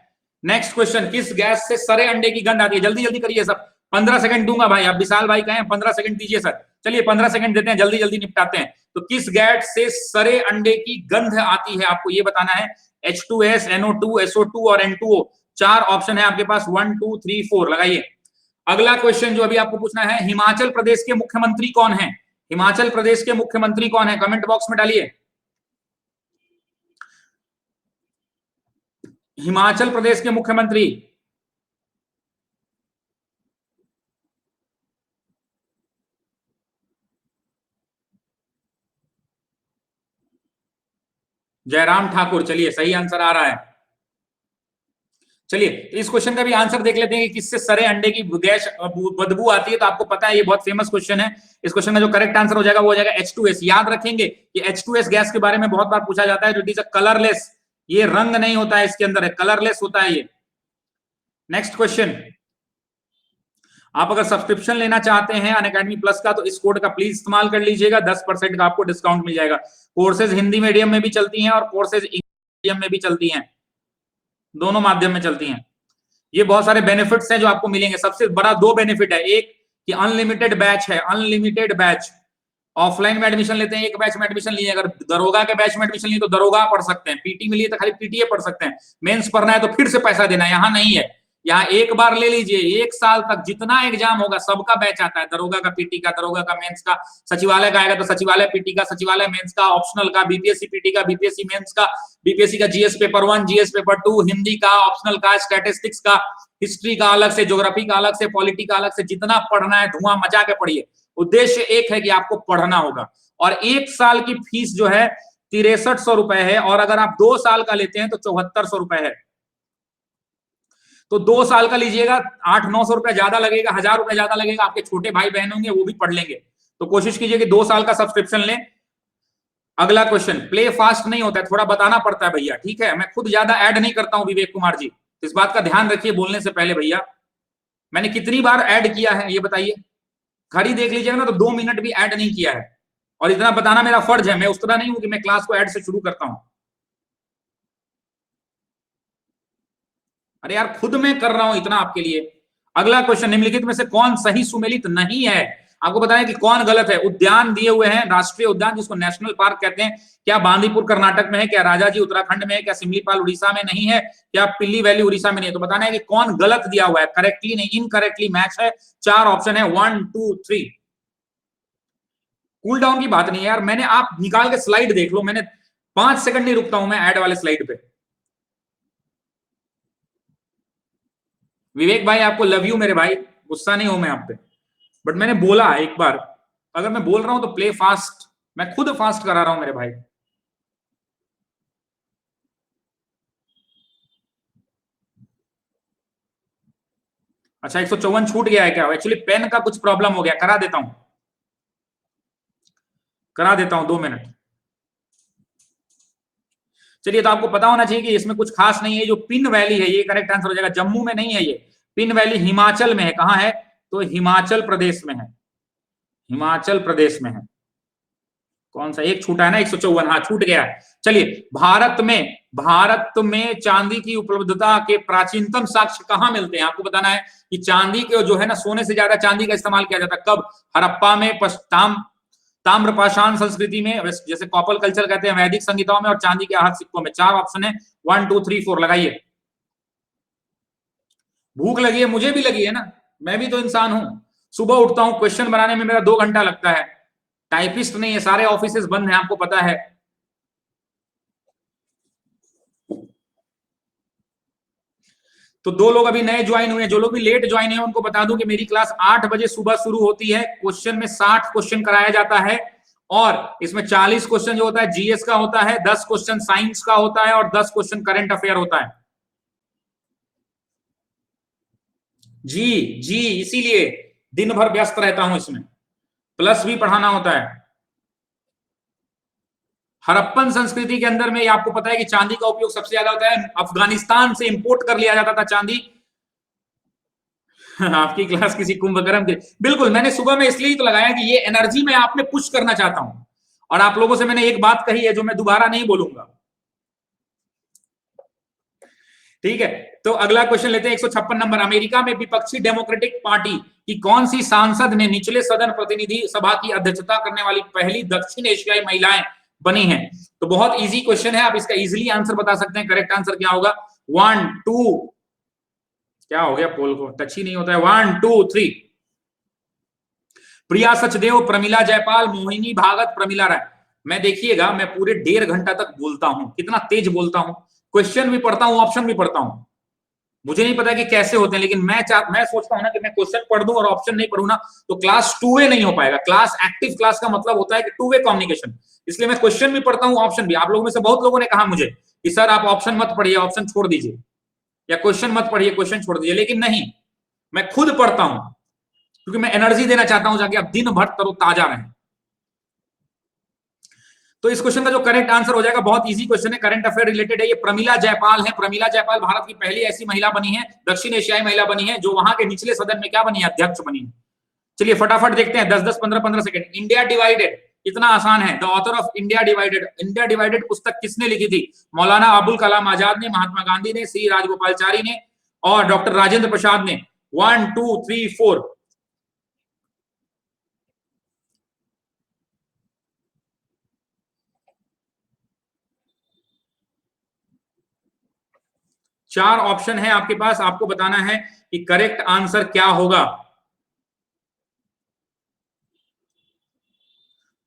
Speaker 1: नेक्स्ट क्वेश्चन, किस गैस से सरे अंडे की गंध आती है? जल्दी जल्दी करिए सब, 15 सेकंड दूंगा भाई। आप विशाल भाई कहें 15 सेकंड दीजिए सर। चलिए 15 सेकंड देते हैं, जल्दी जल्दी निपटाते हैं। तो किस गैस से सरे अंडे की गंध आती है आपको ये बताना है। H2S, NO2, SO2 और N2O। 4 ऑप्शन है आपके पास, 1 2 3 4 लगाइए। अगला क्वेश्चन जो अभी आपको पूछना है, हिमाचल प्रदेश के मुख्यमंत्री कौन है? हिमाचल प्रदेश के मुख्यमंत्री कौन है? कमेंट बॉक्स में डालिए। हिमाचल प्रदेश के मुख्यमंत्री। जयराम ठाकुर। चलिए सही आंसर आ रहा है। चलिए इस क्वेश्चन का भी आंसर देख लेते हैं कि किससे सरे अंडे की गैस बदबू आती है। तो आपको पता है ये बहुत फेमस क्वेश्चन है। इस क्वेश्चन का जो करेक्ट आंसर हो जाएगा वो हो जाएगा H2S। याद रखेंगे कि H2S गैस के बारे में बहुत बार पूछा जाता है, जो इट इज अ कलरलेस। ये रंग नहीं होता है इसके अंदर, है कलरलेस होता है ये। नेक्स्ट क्वेश्चन, आप अगर सब्सक्रिप्शन लेना चाहते हैं अनअकैडमी प्लस का तो इस कोड का प्लीज इस्तेमाल कर लीजिएगा, 10% का आपको डिस्काउंट मिल जाएगा। कोर्सेज हिंदी मीडियम में भी चलती हैं और कोर्सेज इंग्लिश मीडियम में भी चलती हैं, दोनों माध्यम में चलती हैं। ये बहुत सारे बेनिफिट्स हैं जो आपको मिलेंगे। सबसे बड़ा 2 बेनिफिट है, एक कि अनलिमिटेड बैच है, अनलिमिटेड बैच। ऑफलाइन में एडमिशन लेते हैं, एक बैच में एडमिशन लिए, अगर दरोगा के बैच में एडमिशन लिए तो दरोगा पढ़ सकते हैं, पीटी में लिए तो खाली पीटीए पढ़ सकते हैं, मेंस पढ़ना है तो फिर से पैसा देना है। यहाँ नहीं है, यहाँ एक बार ले लीजिए, 1 साल तक जितना एग्जाम होगा सबका बैच आता है, दरोगा का, पीटी का, दरोगा का, मेंस का, सचिवालय का आएगा तो सचिवालय पीटी का, सचिवालय मेंस का, ऑप्शनल का, बीपीएससी पीटी का, बीपीएससी मेंस का, बीपीएससी का GS paper 1, GS paper 2, Hindi का, ऑप्शनल का, स्टैटिस्टिक्स का, हिस्ट्री का अलग से, ज्योग्राफी का अलग से, पॉलिटी का अलग से, जितना पढ़ना है धुआं मचा के पढ़िए। उद्देश्य एक है कि आपको पढ़ना होगा। और 1 साल की फीस जो है 6300 रुपए है, और अगर आप 2 साल का लेते हैं तो 7400 रुपए है। तो 2 साल का लीजिएगा 800-900 रुपए ज्यादा लगेगा, 1000 रुपए ज्यादा लगेगा, आपके छोटे भाई बहन होंगे वो भी पढ़ लेंगे। तो कोशिश कीजिए कि 2 साल का सब्सक्रिप्शन लें। अगला क्वेश्चन, प्ले फास्ट नहीं होता है, थोड़ा बताना पड़ता है भैया, ठीक है। मैं खुद ज्यादा ऐड नहीं करता हूं विवेक कुमार जी, इस बात का ध्यान रखिए बोलने से पहले भैया। मैंने कितनी बार ऐड किया है ये बताइए, खड़ी देख लीजिएगा ना तो 2 मिनट भी ऐड नहीं किया है। और इतना बताना मेरा फर्ज है, मैं उस तरह नहीं हूं कि मैं क्लास को ऐड से शुरू करता हूं। अरे यार खुद मैं कर रहा हूं इतना आपके लिए। अगला क्वेश्चन, निम्नलिखित में से कौन सही सुमेलित नहीं है? आपको बताया कि कौन गलत है। उद्यान दिए हुए हैं, राष्ट्रीय उद्यान जिसको नेशनल पार्क कहते हैं, क्या बांदीपुर कर्नाटक में है, क्या राजाजी उत्तराखंड में है, क्या सिमलीपाल उड़ीसा में नहीं है, क्या पिल्ली वैली उड़ीसा में नहीं है। तो बताना है कि कौन गलत दिया हुआ है, करेक्टली नहीं, इनकरेक्टली मैच है। 4 ऑप्शन है, 1 2 3। कूल डाउन की बात नहीं है यार, मैंने, आप निकाल के स्लाइड देख लो, मैंने 5 सेकंड नहीं रुकता हूं मैं ऐड वाले स्लाइड पे। विवेक भाई आपको लव यू मेरे भाई, गुस्सा नहीं हूं मैं आप पे, बट मैंने बोला एक बार, अगर मैं बोल रहा हूं तो प्ले फास्ट, मैं खुद फास्ट करा रहा हूं मेरे भाई। अच्छा 154 छूट गया है क्या? एक्चुअली पेन का कुछ प्रॉब्लम हो गया, करा देता हूं, करा देता हूं, 2 मिनट। चलिए, तो आपको पता होना चाहिए कि इसमें कुछ खास नहीं है। जो पिन वैली है ये करेक्ट आंसर हो जाएगा, जम्मू में नहीं है ये, पिन वैली हिमाचल में है। कहां है? तो हिमाचल प्रदेश में है, हिमाचल प्रदेश में है। कौन सा एक छूटा है ना, 154, हाँ छूट गया है। चलिए, भारत में चांदी की उपलब्धता के प्राचीनतम साक्ष्य कहां मिलते हैं? आपको बताना है कि चांदी के जो है ना, सोने से ज्यादा चांदी का इस्तेमाल किया जाता है। कब? हड़प्पा में, ताम्रपाषाण संस्कृति में, जैसे कॉपर कल्चर कहते हैं, वैदिक संगीताओं में, और चांदी के आहत सिक्कों में। 4 ऑप्शन है, 1 2 3 4 लगाइए। भूख लगी है, मुझे भी लगी है ना, मैं भी तो इंसान हूं। सुबह उठता हूं, क्वेश्चन बनाने में मेरा 2 घंटा लगता है। टाइपिस्ट नहीं है, सारे ऑफिसेस बंद हैं, आपको पता है। तो 2 लोग अभी नए ज्वाइन हुए, जो लोग भी लेट ज्वाइन हुए उनको बता दूं कि मेरी क्लास 8 बजे सुबह शुरू होती है। क्वेश्चन में 60 क्वेश्चन कराया जाता है, और इसमें 40 क्वेश्चन जो होता है जीएस का होता है, 10 क्वेश्चन साइंस का होता है, और 10 क्वेश्चन करंट अफेयर होता है। जी जी, इसीलिए दिन भर व्यस्त रहता हूं इसमें, प्लस भी पढ़ाना होता है। हड़प्पन संस्कृति के अंदर में आपको पता है कि चांदी का उपयोग सबसे ज्यादा होता है। अफगानिस्तान से इंपोर्ट कर लिया जाता था चांदी। आपकी क्लास किसी कुंभकर्ण के, बिल्कुल मैंने सुबह में इसलिए तो लगाया कि ये एनर्जी मैं आप में पुश करना चाहता हूं, और आप लोगों से मैंने एक बात कही है जो मैं दोबारा नहीं बोलूंगा। ठीक है, तो अगला क्वेश्चन लेते हैं 156 नंबर। अमेरिका में विपक्षी डेमोक्रेटिक पार्टी की कौन सी सांसद ने निचले सदन प्रतिनिधि सभा की अध्यक्षता करने वाली पहली दक्षिण एशियाई महिलाएं बनी हैं? तो बहुत इजी क्वेश्चन है, आप इसका इजीली आंसर बता सकते हैं। करेक्ट आंसर क्या होगा? 1 2, क्या हो गया? पोल को टच ही नहीं होता है। 1 2 3। प्रिया सचदेव, प्रमिला जयपाल, मोहिनी भागत, प्रमिला राय। मैं देखिएगा, मैं पूरे 1.5 घंटा तक बोलता हूं, कितना तेज बोलता हूं, क्वेश्चन भी पढ़ता हूं, ऑप्शन भी पढ़ता हूं। मुझे नहीं पता कि कैसे होते हैं, लेकिन मैं सोचता हूं ना कि मैं क्वेश्चन पढ़ दूं और ऑप्शन नहीं पढ़ू ना तो क्लास टू वे नहीं हो पाएगा। क्लास एक्टिव क्लास का मतलब होता है कि टू वे कम्युनिकेशन। इसलिए मैं क्वेश्चन भी पढ़ता हूं, ऑप्शन भी। आप लोगों में से बहुत लोगों ने कहा मुझे कि सर आप ऑप्शन मत पढ़िए, ऑप्शन छोड़ दीजिए, या क्वेश्चन मत पढ़िए, क्वेश्चन छोड़ दीजिए, लेकिन नहीं, मैं खुद पढ़ता हूं क्योंकि मैं एनर्जी देना चाहता हूं जाके आप दिन भर तरोताजा रहें। तो इस क्वेश्चन का जो करेक्ट आंसर हो जाएगा, बहुत इजी क्वेश्चन है, करंट अफेयर रिलेटेड है, ये प्रमिला जयपाल है। प्रमिला जयपाल भारत की पहली ऐसी महिला बनी है, दक्षिण एशियाई महिला बनी है जो वहां के निचले सदन में क्या बनी है? अध्यक्ष बनी है। चलिए फटाफट देखते हैं, 10 10 15 15 सेकंड। इंडिया डिवाइडेड इतना आसान है। The author of India divided, India divided पुस्तक किसने लिखी थी? मौलाना अबुल कलाम आजाद ने, महात्मा गांधी ने, श्री राजगोपालचारी ने, और डॉक्टर राजेंद्र प्रसाद ने। 1 2 3 4। 4 ऑप्शन है आपके पास, आपको बताना है कि करेक्ट आंसर क्या होगा।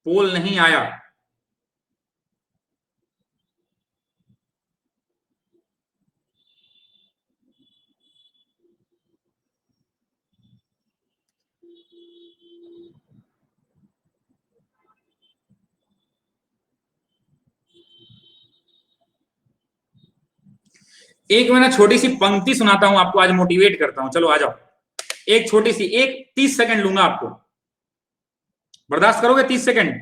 Speaker 1: पोल नहीं आया। एक मैं ना छोटी सी पंक्ति सुनाता हूं आपको, आज मोटिवेट करता हूं। चलो आ जाओ, एक छोटी सी, एक 30 सेकंड लूंगा आपको, बर्दाश्त करोगे 30 सेकंड?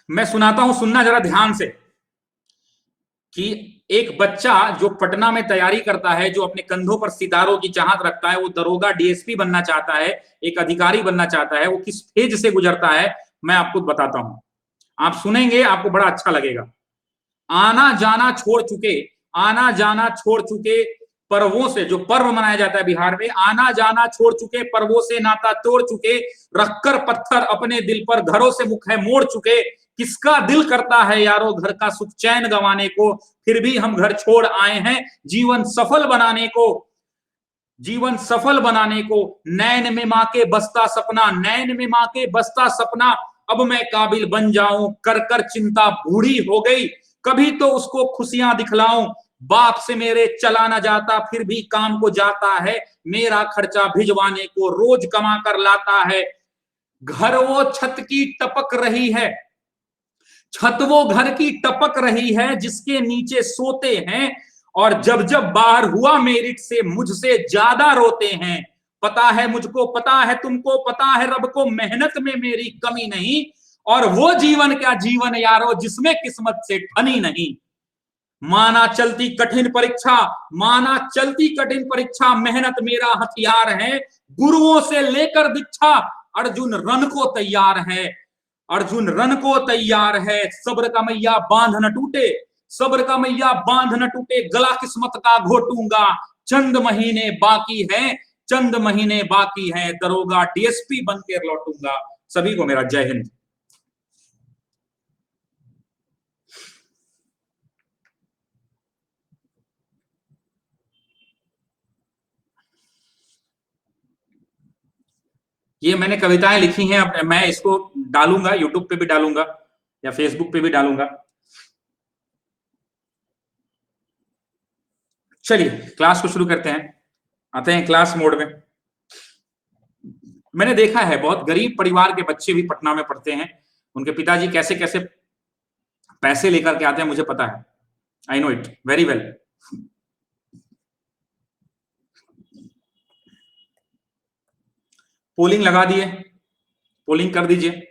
Speaker 1: मैं सुनाता हूं, सुनना जरा ध्यान से। कि एक बच्चा जो पटना में तैयारी करता है, जो अपने कंधों पर सितारों की चाहत रखता है, वो दरोगा डीएसपी बनना चाहता है, एक अधिकारी बनना चाहता है, वो किस फेज से गुजरता है मैं आपको बताता हूं। आप सुनेंगे, आपको बड़ा अच्छा लगेगा। आना जाना छोड़ चुके, आना जाना छोड़ चुके पर्वों से, जो पर्व मनाया जाता है बिहार में, आना जाना छोड़ चुके पर्वों से नाता तोड़ चुके, रखकर पत्थर अपने दिल पर घरों से मुख है मोड़ चुके, किसका दिल करता है यारो घर का सुख चैन गंवाने को, फिर भी हम घर छोड़ आए हैं जीवन सफल बनाने को, जीवन सफल बनाने को, नैन में मां के बसता सपना, नैन में मां के बसता सपना, अब मैं काबिल बन जाऊं, कर कर चिंता बूढ़ी हो गई, कभी तो उसको खुशियां दिखलाऊं, बाप से मेरे चला ना जाता फिर भी काम को जाता है, मेरा खर्चा भिजवाने को रोज कमा कर लाता है, घर वो छत की टपक रही है, छत वो घर की टपक रही है जिसके नीचे सोते हैं, और जब जब बाहर हुआ मेरिट से मुझसे ज्यादा रोते हैं, पता है मुझको, पता है तुमको, पता है रब को, मेहनत में मेरी कमी नहीं, और वो जीवन क्या जीवन यारो जिसमें किस्मत से ठनी नहीं, माना चलती कठिन परीक्षा, माना चलती कठिन परीक्षा, मेहनत मेरा हथियार है, गुरुओं से लेकर दीक्षा, अर्जुन रन को तैयार है, अर्जुन रन को तैयार है, सब्र का मैया बांध न टूटे, सब्र का मैया बांध न टूटे, गला किस्मत का घोटूंगा, चंद महीने बाकी है, चंद महीने बाकी है, दरोगा डीएसपी बनकर लौटूंगा। सभी को मेरा जय हिंद। ये मैंने कविताएं लिखी हैं, मैं इसको डालूंगा, यूट्यूब पे भी डालूंगा या फेसबुक पे भी डालूंगा। चलिए क्लास को शुरू करते हैं, आते हैं क्लास मोड में। मैंने देखा है बहुत गरीब परिवार के बच्चे भी पटना में पढ़ते हैं, उनके पिताजी कैसे कैसे पैसे लेकर के आते हैं, मुझे पता है, I know it very well. Polling लगा दिए, पोलिंग कर दीजिए।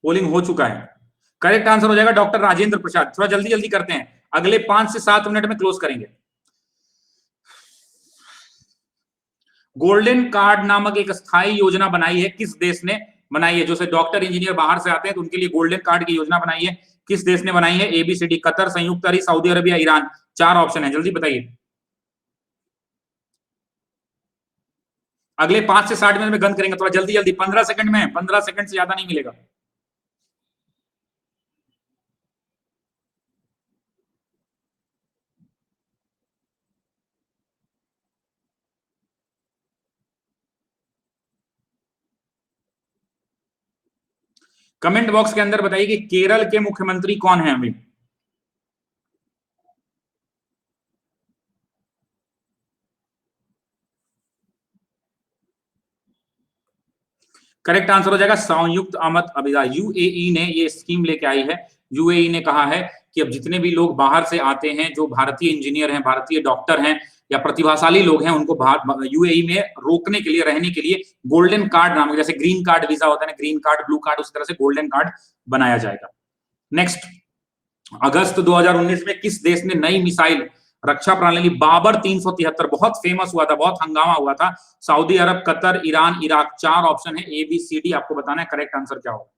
Speaker 1: पोलिंग हो चुका है। करेक्ट आंसर हो जाएगा डॉक्टर राजेंद्र प्रसाद। थोड़ा जल्दी जल्दी करते हैं, अगले 5 से 7 मिनट में क्लोज करेंगे। गोल्डन कार्ड नामक एक स्थायी योजना बनाई है, किस देश ने बनाई है? जो से डॉक्टर इंजीनियर बाहर से आते हैं तो उनके लिए गोल्डन कार्ड की योजना बनाई है, किस देश ने बनाई है? एबीसीडी, कतर, संयुक्त अरब, सऊदी अरबिया, ईरान। 4 ऑप्शन है, जल्दी बताइए। अगले 5 से 60 मिनट में गन करेंगे, थोड़ा जल्दी जल्दी, 15 सेकंड में, 15 सेकंड से ज्यादा नहीं मिलेगा। कमेंट बॉक्स के अंदर बताइए कि केरल के मुख्यमंत्री कौन है अभी। करेक्ट आंसर हो जाएगा संयुक्त अरब अमीरात। यूएई ने ये स्कीम लेके आई है। यूएई ने कहा है कि अब जितने भी लोग बाहर से आते हैं, जो भारतीय इंजीनियर हैं, भारतीय डॉक्टर हैं या प्रतिभाशाली लोग हैं, उनको यूएई में रोकने के लिए, रहने के लिए गोल्डन कार्ड नाम, जैसे ग्रीन कार्ड वीजा होता है ना, ग्रीन कार्ड, ब्लू कार्ड, उस तरह से गोल्डन कार्ड बनाया जाएगा। नेक्स्ट, अगस्त 2019 में किस देश ने नई मिसाइल रक्षा प्रणाली बाबर 373, बहुत फेमस हुआ था, बहुत हंगामा हुआ था? सऊदी अरब, कतर, ईरान, इराक। 4 ऑप्शन है, ए बी सी डी, आपको बताना है करेक्ट आंसर क्या होगा।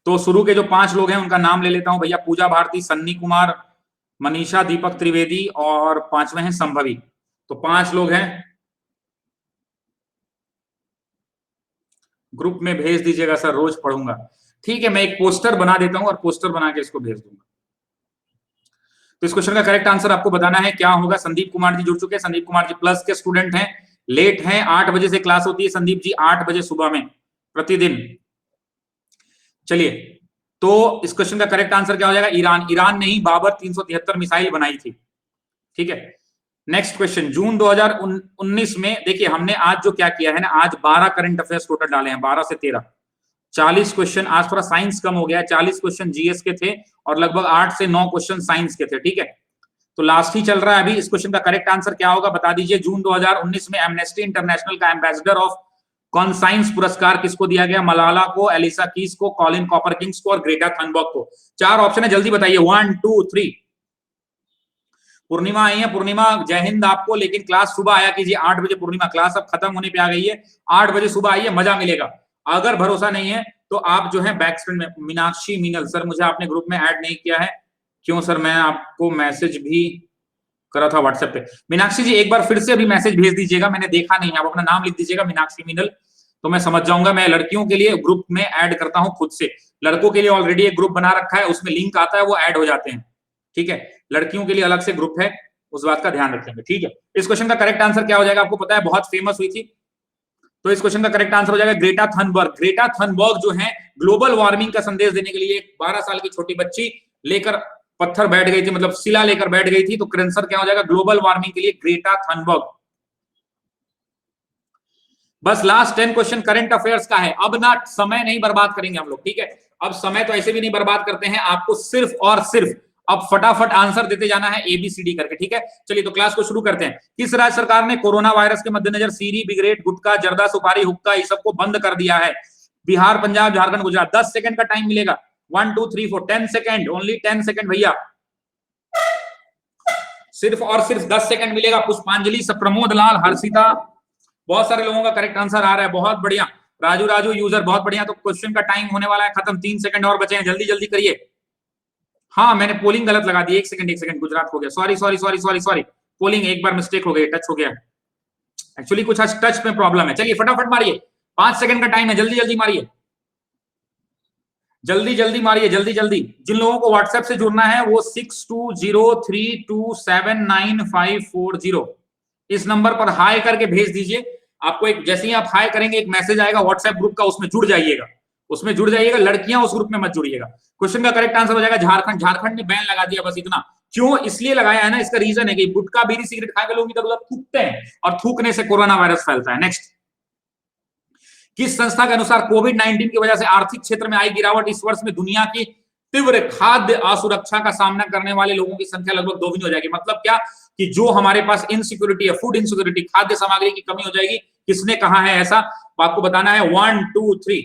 Speaker 1: तो शुरू के जो 5 लोग हैं उनका नाम ले लेता हूं भैया। पूजा भारती, सन्नी कुमार, मनीषा, दीपक त्रिवेदी और 5वें हैं संभवी। तो 5 लोग हैं, ग्रुप में भेज दीजिएगा सर, रोज पढ़ूंगा। ठीक है, मैं एक पोस्टर बना देता हूं और पोस्टर बना के इसको भेज दूंगा। तो इस क्वेश्चन का करेक्ट आंसर आपको बताना है क्या होगा। संदीप कुमार जी जुड़ चुके हैं। संदीप कुमार जी प्लस के स्टूडेंट हैं, लेट हैं, 8 बजे से क्लास होती है संदीप जी, 8 बजे सुबह में प्रतिदिन। चलिए, तो इस क्वेश्चन का करेक्ट आंसर क्या हो जाएगा? ईरान। ईरान ने ही बाबर 373 मिसाइल बनाई थी। ठीक है, नेक्स्ट क्वेश्चन, जून 2019 में देखिए हमने आज जो क्या किया है ना, आज 12 करंट अफेयर्स टोटल डाले हैं, 12 से 13, 40 क्वेश्चन। आज थोड़ा साइंस कम हो गया है, 40 क्वेश्चन जीएस के थे और लगभग 8 से 9 क्वेश्चन साइंस के थे। ठीक है, तो लास्ट ही चल रहा है अभी। इस क्वेश्चन का करेक्ट आंसर क्या होगा बता दीजिए। जून 2019 में एमनेस्टी इंटरनेशनल का एम्बेसडर ऑफ कॉन्साइंस पुरस्कार किसको दिया गया? मलाला को, एलिसा कीस को, कॉलिन कॉपर किंग्स को और ग्रेटा थनबर्ग को। 4 ऑप्शन है, जल्दी बताइए। 1 2 3। पूर्णिमा आई है, पूर्णिमा जय हिंद आपको, लेकिन क्लास सुबह आया कीजिए 8 बजे। पूर्णिमा क्लास अब खत्म होने पे आ गई है, 8 बजे सुबह आइए, मजा मिलेगा। अगर भरोसा नहीं है तो आप जो है बैक स्क्रीन में, मीनाक्षी मीनल सर, मुझे आपने ग्रुप में ऐड नहीं किया है, क्यों सर? मैं आपको मैसेज भी करा था व्हाट्सएप पे। मीनाक्षी जी एक बार फिर से अभी मैसेज भेज दीजिएगा, मैंने देखा नहीं है। आप अपना नाम लिख दीजिएगा मीनाक्षी मीनल, तो मैं समझ जाऊंगा। मैं लड़कियों के लिए ग्रुप में ऐड करता हूं खुद से, लड़कों के लिए ऑलरेडी एक ग्रुप बना रखा है, उसमें लिंक आता है, वो ऐड हो जाते हैं। ठीक है, लड़कियों के लिए अलग से ग्रुप है, उस बात का ध्यान रखेंगे। ठीक है, इस क्वेश्चन का करेक्ट आंसर क्या हो जाएगा? आपको पता है बहुत फेमस हुई थी, तो इस क्वेश्चन का करेक्ट आंसर हो जाएगा ग्रेटा थनबर्ग। ग्रेटा थनबर्ग जो है ग्लोबल वार्मिंग का संदेश देने के लिए एक 12 साल की छोटी बच्ची लेकर पत्थर बैठ गई थी, मतलब शिला लेकर बैठ गई थी। तो आंसर क्या हो जाएगा ग्लोबल वार्मिंग के लिए? Greta Thunberg. बस लास्ट 10 क्वेश्चन करंट अफेयर्स का है। अब ना समय नहीं बर्बाद करेंगे हम लोग, ठीक है? अब समय तो ऐसे भी नहीं बर्बाद करते हैं, आपको सिर्फ और सिर्फ अब फटाफट आंसर देते जाना है एबीसीडी करके, ठीक है? चलिए तो क्लास को शुरू करते हैं। किस राज्य सरकार ने कोरोना वायरस के मद्देनजर सीरी, बिगरेट, गुटखा, जर्दा, सुपारी, हुक्का, ये सबको बंद कर दिया है? बिहार, पंजाब, झारखंड, गुजरात। 10 सेकंड का टाइम मिलेगा। 1 2 3 4 10 सेकंड, ओनली 10 सेकंड भैया, सिर्फ और सिर्फ 10 सेकंड मिलेगा। पुष्पांजलि, प्रमोद लाल, हर्षिता, बहुत सारे लोगों का करेक्ट आंसर आ रहा है, बहुत बढ़िया। राजू राजू यूजर, बहुत बढ़िया। तो क्वेश्चन का टाइम होने वाला है खत्म, 3 सेकंड और बचे हैं, जल्दी जल्दी करिए। हाँ, मैंने पोलिंग गलत लगा दी, 1 सेकंड गुजरात हो गया, sorry sorry sorry sorry sorry, polling एक बार मिस्टेक हो गई, टच हो गया एक्चुअली, कुछ आज टच में प्रॉब्लम है। चलिए फटाफट मारिए, 5 सेकंड का टाइम है, जल्दी जल्दी मारिए, जल्दी जल्दी मारिए, जल्दी जल्दी। जिन लोगों को व्हाट्सएप से जुड़ना है वो 6203279540 इस नंबर पर हाई करके भेज दीजिए। आपको एक, जैसे ही आप हाई करेंगे एक मैसेज आएगा व्हाट्सएप ग्रुप का, उसमें जुड़ जाइएगा, उसमें जुड़ जाइएगा। लड़कियां उस ग्रुप में मत जुड़िएगा। क्वेश्चन का करेक्ट आंसर हो जाएगा झारखंड। झारखंड ने बैन लगा दिया, बस इतना। क्यों इसलिए लगाया है ना, इसका रीजन है कि गुटखा, बीड़ी, सिगरेट खा के लोग इधर उधर थूकते हैं और थूकने से कोरोना वायरस फैलता है। नेक्स्ट, किस संस्था के अनुसार कोविड-19 की वजह से आर्थिक क्षेत्र में आई गिरावट इस वर्ष में दुनिया की तीव्र खाद्य असुरक्षा का सामना करने वाले लोगों की संख्या लगभग दोगुनी हो जाएगी? मतलब क्या कि जो हमारे पास इनसिक्योरिटी है, फूड इनसिक्योरिटी, खाद्य सामग्री की कमी हो जाएगी, किसने कहा है ऐसा? तो आपको बताना है 1 2 3।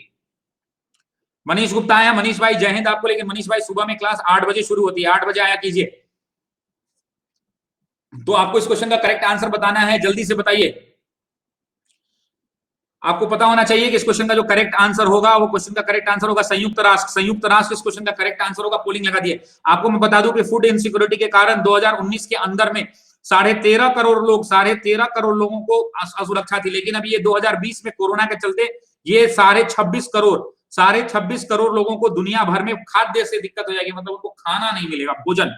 Speaker 1: मनीष गुप्ता आया। मनीष भाई जय हिंद आपको। लेकिन मनीष भाई सुबह में क्लास 8 बजे शुरू होती है, 8 बजे आया कीजिए। तो आपको इस क्वेश्चन का करेक्ट आंसर बताना है, जल्दी से बताइए। आपको पता होना चाहिए कि इस क्वेश्चन का जो करेक्ट आंसर होगा, वो क्वेश्चन का करेक्ट आंसर होगा संयुक्त राष्ट्र। संयुक्त राष्ट्र इस क्वेश्चन का करेक्ट आंसर होगा। पोलिंग लगा दिए। आपको मैं बता दूं कि फूड इनसिक्योरिटी के कारण 2019 के अंदर में 13.5 करोड़ लोग, 13.5 करोड़ लोगों को असुरक्षा थी। लेकिन अभी ये 2020 में कोरोना के चलते ये 26 करोड़ लोगों को दुनिया भर में खाद्य से दिक्कत हो जाएगी, मतलब उनको खाना नहीं मिलेगा, भोजन।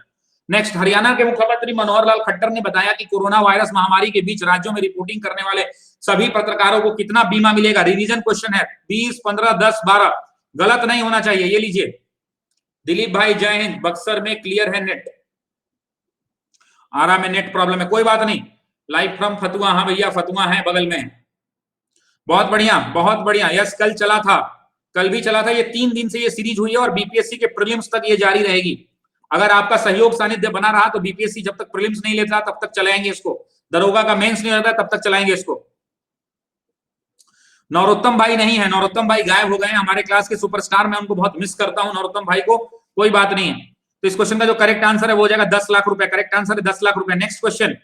Speaker 1: नेक्स्ट, हरियाणा के मुख्यमंत्री मनोहर लाल खट्टर ने बताया कि कोरोना वायरस महामारी के बीच राज्यों में रिपोर्टिंग करने वाले सभी पत्रकारों को कितना बीमा मिलेगा? रिवीजन क्वेश्चन है, 20, 15, 10, 12। गलत नहीं होना चाहिए, ये लीजिए। दिलीप भाई जय हिंद। बक्सर में क्लियर है नेट, आरा में नेट प्रॉब्लम है, कोई बात नहीं। Live from Fatuha. हाँ भैया फतुआ है बगल में। बहुत बढ़िया, बहुत बढ़िया। यस, कल चला था, कल भी चला था। ये 3 दिन से ये सीरीज हुई है और बीपीएससी के प्रीलिम्स तक ये जारी रहेगी। अगर आपका सहयोग सानिध्य बना रहा तो बीपीएससी जब तक प्रीलिम्स नहीं लेता तब तक चलाएंगे इसको। दरोगा का मेंस नहीं होता तब तक चलाएंगे इसको। नरोत्तम भाई नहीं है, नरोत्तम भाई गायब हो गए हैं। हमारे क्लास के सुपरस्टार, मैं उनको बहुत मिस करता हूं नरोत्तम भाई को। कोई बात नहीं है। तो इस क्वेश्चन का जो करेक्ट आंसर है वो हो जाएगा 10 लाख रुपए। करेक्ट आंसर है 10 लाख रुपए। नेक्स्ट क्वेश्चन,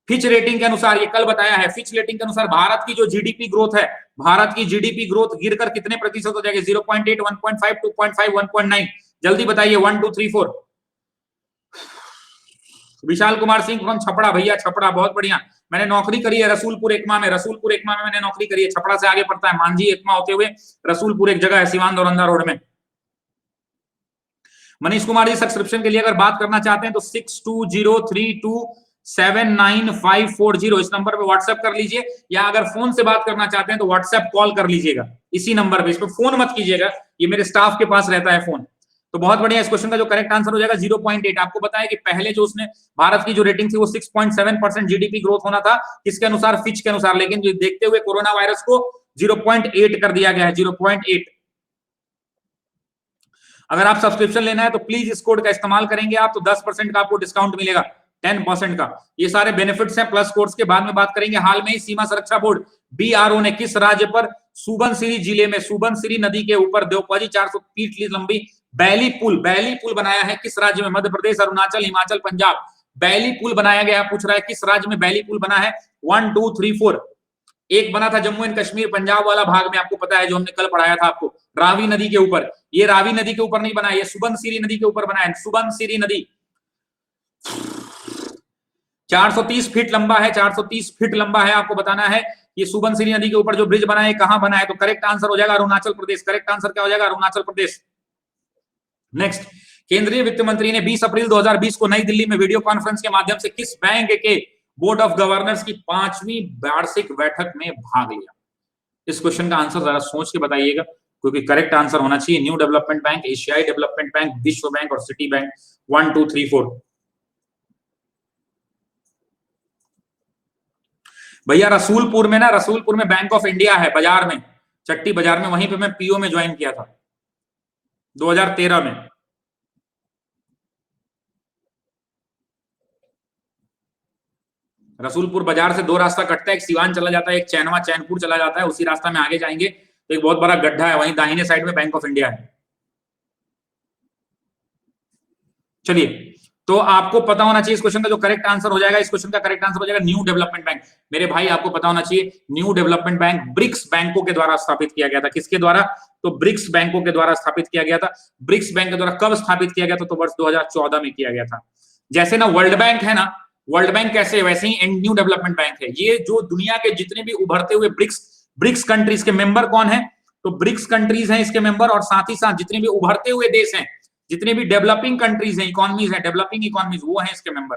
Speaker 1: फिच रेटिंग के अनुसार, ये कल बताया है, फिच रेटिंग के अनुसार भारत की जो जीडीपी ग्रोथ है, भारत की जीडीपी ग्रोथ गिरकर कितने प्रतिशत हो जाएगी? 0.8, 1.5, 2.5, 1.9। जल्दी बताइए। 1 2 3 4। विशाल कुमार सिंह फ्रॉम छपड़ा। भैया छपड़ा, बहुत बढ़िया। मैंने नौकरी करी है रसूलपुर एकमा में। रसूलपुर एकमा में मैंने नौकरी करी है। छपड़ा से आगे पड़ता है, मांझी एकमा होते हुए रसूलपुर एक जगह है, सिवान दौरंदा रोड में। मनीष कुमार जी, सब्सक्रिप्शन के लिए अगर बात करना चाहते हैं तो 6203279540 इस नंबर पे व्हाट्सएप कर लीजिए, या अगर फोन से बात करना चाहते हैं तो व्हाट्सएप कॉल कर लीजिएगा इसी नंबर पे। इस पे फोन मत कीजिएगा, ये मेरे स्टाफ के पास रहता है फोन। तो बहुत बढ़िया। इस क्वेश्चन का जो करेक्ट आंसर हो जाएगा 0.8। आपको बताया कि पहले जो उसने भारत की जो रेटिंग थी वो 6.7% जीडीपी ग्रोथ होना था, किसके अनुसार? फिच के अनुसार। लेकिन देखते हुए कोरोना वायरस को 0.8 कर दिया गया है, 0.8। अगर आप सब्सक्रिप्शन लेना है तो प्लीज इस कोड का इस्तेमाल करेंगे आप, तो 10% का आपको डिस्काउंट मिलेगा, 10% का। ये सारे बेनिफिट्स हैं प्लस कोर्स के, बाद में बात करेंगे। हाल में ही सीमा सुरक्षा बोर्ड बीआरओ ने किस राज्य पर सुबनसिरी जिले में सुबनसिरी नदी के ऊपर देवपाजी 400 फीट लंबी बैली पुल बनाया है? किस राज्य में? मध्य प्रदेश, अरुणाचल, हिमाचल, पंजाब। बैली पुल बनाया गया। पूछ रहा है किस राज्य में बैली पुल बना है? 1 2 3 4। एक बना था जम्मू एंड कश्मीर, पंजाब वाला भाग में, आपको पता है, जो हमने कल पढ़ाया था आपको, रावी नदी के ऊपर। ये रावी नदी के ऊपर नहीं बना है, ये सुबनसिरी नदी के ऊपर बना है। सुबनसिरी नदी 430 फीट लंबा है, 430 फीट लंबा है। आपको बताना है ये सुबनसिरी नदी के ऊपर जो ब्रिज बना है कहां बना है? तो करेक्ट आंसर हो जाएगा अरुणाचल प्रदेश। करेक्ट आंसर क्या हो जाएगा? अरुणाचल प्रदेश। नेक्स्ट, केंद्रीय वित्त मंत्री ने 20 अप्रैल 2020 को नई दिल्ली में वीडियो कॉन्फ्रेंस के माध्यम से किस बैंक के बोर्ड ऑफ गवर्नर्स की 5वीं वार्षिक बैठक में भाग लिया? इस क्वेश्चन का आंसर जरा सोच के बताइएगा, क्योंकि करेक्ट आंसर होना चाहिए न्यू डेवलपमेंट बैंक, एशियाई डेवलपमेंट बैंक, विश्व बैंक और सिटी बैंक। 1 2 3 4। भैया रसूलपुर में ना, रसूलपुर में बैंक ऑफ इंडिया है, बाजार में, चट्टी बाजार में। वहीं पे मैं पीओ में ज्वाइन किया था 2013 में। रसूलपुर बाजार से 2 रास्ता कटता है, एक सिवान चला जाता है, एक चैनवा चैनपुर चला जाता है। उसी रास्ता में आगे जाएंगे तो एक बहुत बड़ा गड्ढा है, वहीं दाहिने साइड में बैंक ऑफ इंडिया है। चलिए, तो आपको पता होना चाहिए इस क्वेश्चन का जो करेक्ट आंसर हो जाएगा, इस क्वेश्चन का करेक्ट आंसर हो जाएगा न्यू डेवलपमेंट बैंक। मेरे भाई आपको पता होना चाहिए न्यू डेवलपमेंट बैंक ब्रिक्स बैंकों के द्वारा स्थापित किया गया था। किसके द्वारा? तो ब्रिक्स बैंकों के द्वारा स्थापित किया गया था। ब्रिक्स बैंक के द्वारा कब स्थापित किया गया था? तो वर्ष 2014 में किया गया था। जैसे ना वर्ल्ड बैंक है ना, वर्ल्ड बैंक कैसे, वैसे ही न्यू डेवलपमेंट बैंक है। ये जो दुनिया के जितने भी उभरते हुए ब्रिक्स कंट्रीज के मेंबर कौन है? तो ब्रिक्स कंट्रीज हैं इसके मेंबर, और साथ ही साथ जितने भी उभरते हुए देश हैं, जितने भी डेवलपिंग कंट्रीज हैं, इकोनॉमीज हैं, डेवलपिंग इकोनॉमीज, वो हैं इसके मेंबर।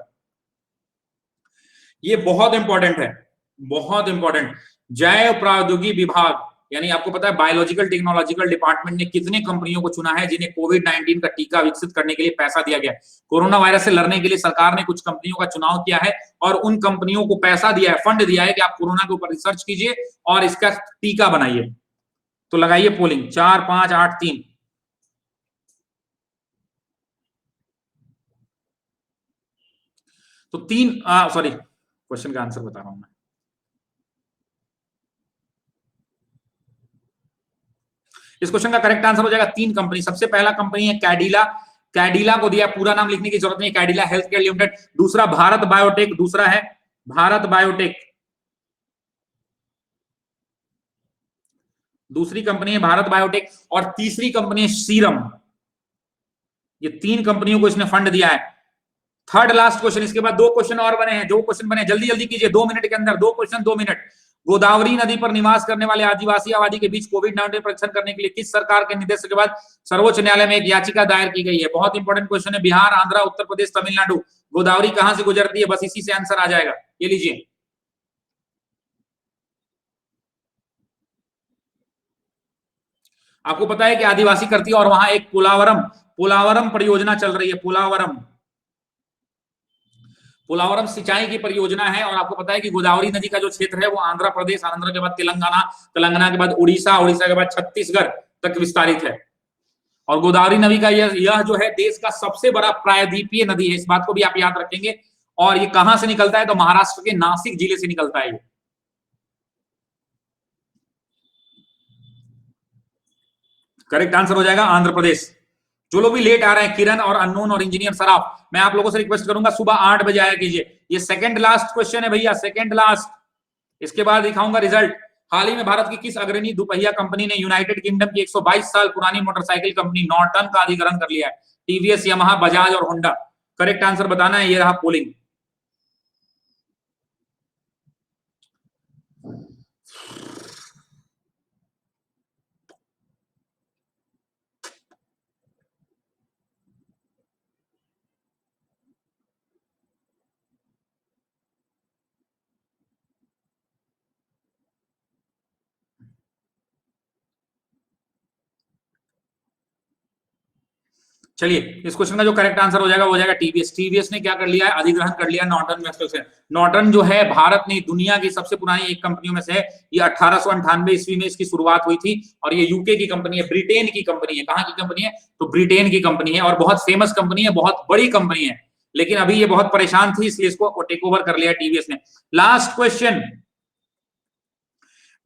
Speaker 1: ये बहुत इंपॉर्टेंट है, बहुत इंपॉर्टेंट। जैव प्रौद्योगिकी विभाग, यानी आपको पता है बायोलॉजिकल टेक्नोलॉजिकल डिपार्टमेंट ने कितने कंपनियों को चुना है जिन्हें कोविड-19 का टीका विकसित करने के लिए पैसा दिया गया है? कोरोना वायरस से लड़ने के लिए सरकार ने कुछ कंपनियों का चुनाव किया है और उन कंपनियों को पैसा दिया है, फंड दिया है कि आप कोरोना के ऊपर रिसर्च कीजिए और इसका टीका बनाइए। तो लगाइए पोलिंग 4 5 8 3। तो 3, सॉरी, क्वेश्चन का आंसर बता रहा हूं मैं। इस क्वेश्चन का करेक्ट आंसर हो जाएगा 3 कंपनी। सबसे पहला कंपनी है कैडिला, कैडिला को दिया, पूरा नाम लिखने की जरूरत नहीं, कैडिला हेल्थ केयर लिमिटेड। दूसरा भारत बायोटेक, दूसरा है भारत बायोटेक, दूसरी कंपनी है भारत बायोटेक, और तीसरी कंपनी है सीरम। ये 3 कंपनियों को इसने फंड दिया है। थर्ड लास्ट क्वेश्चन, इसके बाद 2 क्वेश्चन और बने हैं, 2 क्वेश्चन बने, जल्दी जल्दी कीजिए, 2 मिनट के अंदर 2 क्वेश्चन, 2 मिनट। गोदावरी नदी पर निवास करने वाले आदिवासी आबादी के बीच कोविड-19 परीक्षण करने के लिए किस सरकार के निर्देश के बाद सर्वोच्च न्यायालय में एक याचिका दायर की गई है? बहुत इंपॉर्टेंट क्वेश्चन है। बिहार, आंध्र, उत्तर प्रदेश, तमिलनाडु, गोदावरी कहां से गुजरती है? बस इसी से आंसर आ जाएगा। ये लीजिए, आपको पता है कि आदिवासी करती है, और वहां एक पोलावरम, पोलावरम परियोजना चल रही है, पोलावरम, पोलावरम सिंचाई की परियोजना है। और आपको पता है कि गोदावरी नदी का जो क्षेत्र है वो आंध्र प्रदेश, आंध्र के बाद तेलंगाना, तेलंगाना के बाद उड़ीसा, उड़ीसा के बाद छत्तीसगढ़ तक विस्तारित है। और गोदावरी नदी का यह जो है देश का सबसे बड़ा प्रायद्वीपीय नदी है, इस बात को भी आप याद रखेंगे। और ये कहां से निकलता है? तो महाराष्ट्र के नासिक जिले से निकलता है। करेक्ट आंसर हो जाएगा आंध्र प्रदेश। जो लोग भी लेट आ रहे हैं, किरण और अननोन और इंजीनियर सराफ, मैं आप लोगों से रिक्वेस्ट करूंगा सुबह 8 बजे आया कीजिए। ये सेकंड लास्ट क्वेश्चन है भैया, सेकंड लास्ट, इसके बाद दिखाऊंगा रिजल्ट। हाल ही में भारत की किस अग्रणी दुपहिया कंपनी ने यूनाइटेड किंगडम की 122 साल पुरानी मोटरसाइकिल कंपनी नॉर्टन का अधिग्रहण कर लिया है? टीवीएस, यामाहा, बजाज और होंडा। करेक्ट आंसर बताना है, ये रहा पोलिंग। चलिए, इस क्वेश्चन का जो करेक्ट आंसर हो जाएगा वो हो जाएगा टीवीएस। टीवीएस ने क्या कर लिया है? अधिग्रहण कर लिया नॉर्टन वेस्टल से। नॉर्टन जो है भारत नहीं, दुनिया की सबसे पुरानी एक कंपनियों में से है। ये 1898 ईस्वी में इसकी शुरुआत हुई थी, और ये यूके की कंपनी है, ब्रिटेन की कंपनी है। कहां की कंपनी है? तो ब्रिटेन की कंपनी है, और बहुत फेमस कंपनी है, बहुत बड़ी कंपनी है। लेकिन अभी ये बहुत परेशान थी, इसलिए इसको टेक ओवर कर लिया टीवीएस ने। लास्ट क्वेश्चन,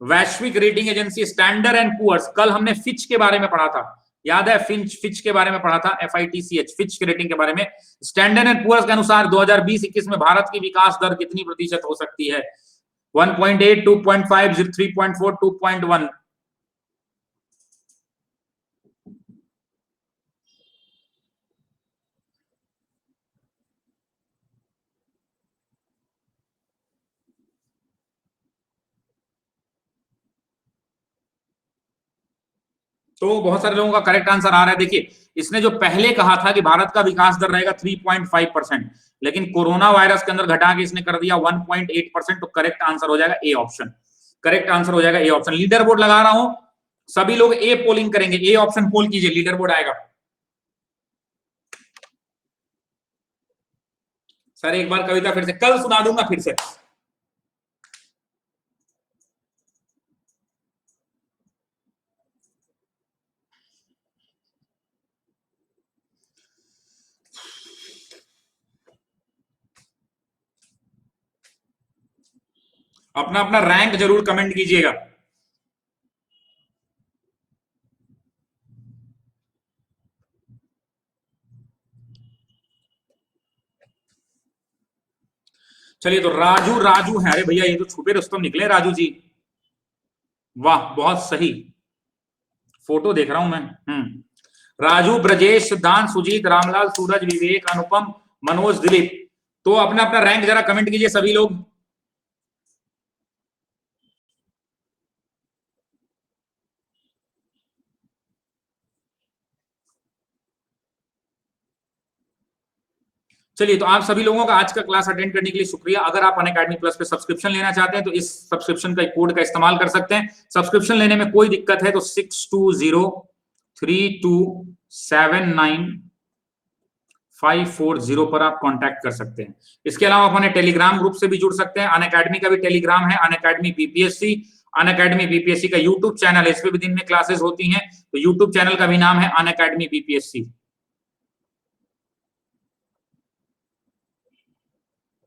Speaker 1: वैश्विक rating agency standard and poor's, कल हमने फिच के बारे में पढ़ा था, याद है? फिच के बारे में पढ़ा था, FITCH, फिच के रेटिंग के बारे में। स्टैंडर्ड एंड पुअर्स के अनुसार 2020-21 में भारत की विकास दर कितनी प्रतिशत हो सकती है? 1.8, 2.5, 3.4, 2.1। तो बहुत सारे लोगों का करेक्ट आंसर आ रहा है। देखिए, इसने जो पहले कहा था कि भारत का विकास दर रहेगा 3.5%, लेकिन कोरोना वायरस के अंदर घटा के इसने कर दिया 1.8%। तो करेक्ट आंसर हो जाएगा ए ऑप्शन। करेक्ट आंसर हो जाएगा ए ऑप्शन। लीडर बोर्ड लगा रहा हूं, सभी लोग ए पोलिंग करेंगे, ए ऑप्शन पोल कीजिए, लीडर बोर्ड आएगा। सर एक बार कविता फिर से कल सुना दूंगा फिर से। अपना अपना रैंक जरूर कमेंट कीजिएगा। चलिए, तो राजू, राजू है, अरे भैया ये तो छुपे रुस्तम निकले राजू जी, वाह बहुत सही, फोटो देख रहा हूं मैं। राजू, ब्रजेश, सिद्धांत, सुजीत, रामलाल, सूरज, विवेक, अनुपम, मनोज, दिलीप। तो अपना अपना रैंक जरा कमेंट कीजिए सभी लोग। चलिए, तो आप सभी लोगों का आज का क्लास अटेंड करने के लिए शुक्रिया। अगर आप अनअकैडमी प्लस पे सब्सक्रिप्शन लेना चाहते हैं तो इस सब्सक्रिप्शन का कोड का इस्तेमाल कर सकते हैं। सब्सक्रिप्शन लेने में कोई दिक्कत है तो 6203279540 पर आप कांटेक्ट कर सकते हैं। इसके अलावा आप अपने टेलीग्राम ग्रुप से भी जुड़ सकते हैं। अनअकैडमी का भी टेलीग्राम है, अनअकैडमी बीपीएससी। अनअकैडमी बीपीएससी का यूट्यूब चैनल है, इस पे भी दिन में क्लासेस होती हैं। तो यूट्यूब चैनल का भी नाम है अनअकैडमी बीपीएससी।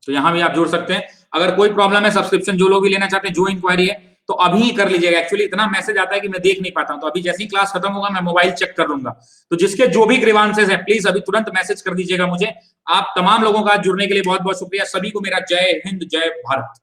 Speaker 1: तो यहां भी आप जुड़ सकते हैं। अगर कोई प्रॉब्लम है, सब्सक्रिप्शन जो लोग भी लेना चाहते हैं, जो इंक्वायरी है, तो अभी कर लीजिएगा। एक्चुअली इतना मैसेज आता है कि मैं देख नहीं पाता हूं, तो अभी जैसे ही क्लास खत्म होगा मैं मोबाइल चेक कर लूंगा। तो जिसके जो भी ग्रीवांसेस हैं प्लीज अभी तुरंत मैसेज कर दीजिएगा मुझे। आप तमाम लोगों का जुड़ने के लिए बहुत बहुत शुक्रिया। सभी को मेरा जय हिंद, जय भारत।